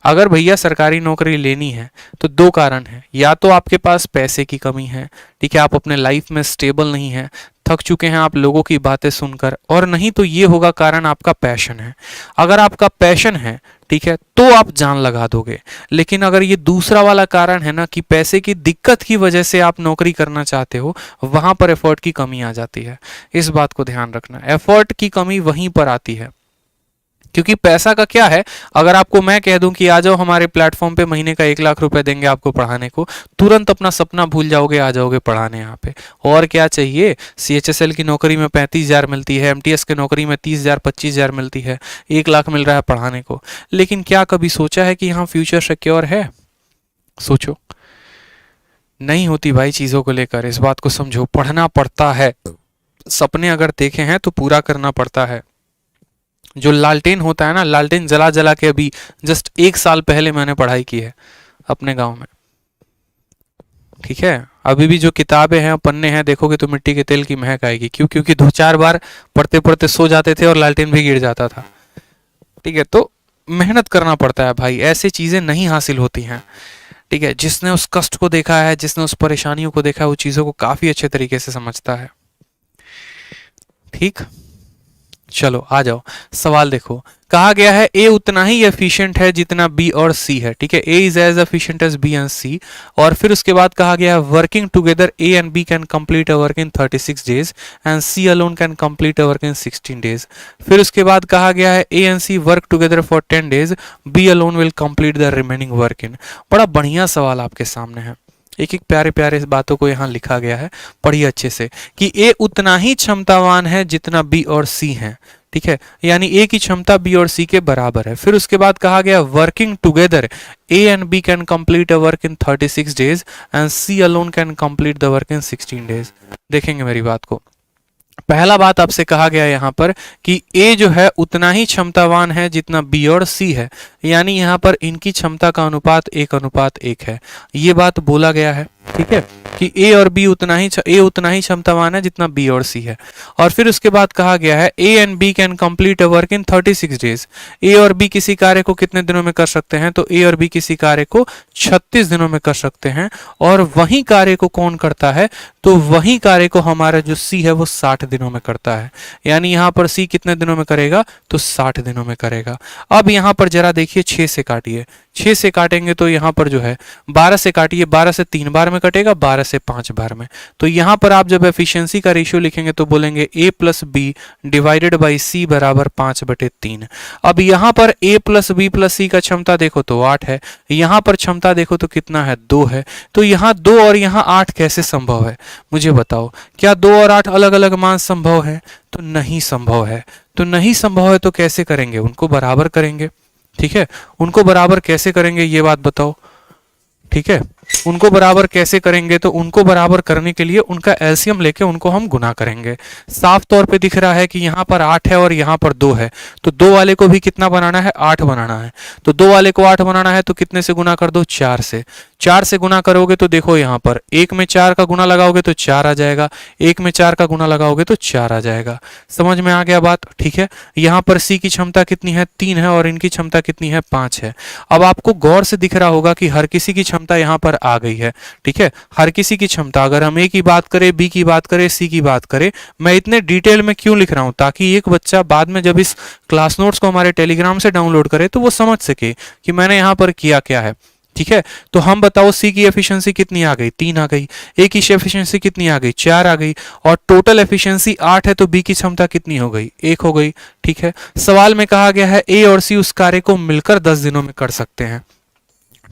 अगर भैया सरकारी नौकरी लेनी है, तो 2 कारण है, या तो आपके पास पैसे की कमी है, ठीक है, आप अपने लाइफ में स्टेबल नहीं है, थक चुके हैं आप लोगों की बातें सुनकर, और नहीं तो ये होगा कारण आपका पैशन है। अगर आपका पैशन है, ठीक है, तो आप जान लगा दोगे। लेकिन अगर ये दूसरा वाला कारण है ना, कि पैसे की दिक्कत की वजह से आप नौकरी करना चाहते हो, वहां पर एफर्ट की कमी आ जाती है। इस बात को ध्यान रखना, एफर्ट की कमी वहीं पर आती है, क्योंकि पैसा का क्या है, अगर आपको मैं कह दूं कि आ जाओ हमारे प्लेटफॉर्म पे, महीने का 1 लाख रुपए देंगे आपको पढ़ाने को, तुरंत अपना सपना भूल जाओगे, आ जाओगे पढ़ाने यहाँ पे। और क्या चाहिए, सीएचएसएल की नौकरी में 35,000 मिलती है, एमटीएस की नौकरी में 30,000 25,000 मिलती है, 1 लाख मिल रहा है पढ़ाने को। लेकिन क्या कभी सोचा है कि यहाँ फ्यूचर सिक्योर है? सोचो, नहीं होती भाई चीज़ों को लेकर, इस बात को समझो। पढ़ना पड़ता है, सपने अगर देखे हैं तो पूरा करना पड़ता है। जो लालटेन होता है ना, लालटेन जला जला के, अभी जस्ट 1 साल पहले मैंने पढ़ाई की है अपने गांव में, ठीक है। अभी भी जो किताबें हैं, पन्ने हैं, देखोगे तो मिट्टी के तेल की महक आएगी। क्यों? क्योंकि 2-4 बार पढ़ते पढ़ते सो जाते थे और लालटेन भी गिर जाता था, ठीक है। तो मेहनत करना पड़ता है भाई, ऐसी चीज़ें नहीं हासिल होती हैं, ठीक है। जिसने उस कष्ट को देखा है, जिसने उस परेशानियों को देखा है, वो चीज़ों को काफ़ी अच्छे तरीके से समझता है, ठीक। चलो आ जाओ, सवाल देखो। कहा गया है ए उतना ही एफिशिएंट है जितना बी और सी है, ठीक है। A is as efficient as B and C. और फिर उसके बाद कहा गया है working together A and B can complete a work in 36 days and C alone can complete a work in 16 days. फिर उसके बाद कहा गया है A and C work together for 10 days, B alone will complete the remaining work in. बड़ा बढ़िया सवाल आपके सामने है, एक एक प्यारे प्यारे बातों को यहाँ लिखा गया है, पढ़िए अच्छे से। कि ए उतना ही क्षमतावान है जितना बी और सी है, ठीक है। यानी ए की क्षमता बी और सी के बराबर है। फिर उसके बाद कहा गया working together A and B can complete a work in 36 days and C alone can complete the work in 16 days. देखेंगे मेरी बात को। पहला बात आपसे कहा गया यहाँ पर कि ए जो है उतना ही क्षमतावान है जितना बी और सी है, यानी यहाँ पर इनकी क्षमता का अनुपात 1:1 है, ये बात बोला गया है, ठीक है। कि ए और बी उतना ही क्षमतावान है जितना बी और सी है। और फिर उसके बाद कहा गया है A and B can complete a work in 36 days. A और बी किसी कार्य को कितने दिनों में कर सकते हैं? तो ए और बी किसी कार्य को 36 दिनों में कर सकते हैं। और वही कार्य को कौन करता है? तो वही कार्य को हमारा जो सी है वो 60 दिनों में करता है। यानी यहाँ पर सी कितने दिनों में करेगा? तो 60 दिनों में करेगा। अब यहाँ पर जरा देखिए, 6 से काटिए, 6 से काटेंगे तो यहाँ पर जो है 12 से काटिए, 12 से 3 बार में कटेगा, 12 से 5 बार में। तो यहाँ पर आप जब एफिशिएंसी का रेशियो लिखेंगे तो बोलेंगे a plus B divided by C बराबर 5/3। अब यहाँ पर a plus B plus C का क्षमता देखो तो 8 है, यहाँ पर क्षमता देखो तो कितना है? 2 है। तो यहाँ 2 और यहाँ 8 कैसे संभव है? मुझे बताओ, क्या 2 और 8 अलग अलग मान संभव है? तो नहीं संभव है। तो नहीं संभव है तो कैसे करेंगे? उनको बराबर करेंगे, ठीक है। उनको बराबर कैसे करेंगे ये बात बताओ, ठीक है। उनको बराबर कैसे करेंगे? तो उनको बराबर करने के लिए उनका एलसीएम लेके उनको हम गुना करेंगे। साफ तौर पे दिख रहा है कि यहाँ पर 8 है और यहाँ पर 2 है, तो 2 वाले को भी कितना बनाना है? 8 बनाना है। तो 2 वाले को 8 बनाना है तो कितने से गुना कर दो? 4 से। 4 से गुना करोगे तो देखो यहाँ पर 1 में 4 का गुना लगाओगे तो 4 आ जाएगा, 1 में 4 का गुना लगाओगे तो 4 आ जाएगा। समझ में आ गया बात? ठीक है। यहाँ पर सी की क्षमता कितनी है? 3 है और इनकी क्षमता कितनी है? 5 है। अब आपको गौर से दिख रहा होगा कि हर किसी की क्षमता यहाँ पर आ गई है, ठीक है। हर किसी की क्षमता, अगर हम ए की बात करें, बी की बात करें, सी की बात करें, मैं इतने डिटेल में क्यों लिख रहा हूं? ताकि एक बच्चा बाद में जब इस क्लास नोट्स को हमारे टेलीग्राम से डाउनलोड करे तो वो समझ सके कि मैंने यहाँ पर किया क्या है, ठीक है। तो हम बताओ सी की एफिशिएंसी कितनी आ गई? 3 आ गई। ए की एफिशिएंसी कितनी आ गई? 4 आ गई। और टोटल एफिशिएंसी 8 है, तो बी की क्षमता कितनी हो गई? 1 हो गई, ठीक है। सवाल में कहा गया है ए और सी उस कार्य को मिलकर 10 दिनों में कर सकते हैं,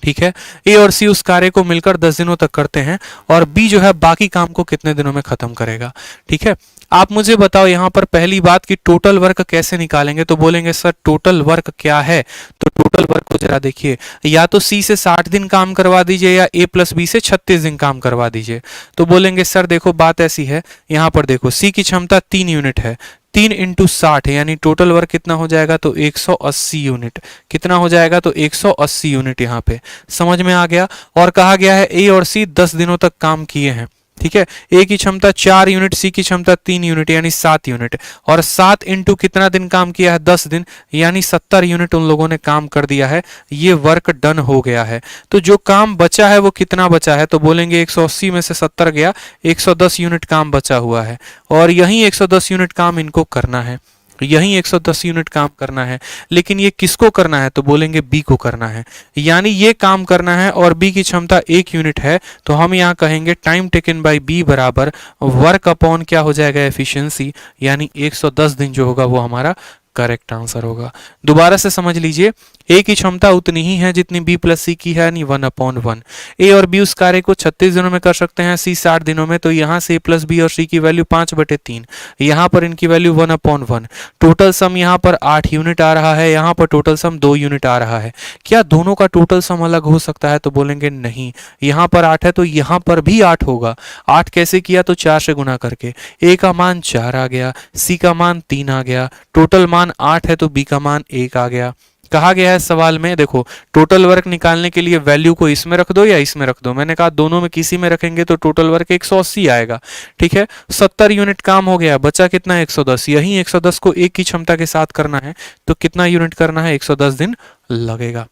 ठीक है। ए और सी उस कार्य को मिलकर 10 दिनों तक करते हैं और बी जो है बाकी काम को कितने दिनों में खत्म करेगा, ठीक है। आप मुझे बताओ यहाँ पर पहली बात कि टोटल वर्क कैसे निकालेंगे? तो बोलेंगे सर टोटल वर्क क्या है? तो टोटल वर्क को जरा देखिए, या तो सी से 60 दिन काम करवा दीजिए या ए प्लस बी से 36 दिन काम करवा दीजिए। तो बोलेंगे सर देखो बात ऐसी है, यहाँ पर देखो सी की क्षमता 3 यूनिट है, 3 इंटू 60 यानी टोटल वर्क कितना हो जाएगा? तो 180 यूनिट। कितना हो जाएगा? तो 180 यूनिट यहाँ पे। समझ में आ गया? और कहा गया है ए और सी 10 दिनों तक काम किए हैं, ठीक है। ए की क्षमता 4 यूनिट, सी की क्षमता 3 यूनिट यानी 7 यूनिट। और 7 इंटू कितना दिन काम किया है? 10 दिन, यानी 70 यूनिट उन लोगों ने काम कर दिया है। ये वर्क डन हो गया है। तो जो काम बचा है वो कितना बचा है? तो बोलेंगे 180 में से 70 गया, 110 यूनिट काम बचा हुआ है। और यही 110 यूनिट काम इनको करना है, यही 110 यूनिट काम करना है। लेकिन ये किसको करना है? तो बोलेंगे बी को करना है। यानी ये काम करना है और बी की क्षमता 1 यूनिट है, तो हम यहाँ कहेंगे टाइम टेकन बाय बी बराबर वर्क अपॉन क्या हो जाएगा? एफिशिएंसी, यानी 110 दिन जो होगा वो हमारा करेक्ट आंसर होगा। दोबारा से समझ लीजिए, ए की क्षमता उतनी ही है जितनी बी प्लस सी की है, यानी 1/1। ए और बी उस कार्य को 36 दिनों में कर सकते हैं, सी 60 दिनों में। तो यहाँ से ए प्लस बी और सी की वैल्यू 5/3, यहाँ पर इनकी वैल्यू 1/1। टोटल सम यहाँ पर 8 यूनिट आ रहा है, यहाँ पर टोटल सम 2 यूनिट आ रहा है। क्या दोनों का टोटल सम अलग हो सकता है? तो बोलेंगे नहीं, यहाँ पर 8 है तो यहाँ पर भी 8 होगा। 8 कैसे किया? तो 4 से गुना करके। ए का मान 4 आ गया, सी का मान 3 आ गया, टोटल मान 8 है तो बी का मान 1 आ गया। कहा गया है सवाल में, देखो टोटल वर्क निकालने के लिए वैल्यू को इसमें रख दो या इसमें रख दो। मैंने कहा दोनों में किसी में रखेंगे तो टोटल वर्क 180 आएगा। ठीक है, 70 यूनिट काम हो गया, बचा कितना? 110। यही 110 को एक की क्षमता के साथ करना है तो कितना यूनिट करना है? 110 दिन लगेगा।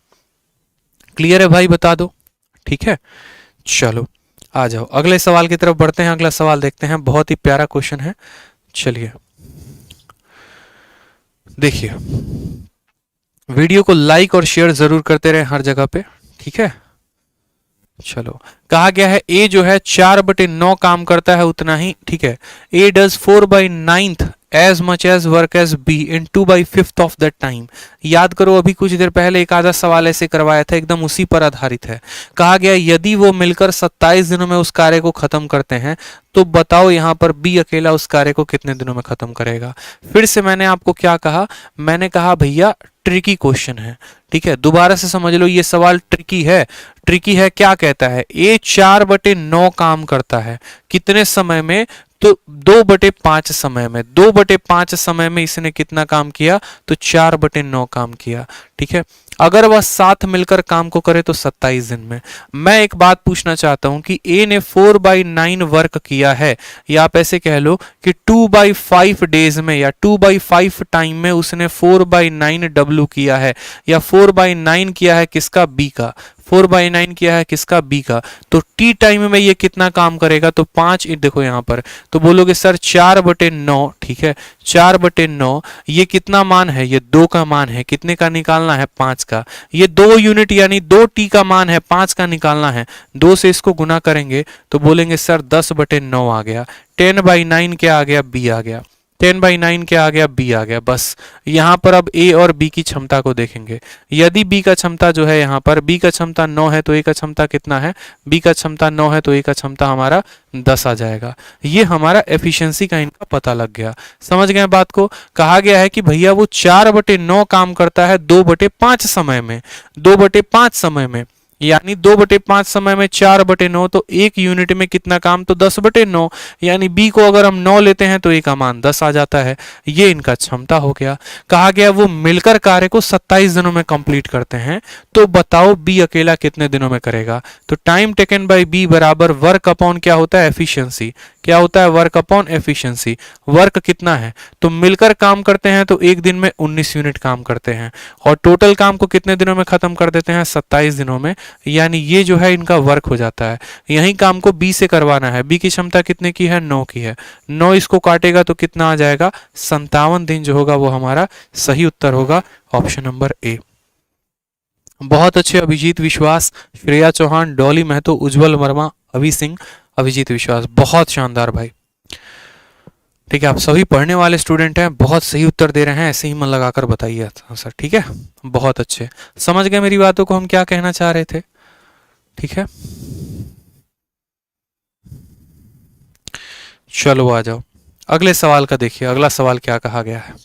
क्लियर है भाई? बता दो। ठीक है, चलो आ जाओ अगले सवाल की तरफ बढ़ते हैं। अगला सवाल देखते हैं, बहुत ही प्यारा क्वेश्चन है। चलिए देखिए, वीडियो को लाइक और शेयर जरूर करते रहे हर जगह पे। ठीक है, चलो कहा गया है ए जो है 4/9 काम करता है उतना ही। ठीक है, A does 4/9 as much as work as B in 2/5 of the time. याद करो, अभी कुछ देर पहले एक आधा सवाल ऐसे करवाया था, एकदम उसी पर आधारित है। कहा गया यदि वो मिलकर 27 दिनों में उस कार्य को खत्म करते हैं तो बताओ यहाँ पर बी अकेला उस कार्य को कितने दिनों में खत्म करेगा। फिर से मैंने आपको क्या कहा? मैंने कहा भैया ट्रिकी क्वेश्चन है। ठीक है, दोबारा से समझ लो, ये सवाल ट्रिकी है। ट्रिकी है, क्या कहता है? ए 4/9 काम करता है कितने समय में? तो 2/5 समय में। 2/5 समय में इसने कितना काम किया? तो 4/9 काम किया। ठीक है, अगर वह साथ मिलकर काम को करे तो 27 दिन में। मैं एक बात पूछना चाहता हूं कि ए ने 4/9 वर्क किया है, या आप ऐसे कह लो कि 2/5 डेज में या 2/5 टाइम में उसने 4/9 डब्ल्यू किया है, या 4/9 किया है किसका? बी का। 4/9 किया है किसका? बी का। तो टी टाइम में ये कितना काम करेगा? तो 5। देखो यहां पर तो बोलोगे सर 4/9। ठीक है, 4/9 ये कितना मान है? ये 2 का मान है। कितने का निकालना है? 5 का। ये 2 यूनिट यानी 2 टी का मान है, 5 का निकालना है। 2 से इसको गुना करेंगे तो बोलेंगे सर 10/9 आ गया। 10/9 क्या आ गया? बी आ गया। 10/9 क्या आ गया? बी आ गया। बस यहां पर अब ए और बी की क्षमता को देखेंगे। यदि बी का क्षमता जो है, यहां पर बी का क्षमता 9 है तो ए का क्षमता कितना है? बी का क्षमता 9 है तो ए का क्षमता हमारा 10 आ जाएगा। ये हमारा एफिशिएंसी का इनका पता लग गया। समझ गए बात को? कहा गया है कि भैया वो 4/9 काम करता है 2/5 समय में। 2/5 समय में यानी 2/5 समय में 4/9 तो 1 यूनिट में कितना काम? तो 10/9। यानी बी को अगर हम 9 लेते हैं तो ए का मान 10 आ जाता है। ये इनका क्षमता हो गया। कहा गया वो मिलकर कार्य को 27 दिनों में कंप्लीट करते हैं, तो बताओ बी अकेला कितने दिनों में करेगा? तो टाइम टेकन बाय बी बराबर वर्क अपॉन क्या होता है? एफिशिएंसी। क्या होता है? Work upon efficiency. वर्क कितना है? तो मिलकर काम करते हैं तो एक दिन में 19 यूनिट काम करते हैं, और टोटल काम को कितने दिनों में खत्म कर देते हैं? 27 दिनों में। यानी ये जो है इनका वर्क हो जाता है। यही काम को बी से करवाना है। बी की क्षमता कितने की है? 9 की है। 9 इसको काटेगा तो कितना आ जाएगा? 57 दिन जो होगा वो हमारा सही उत्तर होगा, ऑप्शन नंबर ए। बहुत अच्छे अभिजीत विश्वास, श्रेया चौहान, डॉली महतो, उज्जवल वर्मा, अभि सिंह, अभिजीत विश्वास, बहुत शानदार भाई। ठीक है, आप सभी पढ़ने वाले स्टूडेंट हैं, बहुत सही उत्तर दे रहे हैं। ऐसे ही मन लगाकर बताइए सर। ठीक है, बहुत अच्छे। समझ गए मेरी बातों को, हम क्या कहना चाह रहे थे? ठीक है, चलो आ जाओ अगले सवाल का। देखिए अगला सवाल क्या कहा गया है।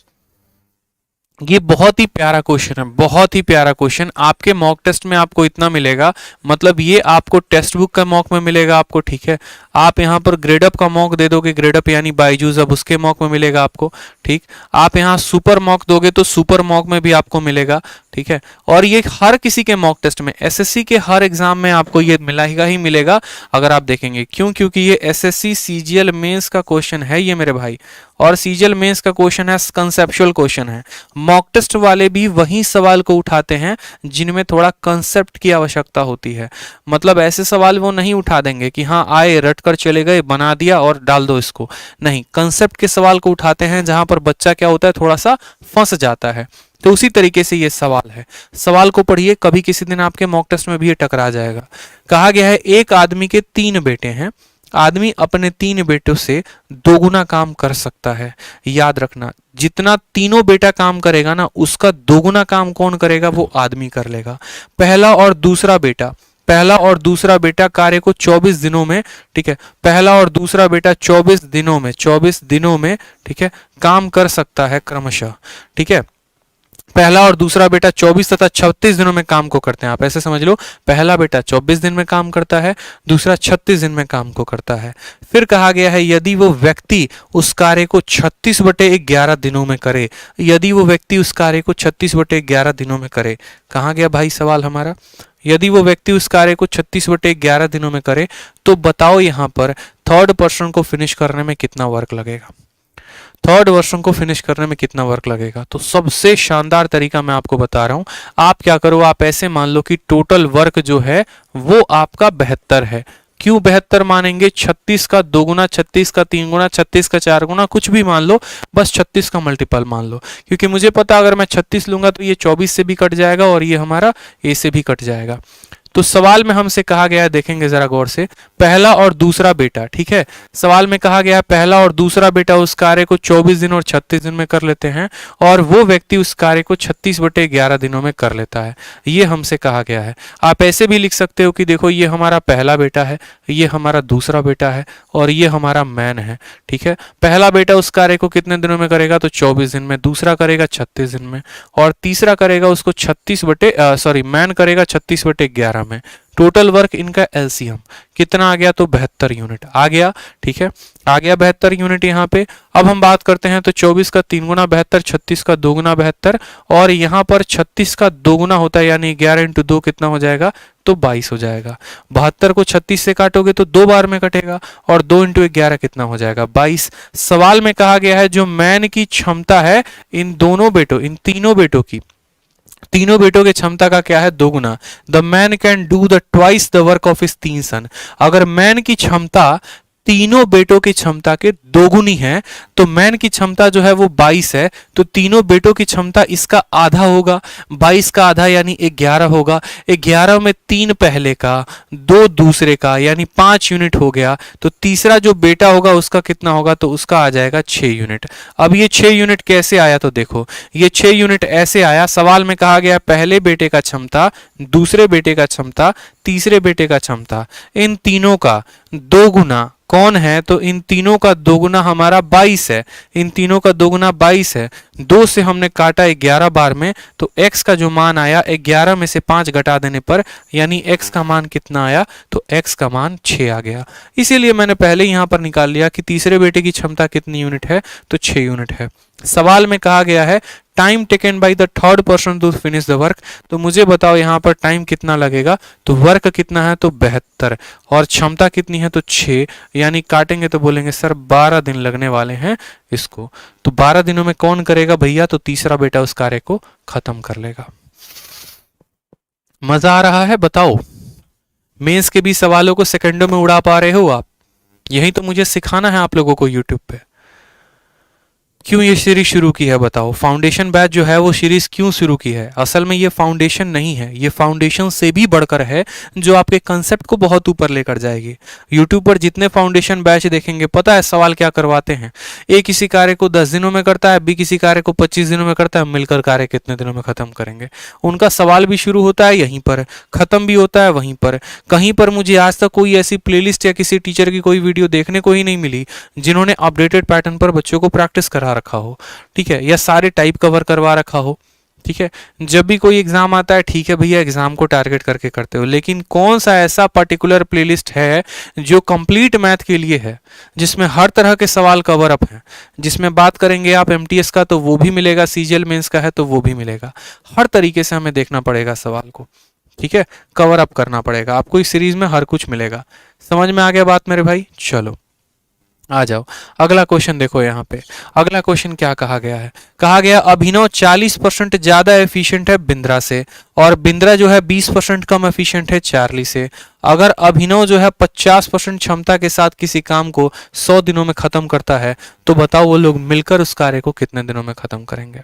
ये बहुत ही प्यारा क्वेश्चन है, बहुत ही प्यारा क्वेश्चन। आपके मॉक टेस्ट में आपको इतना मिलेगा, मतलब ये आपको टेक्स्ट बुक का मॉक में मिलेगा आपको। ठीक है, आप यहाँ पर ग्रेडअप का मॉक दे दोगे, ग्रेडअप यानी बायजूस, अब उसके मॉक में मिलेगा आपको। ठीक, आप यहाँ सुपर मॉक दोगे तो सुपर मॉक में भी आपको मिलेगा। ठीक है, और ये हर किसी के मॉक टेस्ट में, एसएससी के हर एग्जाम में आपको ये मिलेगा ही मिलेगा अगर आप देखेंगे। क्यों? क्योंकि ये एसएससी सीजीएल मेंस का क्वेश्चन है ये मेरे भाई, और सीजीएल मेंस का क्वेश्चन है, कंसेप्चुअल क्वेश्चन है। मॉक टेस्ट वाले भी वही सवाल को उठाते हैं जिनमें थोड़ा कंसेप्ट की आवश्यकता होती है। मतलब ऐसे सवाल वो नहीं उठा देंगे कि हाँ आए रट कर चले गए, बना दिया और डाल दो इसको। नहीं, कंसेप्ट के सवाल को उठाते हैं जहां पर बच्चा क्या होता है, थोड़ा सा फंस जाता है। तो उसी तरीके से ये सवाल है। सवाल को पढ़िए, कभी किसी दिन आपके मॉक टेस्ट में भी ये टकरा जाएगा। कहा गया है एक आदमी के 3 बेटे हैं, आदमी अपने 3 बेटों से दोगुना काम कर सकता है। याद रखना, जितना तीनों बेटा काम करेगा ना, उसका दोगुना काम कौन करेगा? वो आदमी कर लेगा। पहला और दूसरा बेटा कार्य को 24 दिनों में, ठीक है, पहला और दूसरा बेटा 24 दिनों में, ठीक है, काम कर सकता है क्रमशः। ठीक है, पहला और दूसरा बेटा 24 तथा 36 दिनों में काम को करते हैं। आप ऐसे समझ लो, पहला बेटा 24 दिन में काम करता है, दूसरा 36 दिन में काम को करता है। फिर कहा गया है यदि वो व्यक्ति उस कार्य को 36/11 दिनों में करे, यदि वो व्यक्ति उस कार्य को 36/11 दिनों में करे। कहाँ गया भाई सवाल हमारा? यदि वो व्यक्ति उस कार्य को 36/11 दिनों में करे, तो बताओ यहाँ पर थर्ड पर्सन को फिनिश करने में कितना वर्क लगेगा? थर्ड वर्षन को फिनिश करने में कितना वर्क लगेगा? तो सबसे शानदार तरीका मैं आपको बता रहा हूं। आप क्या करो, आप ऐसे मान लो कि टोटल वर्क जो है वो आपका 72 है। क्यों 72 मानेंगे? 36 का 2 गुना, 36 का 3 गुना, 36 का 4 गुना, कुछ भी मान लो, बस 36 का मल्टीपल मान लो। क्योंकि मुझे पता अगर मैं 36 लूंगा तो ये 24 से भी कट जाएगा और ये हमारा ए से भी कट जाएगा। तो सवाल में हमसे कहा गया है, देखेंगे जरा गौर से, पहला और दूसरा बेटा, ठीक है, सवाल में कहा गया है पहला और दूसरा बेटा उस कार्य को 24 दिन और 36 दिन में कर लेते हैं, और वो व्यक्ति उस कार्य को 36/11 दिनों में कर लेता है। ये हमसे कहा गया है। आप ऐसे भी लिख सकते हो कि देखो ये हमारा पहला बेटा है, ये हमारा दूसरा बेटा है, और ये हमारा मैन है। ठीक है, पहला बेटा उस कार्य को कितने दिनों में करेगा? तो 24 दिन में, दूसरा करेगा 36 दिन में, और तीसरा करेगा उसको मैन करेगा 36/11 में। टोटल वर्क इनका एलसीएम कितना आ गया? तो 72 यूनिट आ गया। ठीक है, आ गया 72 यूनिट यहाँ पे। अब हम बात करते हैं तो 24 का 3 गुना 72, 36 का 2 गुना 72, और यहाँ पर 36 का 2 गुना होता है, यानी 11 × 2 कितना हो जाएगा? तो 22 हो जाएगा। 72 को 36 से काटोगे तो 2 बार में कटेगा, और 2 × 11 कितना हो जाएगा? 22। सवाल में कहा गया है जो मैन की क्षमता है इन तीनों बेटों की, तीनों बेटों की क्षमता का क्या है? 2 गुना। The man can do the twice the work of his 3 son. अगर मैन की क्षमता तीनों बेटों की क्षमता के 2 गुनी है, तो मैन की क्षमता जो है वो 22 है, तो तीनों बेटों की क्षमता इसका आधा होगा। 22 का आधा यानी 11 होगा। 11 में 3 पहले का, 2 दूसरे का, यानी 5 यूनिट हो गया। तो तीसरा जो बेटा होगा उसका कितना होगा? तो उसका आ जाएगा 6 यूनिट। अब ये 6 यूनिट कैसे आया? तो देखो, ये 6 यूनिट ऐसे आया। सवाल में कहा गया पहले बेटे का क्षमता, दूसरे बेटे का क्षमता, तीसरे बेटे का क्षमता, इन तीनों का 2 गुना कौन है? तो इन तीनों का 2 गुना हमारा 22 है। इन तीनों का 2 गुना 22 है। 2 से हमने काटा 11 बार में, तो x का जो मान आया 11 में से 5 घटा देने पर, यानी x का मान कितना आया? तो x का मान 6 आ गया। इसीलिए मैंने पहले यहां पर निकाल लिया कि तीसरे बेटे की क्षमता कितनी यूनिट है? तो 6 यूनिट है। सवाल में कहा गया है time taken by the third person to finish the work. तो मुझे बताओ यहाँ पर टाइम कितना लगेगा? तो वर्क कितना है? तो 72, और क्षमता कितनी है? तो 6, यानी काटेंगे तो बोलेंगे सर 12 दिन लगने वाले हैं इसको। तो 12 दिनों में कौन करेगा भैया? तो तीसरा बेटा उस कार्य को खत्म कर लेगा। मजा आ रहा है? बताओ, मेंस के भी सवालों को सेकंडों में उड़ा पा रहे हो आप? यही तो मुझे सिखाना है आप लोगों को यूट्यूब पे। क्यों ये सीरीज शुरू की है बताओ? फाउंडेशन बैच जो है वो सीरीज क्यों शुरू की है? असल में ये फाउंडेशन नहीं है, ये फाउंडेशन से भी बढ़कर है, जो आपके कंसेप्ट को बहुत ऊपर लेकर जाएगी। यूट्यूब पर जितने फाउंडेशन बैच देखेंगे, पता है सवाल क्या करवाते हैं? ए किसी कार्य को 10 दिनों में करता है, बी किसी कार्य को 25 दिनों में करता है, मिलकर कार्य कितने दिनों में खत्म करेंगे। उनका सवाल भी शुरू होता है यहीं पर, खत्म भी होता है वहीं पर। कहीं पर मुझे आज तक कोई ऐसी प्लेलिस्ट या किसी टीचर की कोई वीडियो देखने को ही नहीं मिली जिन्होंने अपडेटेड पैटर्न पर बच्चों को प्रैक्टिस करा रखा हो, ठीक है, या सारे टाइप कवर करवा रखा हो। ठीक है, जब भी कोई एग्जाम आता है, ठीक है भैया एग्जाम को टारगेट करके करते हो, लेकिन कौन सा ऐसा पर्टिकुलर प्लेलिस्ट है जो कंप्लीट मैथ के लिए है, जिसमें हर तरह के सवाल कवर अप हैं, जिसमें बात करेंगे आप एमटीएस का तो वो भी मिलेगा, सीजीएल मेंस का है तो वो भी मिलेगा। हर तरीके से हमें देखना पड़ेगा सवाल को, ठीक है, कवर अप करना पड़ेगा आपको। इस सीरीज में हर कुछ मिलेगा। समझ में आ गया बात मेरे भाई? चलो आ जाओ, अगला क्वेश्चन देखो। यहाँ पे अगला क्वेश्चन क्या कहा गया है? कहा गया अभिनव 40% ज्यादा एफिशिएंट है बिंद्रा से, और बिंद्रा जो है 20% कम एफिशिएंट है चार्ली से। अगर अभिनव जो है 50% क्षमता के साथ किसी काम को 100 दिनों में खत्म करता है, तो बताओ वो लोग मिलकर उस कार्य को कितने दिनों में खत्म करेंगे?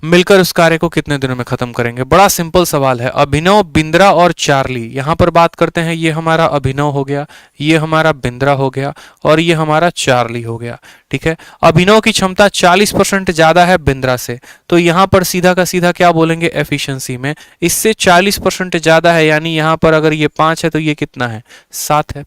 मिलकर उस कार्य को कितने दिनों में खत्म करेंगे? बड़ा सिंपल सवाल है। अभिनव, बिंद्रा और चार्ली, यहां पर बात करते हैं, ये हमारा अभिनव हो गया, ये हमारा बिंद्रा हो गया और ये हमारा चार्ली हो गया। ठीक है, अभिनव की क्षमता 40% ज्यादा है बिंद्रा से, तो यहां पर सीधा का सीधा क्या बोलेंगे एफिशिएंसी में, इससे 40% ज्यादा है, यानी यहां पर अगर ये 5 है तो ये कितना है? 7 है।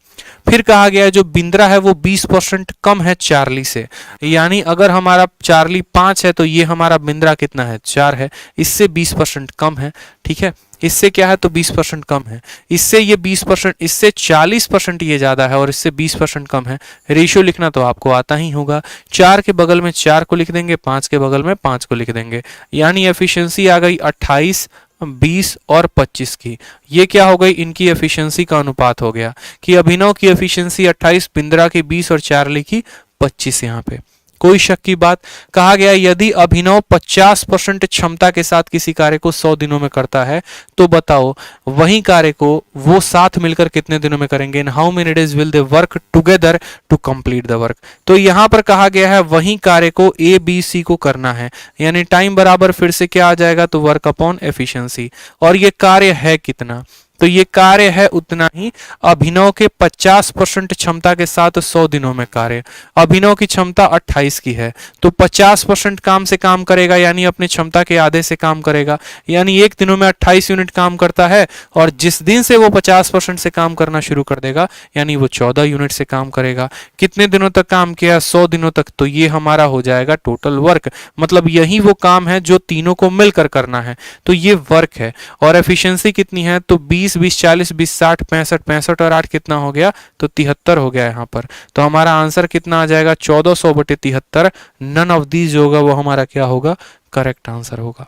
फिर कहा गया है जो बिंद्रा है वो 20% कम है चार्ली से, यानी अगर हमारा चार्ली 5 है तो ये हमारा बिंद्रा कितना है? 4 है, इससे 20% कम है। ठीक है, इससे क्या है तो 20% कम है, इससे ये 20%, इससे 40% ये ज्यादा है और इससे 20% कम है। रेशियो लिखना तो आपको आता ही होगा, 4 के बगल में 4 को लिख देंगे, 5 के बगल में 5 को लिख देंगे, यानी एफिशिएंसी आ गई 28, 20 और 25 की। ये क्या हो गई? इनकी एफिशिएंसी का अनुपात हो गया कि अभिनव की एफिशिएंसी 28, बिंद्रा की 20 और चार्ली की 25। यहाँ पे कोई शक की बात? कहा गया यदि अभिनव 50% क्षमता के साथ किसी कार्य को 100 दिनों में करता है तो बताओ वही कार्य को वो साथ मिलकर कितने दिनों में करेंगे? In how many days will they work together to complete the work. तो यहां पर कहा गया है वही कार्य को ए बी सी को करना है, यानी टाइम बराबर फिर से क्या आ जाएगा तो वर्क अपॉन एफिशिएंसी। और ये कार्य है कितना? तो ये कार्य है उतना ही, अभिनव के 50% क्षमता के साथ 100 दिनों में कार्य। अभिनव की क्षमता 28 की है तो 50% काम से काम करेगा, यानी अपनी क्षमता के आधे से काम करेगा, यानी एक दिनों में 28 यूनिट काम करता है। और जिस दिन से वो 50% से काम करना शुरू कर देगा यानी वो 14 यूनिट से काम करेगा। कितने दिनों तक काम किया? 100 दिनों तक। तो ये हमारा हो जाएगा टोटल वर्क, मतलब यही वो काम है जो तीनों को मिलकर करना है, तो ये वर्क है। और एफिशिएंसी कितनी है? तो 20, 20, 40, 20, 60, 65, 65 और 8 कितना हो गया? तो 73 हो गया यहाँ पर। तो हमारा आंसर कितना आ जाएगा? 1400/73। नन ऑफ दीज जो होगा वो हमारा क्या होगा? करेक्ट आंसर होगा।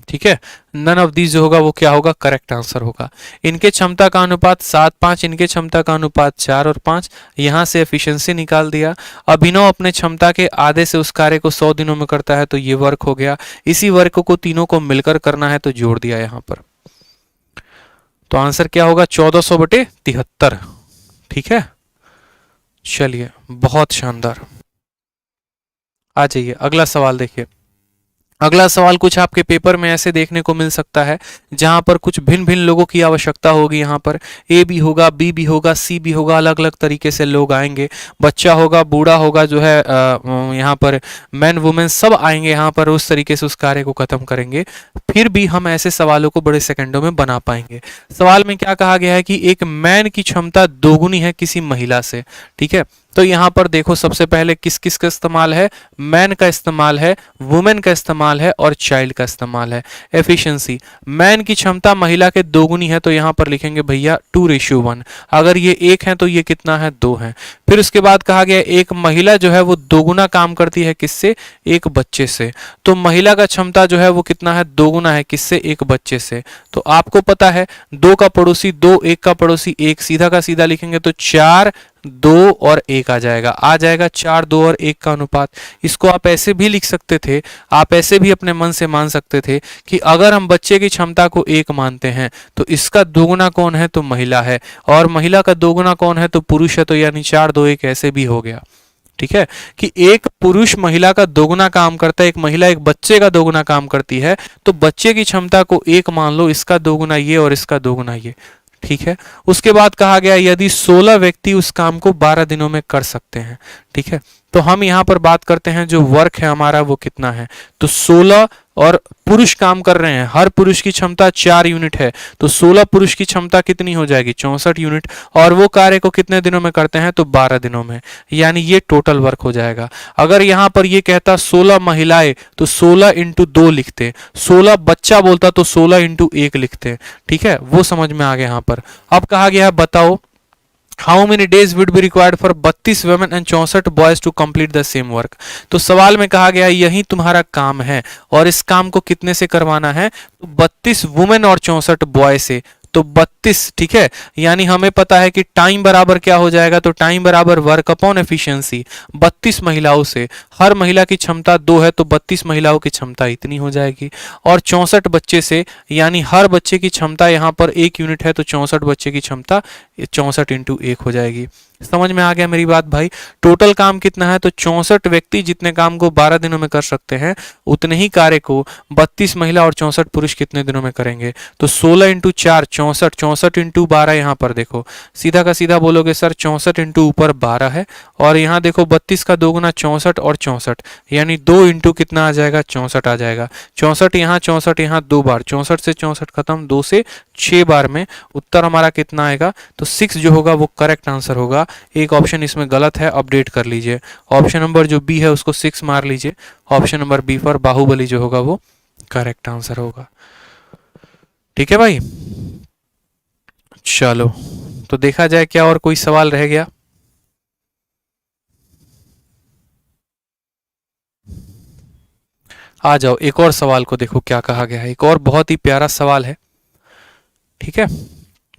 ठीक है, नन ऑफ दीज जो होगा वो क्या होगा? करेक्ट आंसर होगा। इनके क्षमता का अनुपात 7:5, इनके क्षमता का अनुपात 4 और 5। यहां से एफिशिएंसी निकाल दिया। अभिनव अपने क्षमता के आधे से उस कार्य को 100 दिनों में करता है तो ये वर्क हो गया। इसी वर्क को तीनों को मिलकर करना है तो जोड़ दिया यहां पर। तो आंसर क्या होगा? 1400/73। ठीक है, चलिए बहुत शानदार। आ जाइए अगला सवाल देखिए। अगला सवाल कुछ आपके पेपर में ऐसे देखने को मिल सकता है जहां पर कुछ भिन्न भिन्न लोगों की आवश्यकता होगी। यहाँ पर ए भी होगा, बी भी होगा, सी भी होगा, अलग अलग तरीके से लोग आएंगे। बच्चा होगा, बूढ़ा होगा, जो है यहाँ पर मैन वुमेन सब आएंगे यहाँ पर, उस तरीके से उस कार्य को खत्म करेंगे। फिर भी हम ऐसे सवालों को बड़े सेकंडों में बना पाएंगे। सवाल में क्या कहा गया है कि एक मैन की क्षमता दोगुनी है किसी महिला से। ठीक है, तो यहां पर देखो सबसे पहले किस किस का इस्तेमाल है? मैन का इस्तेमाल है, वुमेन का इस्तेमाल है और चाइल्ड का इस्तेमाल है। एफिशिएंसी, मैन की क्षमता महिला के दोगुनी है तो यहां पर लिखेंगे भैया 2:1। अगर ये 1 है तो ये कितना है? 2 है। फिर उसके बाद कहा गया एक महिला जो है वो दोगुना काम करती है किससे? एक बच्चे से। तो महिला का क्षमता जो है वो कितना है? दोगुना है किससे? एक बच्चे से। तो आपको पता है 2 का पड़ोसी 2, 1 का पड़ोसी 1, सीधा का सीधा लिखेंगे तो 4, 2 और 1 आ जाएगा। 4, 2 और 1 का अनुपात। इसको आप ऐसे भी लिख सकते थे, आप ऐसे भी अपने मन से मान सकते थे कि अगर हम बच्चे की क्षमता को 1 मानते हैं तो इसका दोगुना कौन है? तो महिला है, और महिला का दोगुना कौन है? तो पुरुष है। तो यानी 4, 2, 1 ऐसे भी हो गया। ठीक है, कि एक पुरुष महिला का दोगुना काम करता है, एक महिला एक बच्चे का दोगुना काम करती है, तो बच्चे की क्षमता को 1 मान लो, इसका दोगुना ये और इसका दोगुना ये। ठीक है, उसके बाद कहा गया यदि 16 व्यक्ति उस काम को 12 दिनों में कर सकते हैं। ठीक है, तो हम यहां पर बात करते हैं जो वर्क है हमारा वो कितना है? तो 16 और पुरुष काम कर रहे हैं, हर पुरुष की क्षमता 4 यूनिट है, तो 16 पुरुष की क्षमता कितनी हो जाएगी? 64 यूनिट। और वो कार्य को कितने दिनों में करते हैं? तो 12 दिनों में, यानी ये टोटल वर्क हो जाएगा। अगर यहां पर ये कहता 16 महिलाएं तो 16 × 2 लिखते, 16 बच्चा बोलता तो 16 × 1 लिखते। ठीक है, वो समझ में आ गया यहां पर। अब कहा गया है बताओ how many days would be required for 32 women and 64 boys to complete the same work. तो सवाल में कहा गया यही तुम्हारा काम है और इस काम को कितने से करवाना है? तो 32 वुमेन और 64 बॉय से। तो 32, ठीक है, यानी हमें पता है कि टाइम बराबर क्या हो जाएगा? तो टाइम बराबर वर्क अपॉन एफिशिएंसी। 32 महिलाओं से, हर महिला की क्षमता 2 है तो 32 महिलाओं की क्षमता इतनी हो जाएगी। और 64 बच्चे से, यानी हर बच्चे की क्षमता यहाँ पर 1 यूनिट है तो 64 बच्चे की क्षमता 64 × 1 हो जाएगी। समझ में आ गया मेरी बात भाई? टोटल काम कितना है? तो 64 व्यक्ति जितने काम को 12 दिनों में कर सकते हैं, उतने ही कार्य को 32 महिला और 64 पुरुष कितने दिनों में करेंगे? तो 16 इंटू 4 64, 64 इंटू 12, यहाँ पर देखो सीधा का सीधा बोलोगे सर 64 इंटू ऊपर 12 है, और यहाँ देखो 32 का दोगुना 64 और 64, यानी 2 इंटू कितना आ जाएगा? 64 आ जाएगा। 64 यहाँ 64 यहाँ 2 बार, 64 से 64 खत्म, 2 से 6 बार में उत्तर हमारा कितना आएगा? तो 6 जो होगा वो करेक्ट आंसर होगा। एक ऑप्शन इसमें गलत है, अपडेट कर लीजिए। ऑप्शन नंबर जो बी है उसको 6 मार लीजिए। ऑप्शन नंबर बी पर बाहुबली जो होगा वो करेक्ट आंसर होगा। ठीक है भाई, चलो तो देखा जाए क्या और कोई सवाल रह गया। आ जाओ एक और सवाल को देखो क्या कहा गया है। एक और बहुत ही प्यारा सवाल है, ठीक है,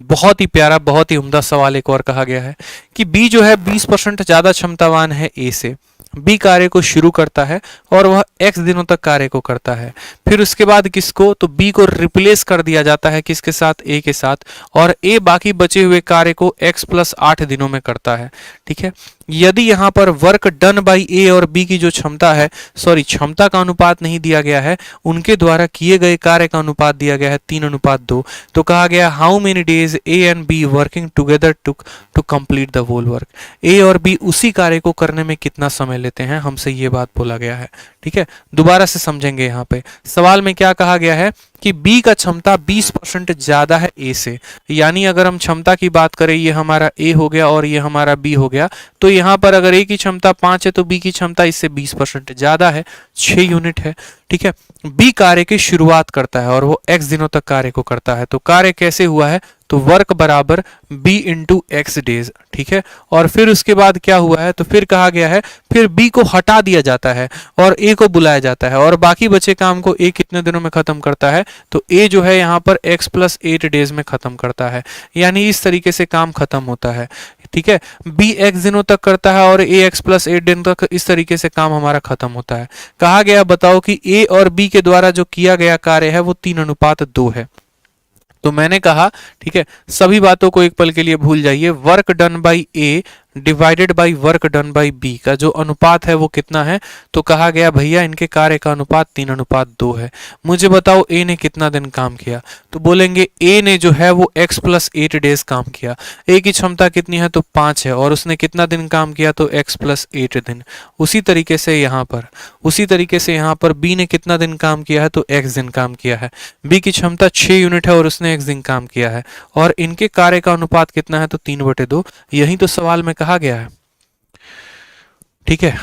बहुत ही प्यारा, बहुत ही उम्दा सवाल एक और कहा गया है कि बी जो है 20% ज्यादा क्षमतावान है ए से। बी कार्य को शुरू करता है और वह एक्स दिनों तक कार्य को करता है। फिर उसके बाद किसको? तो बी को रिप्लेस कर दिया जाता है किसके साथ? ए के साथ, और ए बाकी बचे हुए कार्य को एक्स प्लस 8 दिनों में करता है। ठीक है, यदि यहां पर वर्क डन बाई ए और बी की जो क्षमता है, सॉरी क्षमता का अनुपात नहीं दिया गया है, उनके द्वारा किए गए कार्य का अनुपात दिया गया है 3:2। तो कहा गया how many days A and B working together to complete the whole work. A और बी उसी कार्य को करने में कितना समय लेते हैं, हमसे ये बात बोला गया है। ठीक है, दोबारा से समझेंगे। यहाँ पे सवाल में क्या कहा गया है कि बी का क्षमता 20% ज्यादा है ए से, यानी अगर हम क्षमता की बात करें, ये हमारा ए हो गया और ये हमारा बी हो गया, तो यहाँ पर अगर ए की क्षमता 5 है तो बी की क्षमता इससे 20% ज्यादा है, 6 यूनिट है। ठीक है, बी कार्य की शुरुआत करता है और वो एक्स दिनों तक कार्य को करता है। तो कार्य कैसे हुआ है? तो वर्क बराबर बी इंटू एक्स डेज। ठीक है, और फिर उसके बाद क्या हुआ है? तो फिर कहा गया है फिर बी को हटा दिया जाता है और ए को बुलाया जाता है, और बाकी बचे काम को ए कितने दिनों में खत्म करता है? तो ए जो है यहाँ पर x प्लस 8 डेज में खत्म करता है, यानी इस तरीके से काम खत्म होता है। ठीक है, बी एक्स दिनों तक करता है और ए एक्स प्लस 8 दिन तक, इस तरीके से काम हमारा खत्म होता है। कहा गया बताओ कि ए और बी के द्वारा जो किया गया कार्य है वो 3:2 है। तो मैंने कहा ठीक है, सभी बातों को एक पल के लिए भूल जाइए। Work done by A divided by work done by B का जो अनुपात है वो कितना है? तो कहा गया भैया इनके कार्य का अनुपात 3:2 है। मुझे बताओ ए ने कितना दिन काम किया? तो बोलेंगे ए ने जो है वो x प्लस 8 डेज काम किया। ए की क्षमता कितनी है? तो 5 है, और उसने कितना दिन काम किया? तो x प्लस 8 दिन। उसी तरीके से यहाँ पर बी ने कितना दिन काम किया है? तो x दिन काम किया है। बी की क्षमता 6 यूनिट है और उसने x दिन काम किया है, और इनके कार्य का अनुपात कितना है? तो 3/2। यही तो सवाल में कहा गया है। ठीक है,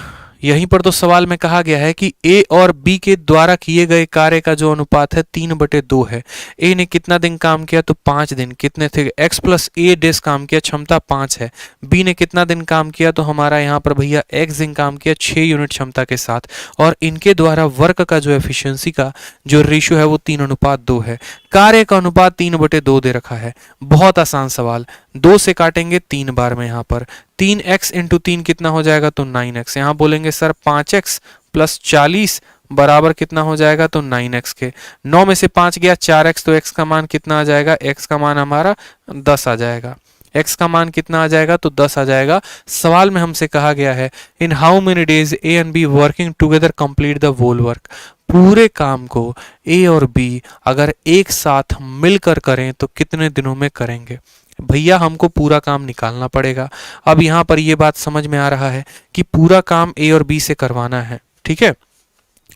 यहीं पर तो सवाल में कहा गया है कि ए और बी के द्वारा किए गए कार्य का जो अनुपात है 3/2 है। ए ने कितना दिन काम किया? तो 5 दिन। कितने थे? x प्लस 8 डेज काम किया, क्षमता 5 है। बी ने कितना दिन काम किया? तो हमारा यहाँ पर भैया x दिन काम किया 6 यूनिट क्षमता के साथ, और इनके द्वारा वर्क का जो एफिशिएंसी का जो रेशियो है वो 3:2 है। कार्य का अनुपात 3/2 दे रखा है। बहुत आसान सवाल, 2 से काटेंगे 3 बार में। यहाँ पर 3x इंटू 3 कितना हो जाएगा? तो 9x। यहाँ बोलेंगे सर 5x प्लस 40 बराबर कितना हो जाएगा? तो 9x के। 9 में से 5 गया 4x, तो x का मान कितना आ जाएगा? x का मान हमारा 10 आ जाएगा। x का मान कितना आ जाएगा? तो 10 आ जाएगा। सवाल में हमसे कहा गया है in how many days A and B working together complete the whole work. पूरे काम को ए और बी अगर एक साथ मिलकर करें तो कितने दिनों में करेंगे? भैया हमको पूरा काम निकालना पड़ेगा। अब यहाँ पर ये बात समझ में आ रहा है कि पूरा काम ए और बी से करवाना है। ठीक है,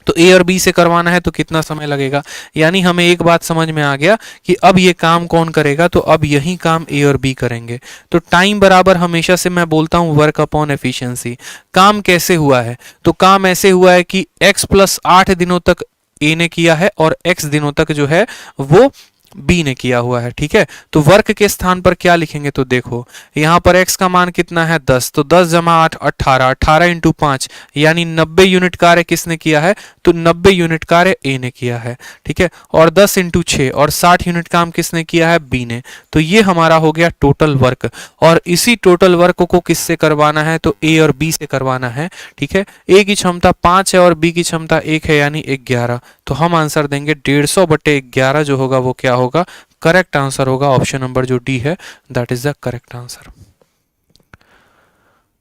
तो ए और बी से करवाना है तो कितना समय लगेगा? यानी हमें एक बात समझ में आ गया कि अब ये काम कौन करेगा? तो अब यही काम ए और बी करेंगे। तो टाइम बराबर हमेशा से मैं बोलता हूं वर्क अपॉन एफिशिएंसी। काम कैसे हुआ है? तो काम ऐसे हुआ है कि x प्लस 8 दिनों तक ए ने किया है और x दिनों तक जो है वो बी ने किया हुआ है। ठीक है, तो वर्क के स्थान पर क्या लिखेंगे? तो देखो यहाँ पर x का मान कितना है? 10, तो 10 जमा 8 18, 18 इंटू 5 यानी 90 यूनिट कार्य किसने किया है? तो 90 यूनिट कार्य ए ने किया है। ठीक है, और 10 इंटू 6 और 60 यूनिट काम किसने किया है? बी ने। तो ये हमारा हो गया टोटल वर्क, और इसी टोटल वर्क को किससे करवाना है? तो ए और बी से करवाना है। ठीक है, ए की क्षमता 5 है और बी की क्षमता 1 है, यानी 11। तो हम आंसर देंगे 150/11 जो होगा वो क्या होगा? करेक्ट आंसर होगा ऑप्शन नंबर जो डी है, that is the correct answer.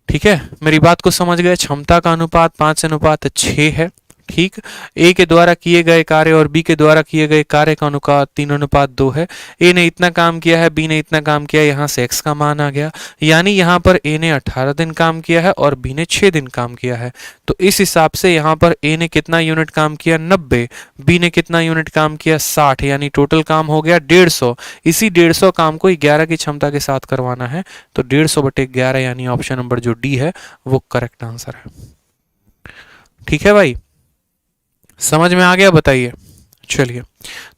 ठीक है, मेरी बात को समझ गए। क्षमता का अनुपात 5:6 है। ठीक, ए के द्वारा किए गए कार्य और बी के द्वारा किए गए कार्य का अनुपात 3:2 है। ए ने इतना काम किया है, बी ने इतना काम किया, यहाँ से एक्स का मान आ गया। यानी यहाँ पर ए ने 18 दिन काम किया है और बी ने 6 दिन काम किया है। तो इस हिसाब से यहाँ पर ए ने कितना यूनिट काम किया, 90, बी ने कितना यूनिट काम किया, 60, यानी टोटल काम हो गया 150। इसी 150 काम को 11 की क्षमता के साथ करवाना है, तो 150/11 यानी ऑप्शन नंबर जो डी है वो करेक्ट आंसर है। ठीक है भाई, समझ में आ गया, बताइए। चलिए,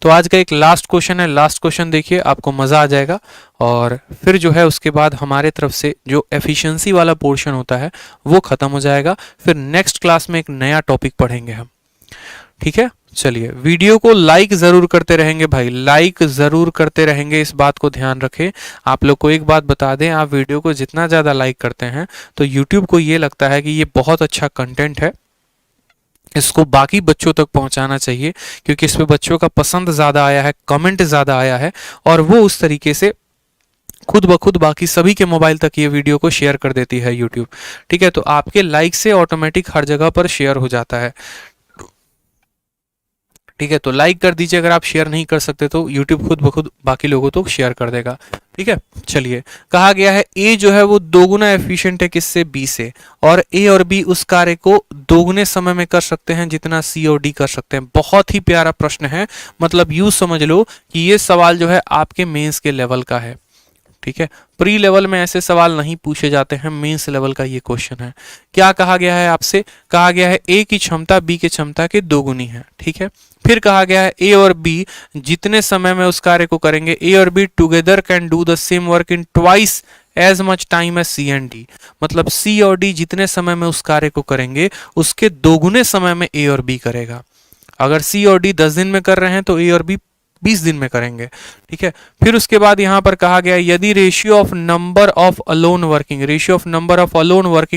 तो आज का एक लास्ट क्वेश्चन है, लास्ट क्वेश्चन देखिए, आपको मजा आ जाएगा। और फिर जो है उसके बाद हमारे तरफ से जो एफिशिएंसी वाला पोर्शन होता है वो खत्म हो जाएगा। फिर नेक्स्ट क्लास में एक नया टॉपिक पढ़ेंगे हम। ठीक है, चलिए, वीडियो को लाइक जरूर करते रहेंगे भाई, लाइक जरूर करते रहेंगे, इस बात को ध्यान रखें। आप लोग को एक बात बता दें, आप वीडियो को जितना ज्यादा लाइक करते हैं तो यूट्यूब को ये लगता है कि ये बहुत अच्छा कंटेंट है, इसको बाकी बच्चों तक पहुंचाना चाहिए, क्योंकि इस पे बच्चों का पसंद ज़्यादा आया है, कमेंट ज़्यादा आया है, और वो उस तरीके से खुद ब खुद बाकी सभी के मोबाइल तक ये वीडियो को शेयर कर देती है यूट्यूब। ठीक है, तो आपके लाइक से ऑटोमेटिक हर जगह पर शेयर हो जाता है। ठीक है, तो लाइक कर दीजिए, अगर आप शेयर नहीं कर सकते तो यूट्यूब खुद ब खुद बाकी लोगों को शेयर कर देगा। ठीक है, चलिए, कहा गया है ए जो है वो दोगुना एफिशिएंट है किससे, बी से, और ए और बी उस कार्य को दोगुने समय में कर सकते हैं जितना सी और डी कर सकते हैं। बहुत ही प्यारा प्रश्न है, मतलब यूं समझ लो कि ये सवाल जो है आपके मेंस के लेवल का है। ठीक है, प्री लेवल में ऐसे सवाल नहीं पूछे जाते हैं, मेंस लेवल का ये क्वेश्चन है। क्या कहा गया है आपसे, कहा गया है ए की क्षमता बी की क्षमता के दोगुनी है। ठीक है, फिर कहा गया है ए और बी जितने समय में उस कार्य को करेंगे, ए और B together can do the same work in twice as much time as C and D. मतलब सी और डी जितने समय में उस कार्य को करेंगे उसके दोगुने समय में ए और बी करेगा। अगर सी और डी 10 दिन में कर रहे हैं तो ए और बी 20 दिन में करेंगे। ठीक है, फिर उसके बाद यहां पर कहा गया यदि ratio of number of alone working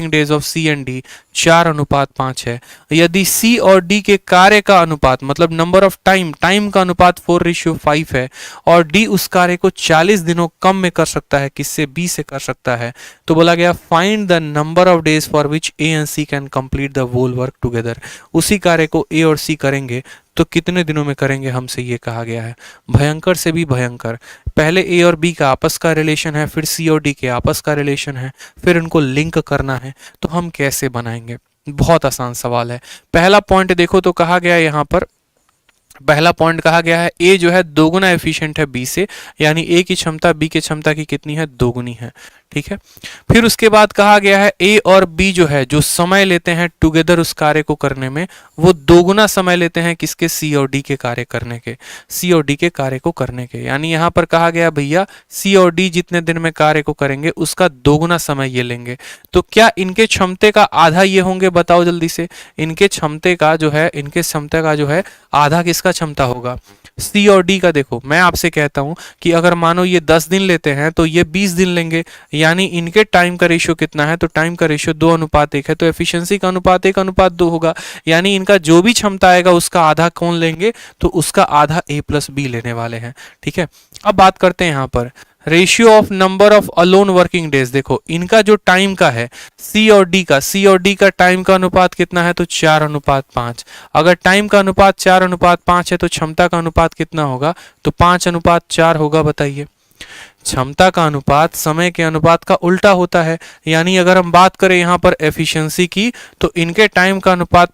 days of C and D 4:5 है, यदि सी और डी के कार्य का अनुपात मतलब नंबर ऑफ टाइम का अनुपात 4:5 है, और डी उस कार्य को 40 दिनों कम में कर सकता है, किससे, बी से कर सकता है, तो बोला गया find the number of days for which A and C can complete the whole work together. उसी कार्य को ए और सी करेंगे तो कितने दिनों में करेंगे, हमसे ये कहा गया है। भयंकर से भी भयंकर, पहले ए और बी का आपस का रिलेशन है, फिर सी और डी के आपस का रिलेशन है, फिर इनको लिंक करना है, तो हम कैसे बनाएंगे। बहुत आसान सवाल है। पहला पॉइंट देखो तो कहा गया यहाँ पर, पहला पॉइंट कहा गया है ए जो है दोगुना एफिशिएंट है बी से, यानी ए की क्षमता बी की क्षमता की कितनी है, दोगुनी है। ठीक है, फिर उसके बाद कहा गया है ए और बी जो है जो समय लेते हैं टुगेदर उस कार्य को करने में, वो दोगुना समय लेते हैं किसके, सी और डी के कार्य करने के, सी और डी के कार्य को करने के। यानी यहां पर कहा गया भैया सी और डी जितने दिन में कार्य को करेंगे उसका दोगुना समय ये लेंगे। तो क्या इनके क्षमते का आधा ये होंगे, बताओ जल्दी से। इनके क्षमते का जो है आधा किसका क्षमता होगा, सी और डी का। देखो मैं आपसे कहता हूं कि अगर मानो ये 10 दिन लेते हैं तो ये 20 दिन लेंगे, यानी इनके टाइम का रेशियो कितना है, तो टाइम का रेशियो 2:1 है, तो एफिशिएंसी का अनुपात 1:2 होगा। यानी इनका जो भी क्षमता आएगा उसका आधा कौन लेंगे, तो उसका आधा ए प्लस बी लेने वाले हैं। ठीक है, अब बात करते हैं यहाँ पर ratio of number of alone working days. देखो इनका जो टाइम का है सी और डी का टाइम का अनुपात कितना है, तो 4:5। अगर टाइम का अनुपात 4:5 है तो क्षमता का अनुपात कितना होगा, तो 5:4 होगा। बताइए, क्षमता का अनुपात समय के अनुपात का उल्टा होता है। यानी अगर हम बात करें यहाँ पर एफिशिएंसी की, तो इनके टाइम का अनुपात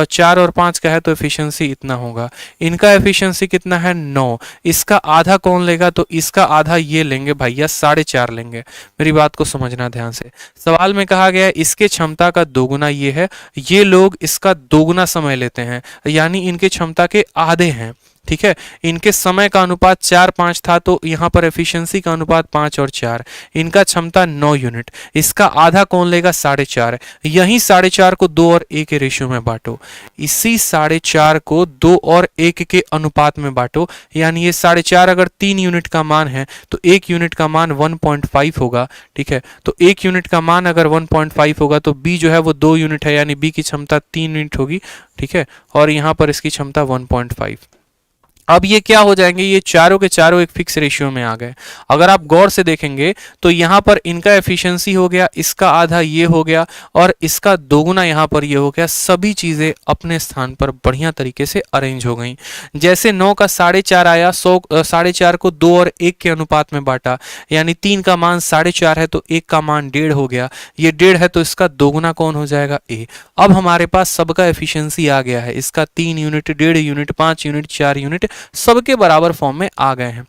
4 और 5 का है, तो एफिशिएंसी इतना होगा। इनका एफिशिएंसी कितना है, 9। इसका आधा कौन लेगा, तो इसका आधा ये लेंगे भैया, 4.5 लेंगे। मेरी बात को समझना ध्यान से। सवाल में कहा गया है इसके क्षमता का दोगुना ये है, ये लोग इसका दोगुना समय लेते हैं, यानी इनके क्षमता के आधे हैं। ठीक है, इनके समय का अनुपात 4:5 था, तो यहाँ पर एफिशिएंसी का अनुपात 5 और 4, इनका क्षमता 9 यूनिट, इसका आधा कौन लेगा, 4.5। यही 4.5 को 2 और 1 के रेशियो में बांटो, इसी 4.5 को 2 और 1 के अनुपात में बांटो, यानी ये 4.5 अगर 3 यूनिट का मान है तो 1 यूनिट का मान 1.5 होगा। ठीक है, तो 1 यूनिट का मान अगर 1.5 होगा तो बी जो है वो 2 यूनिट है, यानी बी की क्षमता 3 यूनिट होगी। ठीक है, और यहाँ पर इसकी क्षमता 1.5। अब ये क्या हो जाएंगे, ये चारों के चारों एक फिक्स रेशियो में आ गए। अगर आप गौर से देखेंगे तो यहाँ पर इनका एफिशिएंसी हो गया, इसका आधा ये हो गया और इसका दोगुना यहाँ पर ये हो गया। सभी चीज़ें अपने स्थान पर बढ़िया तरीके से अरेंज हो गई। जैसे 9 का 4.5 आया, 4.5 को 2 और 1 के अनुपात में बांटा, यानी 3 का मान 4.5 है तो 1 का मान 1.5 हो गया। ये 1.5 है तो इसका दोगुना कौन हो जाएगा, ए। अब हमारे पास सबका एफिशिएंसी आ गया है, इसका 3 यूनिट, 1.5 यूनिट, 5 यूनिट, 4 यूनिट सबके बराबर फॉर्म में आ गए हैं।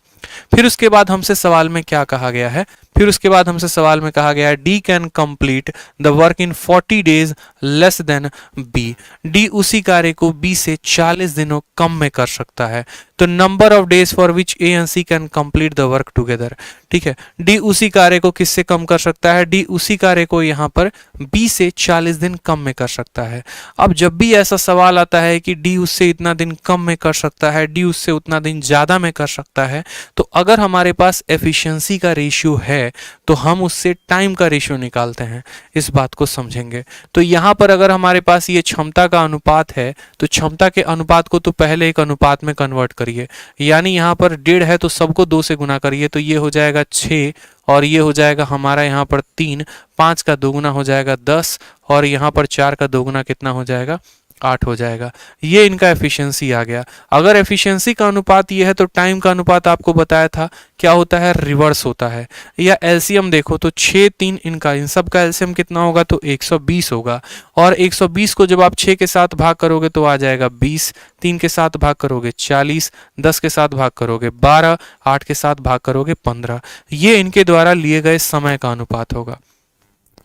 फिर उसके बाद हमसे सवाल में क्या कहा गया है, फिर उसके बाद हमसे सवाल में कहा गया है D can complete the work in 40 days less than B. D उसी कार्य को बी से 40 दिनों कम में कर सकता है। तो number of days for which A and C can complete the work together. ठीक है, डी उसी कार्य को किससे कम कर सकता है, डी उसी कार्य को यहाँ पर बी से 40 दिन कम में कर सकता है। अब जब भी ऐसा सवाल आता है कि डी उससे इतना दिन कम में कर सकता है, डी उससे उतना दिन ज़्यादा में कर सकता है, तो अगर हमारे पास एफिशिएंसी का रेशियो है तो हम उससे टाइम का रेशियो निकालते हैं। इस बात को समझेंगे। तो यहाँ पर अगर हमारे पास ये क्षमता का अनुपात है तो क्षमता के अनुपात को तो पहले एक अनुपात में कन्वर्ट करिए, यानी यहाँ पर 1.5 है तो सबको 2 से गुना करिए, तो ये हो जाएगा 6 और ये हो जाएगा हमारा यहाँ पर 3, 5 का दोगुना हो जाएगा 10 और यहाँ पर 4 का दोगुना कितना हो जाएगा, 8 हो जाएगा। ये इनका एफिशिएंसी आ गया। अगर एफिशिएंसी का अनुपात ये है तो टाइम का अनुपात आपको बताया था क्या होता है, रिवर्स होता है। या एलसीएम देखो तो 6, 3 इनका, इन सब का एलसीएम कितना होगा तो 120 होगा। और 120 को जब आप 6 के साथ भाग करोगे तो आ जाएगा 20, 3 के साथ भाग करोगे 40, 10 के साथ भाग करोगे 12, 8 के साथ भाग करोगे 15। ये इनके द्वारा लिए गए समय का अनुपात होगा,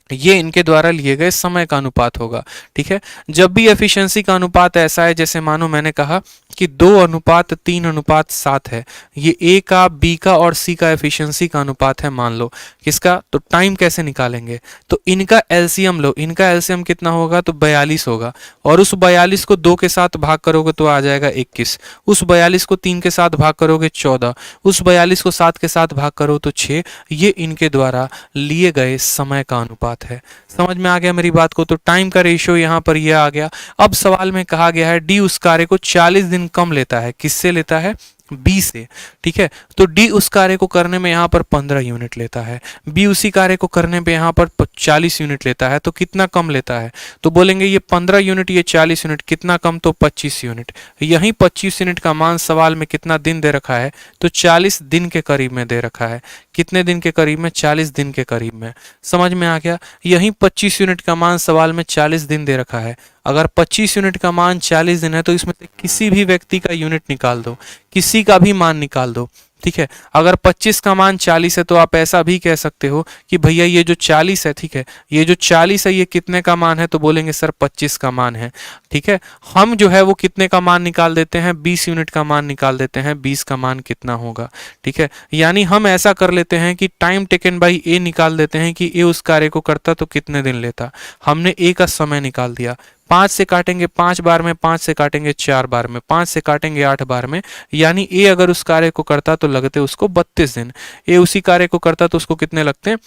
ये इनके द्वारा लिए गए समय का अनुपात होगा। ठीक है, जब भी एफिशिएंसी का अनुपात ऐसा है जैसे मानो मैंने कहा कि 2:3:7 है, ये ए का, बी का और सी का एफिशिएंसी का अनुपात है मान लो, किसका, तो टाइम कैसे निकालेंगे, तो इनका एलसीएम लो, इनका एलसीएम कितना होगा तो 42 होगा और उस 42 को 2 के साथ भाग करोगे तो आ जाएगा 21, उस 42 को 3 के साथ भाग करोगे 14, उस 42 को 7 के साथ भाग करो तो 6। ये इनके द्वारा लिए गए समय का अनुपात है। समझ में आ गया मेरी बात को, तो टाइम का रेशियो यहाँ पर ये आ गया। अब सवाल में कहा गया है डी उस कार्य को 40 दिन कम लेता है, किससे लेता है, बी से। ठीक है, तो डी उस कार्य को करने में यहाँ पर 15 यूनिट लेता है, बी उसी कार्य को करने पे यहाँ पर 40 यूनिट लेता है, तो कितना कम लेता है, तो बोलेंगे ये 15 यूनिट, ये 40 यूनिट, कितना कम, तो 25 यूनिट। यही 25 यूनिट का मान सवाल में कितना दिन दे रखा है, तो 40 दिन के करीब में दे रखा है। कितने दिन के करीब में, 40 दिन के करीब में। समझ में आ गया, यही 25 यूनिट का मान सवाल में 40 दिन दे रखा है। अगर 25 यूनिट का मान 40 दिन है तो इसमें से किसी भी व्यक्ति का यूनिट निकाल दो, किसी का भी मान निकाल दो। ठीक है, अगर 25 का मान 40 है तो आप ऐसा भी कह सकते हो कि भैया ये जो 40 है, ठीक है, ये जो 40 है ये कितने का मान है, तो बोलेंगे सर 25 का मान है। ठीक है, हम जो है वो कितने का मान निकाल देते हैं, 20 यूनिट का मान निकाल देते हैं, 20 का मान कितना होगा। ठीक है, यानी हम ऐसा कर लेते हैं कि टाइम टेकन बाई ए निकाल देते हैं कि ए उस कार्य को करता तो कितने दिन लेता। हमने ए का समय निकाल दिया, 5 से काटेंगे 5 बार में, 5 से काटेंगे 4 बार में, 5 से काटेंगे 8 बार में, यानी ए अगर उस कार्य को करता तो लगते उसको 32 दिन। ए उसी कार्य को करता तो उसको कितने लगते हैं,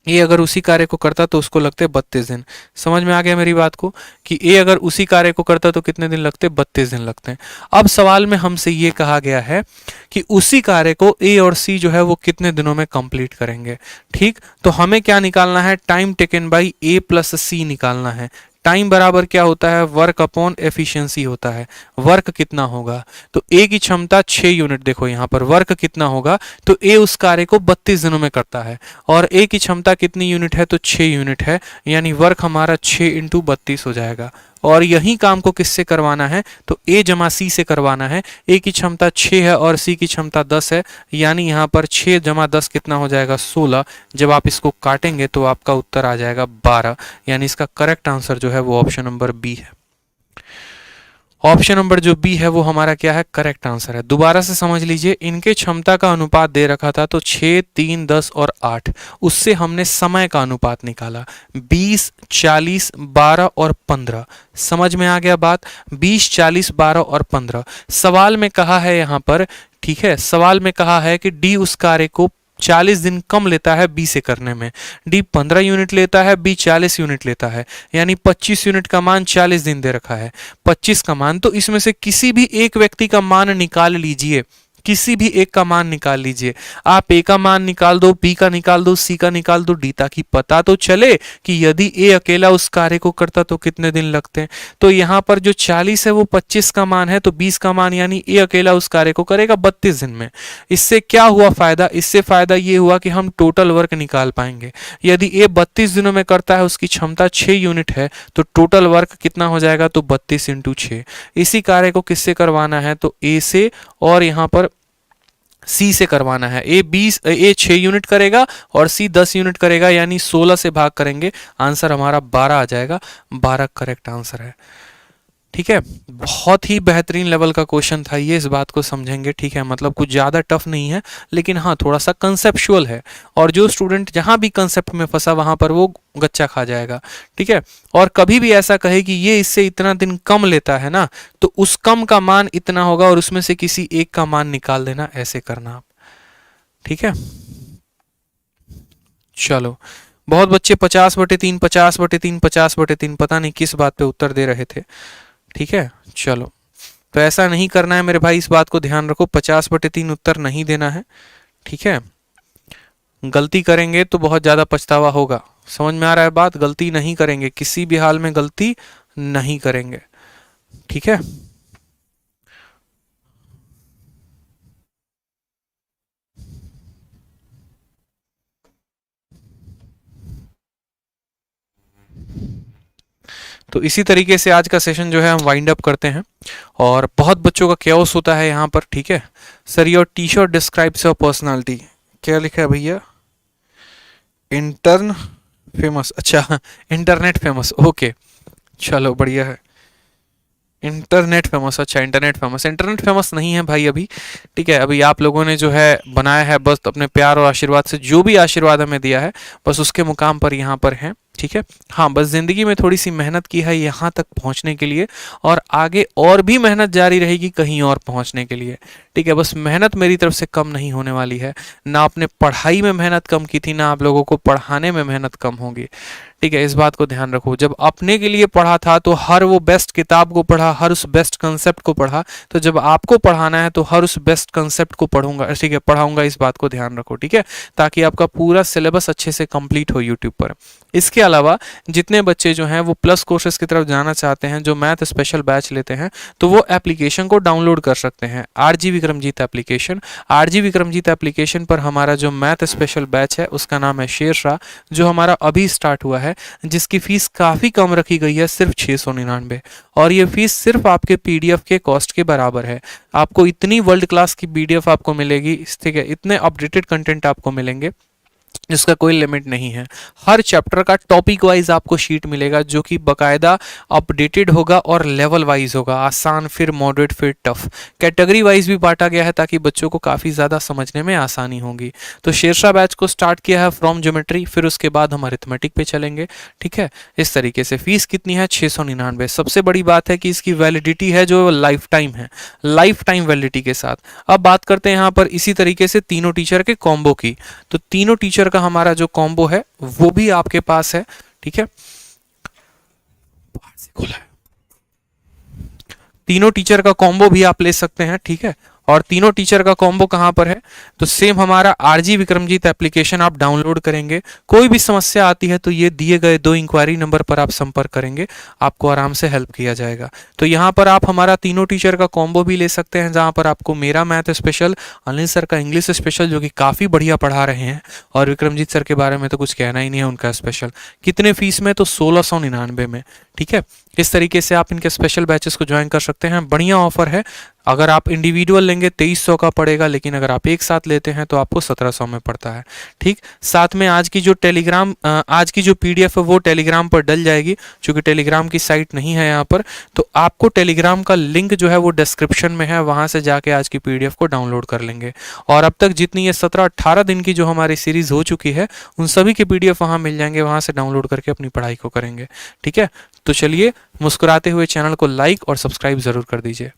ए अगर उसी कार्य को करता तो उसको लगते 32 दिन। समझ में आ गया मेरी बात को कि ए अगर उसी कार्य को करता तो कितने दिन लगते, 32 दिन लगते हैं। अब सवाल में हमसे ये कहा गया है कि उसी कार्य को ए और सी जो है वो कितने दिनों में कंप्लीट करेंगे। ठीक, तो हमें क्या निकालना है, time taken by A plus C निकालना है। टाइम बराबर क्या होता है, वर्क अपॉन एफिशिएंसी होता है। वर्क कितना होगा, तो ए की क्षमता 6 यूनिट, देखो यहाँ पर वर्क कितना होगा, तो ए उस कार्य को 32 दिनों में करता है और ए की क्षमता कितनी यूनिट है, तो 6 यूनिट है, यानी वर्क हमारा 6 × 32 हो जाएगा। और यही काम को किससे करवाना है, तो ए जमा सी से करवाना है। ए की क्षमता 6 है और सी की क्षमता 10 है, यानी यहाँ पर 6 × 10 कितना हो जाएगा, 16। जब आप इसको काटेंगे तो आपका उत्तर आ जाएगा 12, यानी इसका करेक्ट आंसर जो है वो ऑप्शन नंबर बी है। ऑप्शन नंबर जो बी है वो हमारा क्या है, करेक्ट आंसर है। दोबारा से समझ लीजिए, इनके क्षमता का अनुपात दे रखा था तो 6, 3, 10 और 8, उससे हमने समय का अनुपात निकाला 20, 40, 12 और 15। समझ में आ गया बात, 20, 40, 12 और 15। सवाल में कहा है यहाँ पर, ठीक है, सवाल में कहा है कि डी उस कार्य को 40 दिन कम लेता है बी से करने में। डी 15 यूनिट लेता है, बी 40 यूनिट लेता है, यानी 25 यूनिट का मान 40 दिन दे रखा है, 25 का मान। तो इसमें से किसी भी एक व्यक्ति का मान निकाल लीजिए, किसी भी एक का मान निकाल लीजिए। आप ए का मान निकाल दो, बी का निकाल दो, सी का निकाल दो, डी, ताकि पता तो चले कि यदि ए अकेला उस कार्य को करता तो कितने दिन लगते हैं। तो यहाँ पर जो 40 है वो 25 का मान है, तो 20 का मान यानी ए अकेला उस कार्य को करेगा 32 दिन में। इससे क्या हुआ फायदा? इससे फायदा ये हुआ कि हम टोटल वर्क निकाल पाएंगे। यदि ए 32 दिनों में करता है, उसकी क्षमता 6 यूनिट है, तो टोटल वर्क कितना हो जाएगा? तो 32 × 6। इसी कार्य को किससे करवाना है? तो ए से और यहाँ पर सी से करवाना है। ए 6 यूनिट करेगा और सी 10 यूनिट करेगा, यानी 16 से भाग करेंगे, आंसर हमारा 12 आ जाएगा। 12 करेक्ट आंसर है। ठीक है, बहुत ही बेहतरीन लेवल का क्वेश्चन था ये, इस बात को समझेंगे। ठीक है, मतलब कुछ ज़्यादा टफ नहीं है, लेकिन हाँ थोड़ा सा कंसेप्चुअल है, और जो स्टूडेंट जहाँ भी कंसेप्ट में फंसा वहाँ पर वो गच्चा खा जाएगा। ठीक है, और कभी भी ऐसा कहे कि ये इससे इतना दिन कम लेता है ना, तो उस कम का मान इतना होगा और उसमें से किसी एक का मान निकाल देना, ऐसे करना आप। ठीक है, चलो बहुत बच्चे 50/3 50/3 50/3 पता नहीं किस बात पे उत्तर दे रहे थे। ठीक है, चलो तो ऐसा नहीं करना है मेरे भाई, इस बात को ध्यान रखो, 50/3 उत्तर नहीं देना है। ठीक है, गलती करेंगे तो बहुत ज़्यादा पछतावा होगा। समझ में आ रहा है बात? गलती नहीं करेंगे, किसी भी हाल में गलती नहीं करेंगे। ठीक है, तो इसी तरीके से आज का सेशन जो है हम वाइंड अप करते हैं, और बहुत बच्चों का कैओस होता है यहाँ पर। ठीक है sir, your T shirt describes your personality, क्या लिखा है भैया? इंटर्न फेमस, अच्छा इंटरनेट फेमस, ओके चलो बढ़िया है। इंटरनेट फेमस, अच्छा इंटरनेट फेमस, इंटरनेट फेमस नहीं है भाई अभी। ठीक है, अभी आप लोगों ने जो है बनाया है, बस अपने प्यार और आशीर्वाद से, जो भी आशीर्वाद हमें दिया है बस उसके मुकाम पर यहाँ पर हैं। ठीक है, हाँ बस ज़िंदगी में थोड़ी सी मेहनत की है यहाँ तक पहुँचने के लिए, और आगे और भी मेहनत जारी रहेगी कहीं और पहुँचने के लिए। ठीक है, बस मेहनत मेरी तरफ से कम नहीं होने वाली है, ना आपने पढ़ाई में मेहनत कम की थी, ना आप लोगों को पढ़ाने में मेहनत कम होगी। ठीक है, इस बात को ध्यान रखो, जब अपने के लिए पढ़ा था तो हर वो बेस्ट किताब को पढ़ा, हर उस बेस्ट कंसेप्ट को पढ़ा, तो जब आपको पढ़ाना है तो हर उस बेस्ट कंसेप्ट को पढ़ूंगा, ठीक है पढ़ाऊंगा, इस बात को ध्यान रखो। ठीक है, ताकि आपका पूरा सिलेबस अच्छे से कंप्लीट हो यूट्यूब पर। इसके अलावा जितने बच्चे जो हैं वो प्लस कोर्सेज की तरफ जाना चाहते हैं, जो मैथ स्पेशल बैच लेते हैं, तो वो एप्लीकेशन को डाउनलोड कर सकते हैं, RG Vikramjeet application. RG Vikramjeet application पर हमारा जो मैथ स्पेशल बैच है उसका नाम है शेरशाह, जो हमारा अभी स्टार्ट हुआ है, जिसकी फीस काफ़ी कम रखी गई है, सिर्फ 699, और ये फीस सिर्फ आपके पीडीएफ के कॉस्ट के बराबर है। आपको इतनी वर्ल्ड क्लास की पीडीएफ आपको मिलेगी, ठीक है, इतने अपडेटेड कंटेंट आपको मिलेंगे जिसका कोई लिमिट नहीं है। हर चैप्टर का टॉपिक वाइज आपको शीट मिलेगा, जो कि बकायदा अपडेटेड होगा और लेवल वाइज होगा, आसान, फिर मॉडरेट, फिर टफ, कैटेगरी वाइज भी बांटा गया है ताकि बच्चों को काफ़ी ज़्यादा समझने में आसानी होगी। तो शेरशाह बैच को स्टार्ट किया है फ्रॉम ज्योमेट्री, फिर उसके बाद हम अरिथमेटिक पे चलेंगे। ठीक है, इस तरीके से फीस कितनी है? 699। सबसे बड़ी बात है कि इसकी वैलिडिटी है जो लाइफ टाइम है, लाइफ टाइम वैलिडिटी के साथ। अब बात करते हैं यहाँ पर इसी तरीके से तीनों टीचर के कॉम्बो की, तो तीनों टीचर का हमारा जो कॉम्बो है वो भी आपके पास है। ठीक है, बाहर से खोला है, तीनों टीचर का कॉम्बो भी आप ले सकते हैं। ठीक है, और तीनों टीचर का कॉम्बो कहाँ पर है? तो सेम हमारा आरजी विक्रमजीत एप्लीकेशन आप डाउनलोड करेंगे। कोई भी समस्या आती है तो ये दिए गए 2 इंक्वायरी नंबर पर आप संपर्क करेंगे, आपको आराम से हेल्प किया जाएगा। तो यहाँ पर आप हमारा तीनों टीचर का कॉम्बो भी ले सकते हैं, जहाँ पर आपको मेरा मैथ स्पेशल, अनिल सर का इंग्लिश स्पेशल जो कि काफ़ी बढ़िया पढ़ा रहे हैं, और विक्रमजीत सर के बारे में तो कुछ कहना ही नहीं है, उनका स्पेशल। कितने फीस में? तो 1699 में। ठीक है, इस तरीके से आप इनके स्पेशल बैचेस को ज्वाइन कर सकते हैं। बढ़िया ऑफर है, अगर आप इंडिविजुअल लेंगे 2300 का पड़ेगा, लेकिन अगर आप एक साथ लेते हैं तो आपको 1700 में पड़ता है। ठीक, साथ में आज की जो पीडीएफ है वो टेलीग्राम पर डल जाएगी, क्योंकि टेलीग्राम की साइट नहीं है यहाँ पर, तो आपको टेलीग्राम का लिंक जो है वो डिस्क्रिप्शन में है, वहाँ से जाके आज की पीडीएफ को डाउनलोड कर लेंगे। और अब तक जितनी ये 17-18 दिन की जो हमारी सीरीज हो चुकी है, उन सभी के पीडीएफ वहाँ मिल जाएंगे, वहाँ से डाउनलोड करके अपनी पढ़ाई को करेंगे। ठीक है, तो चलिए मुस्कुराते हुए चैनल को लाइक और सब्सक्राइब ज़रूर कर दीजिए।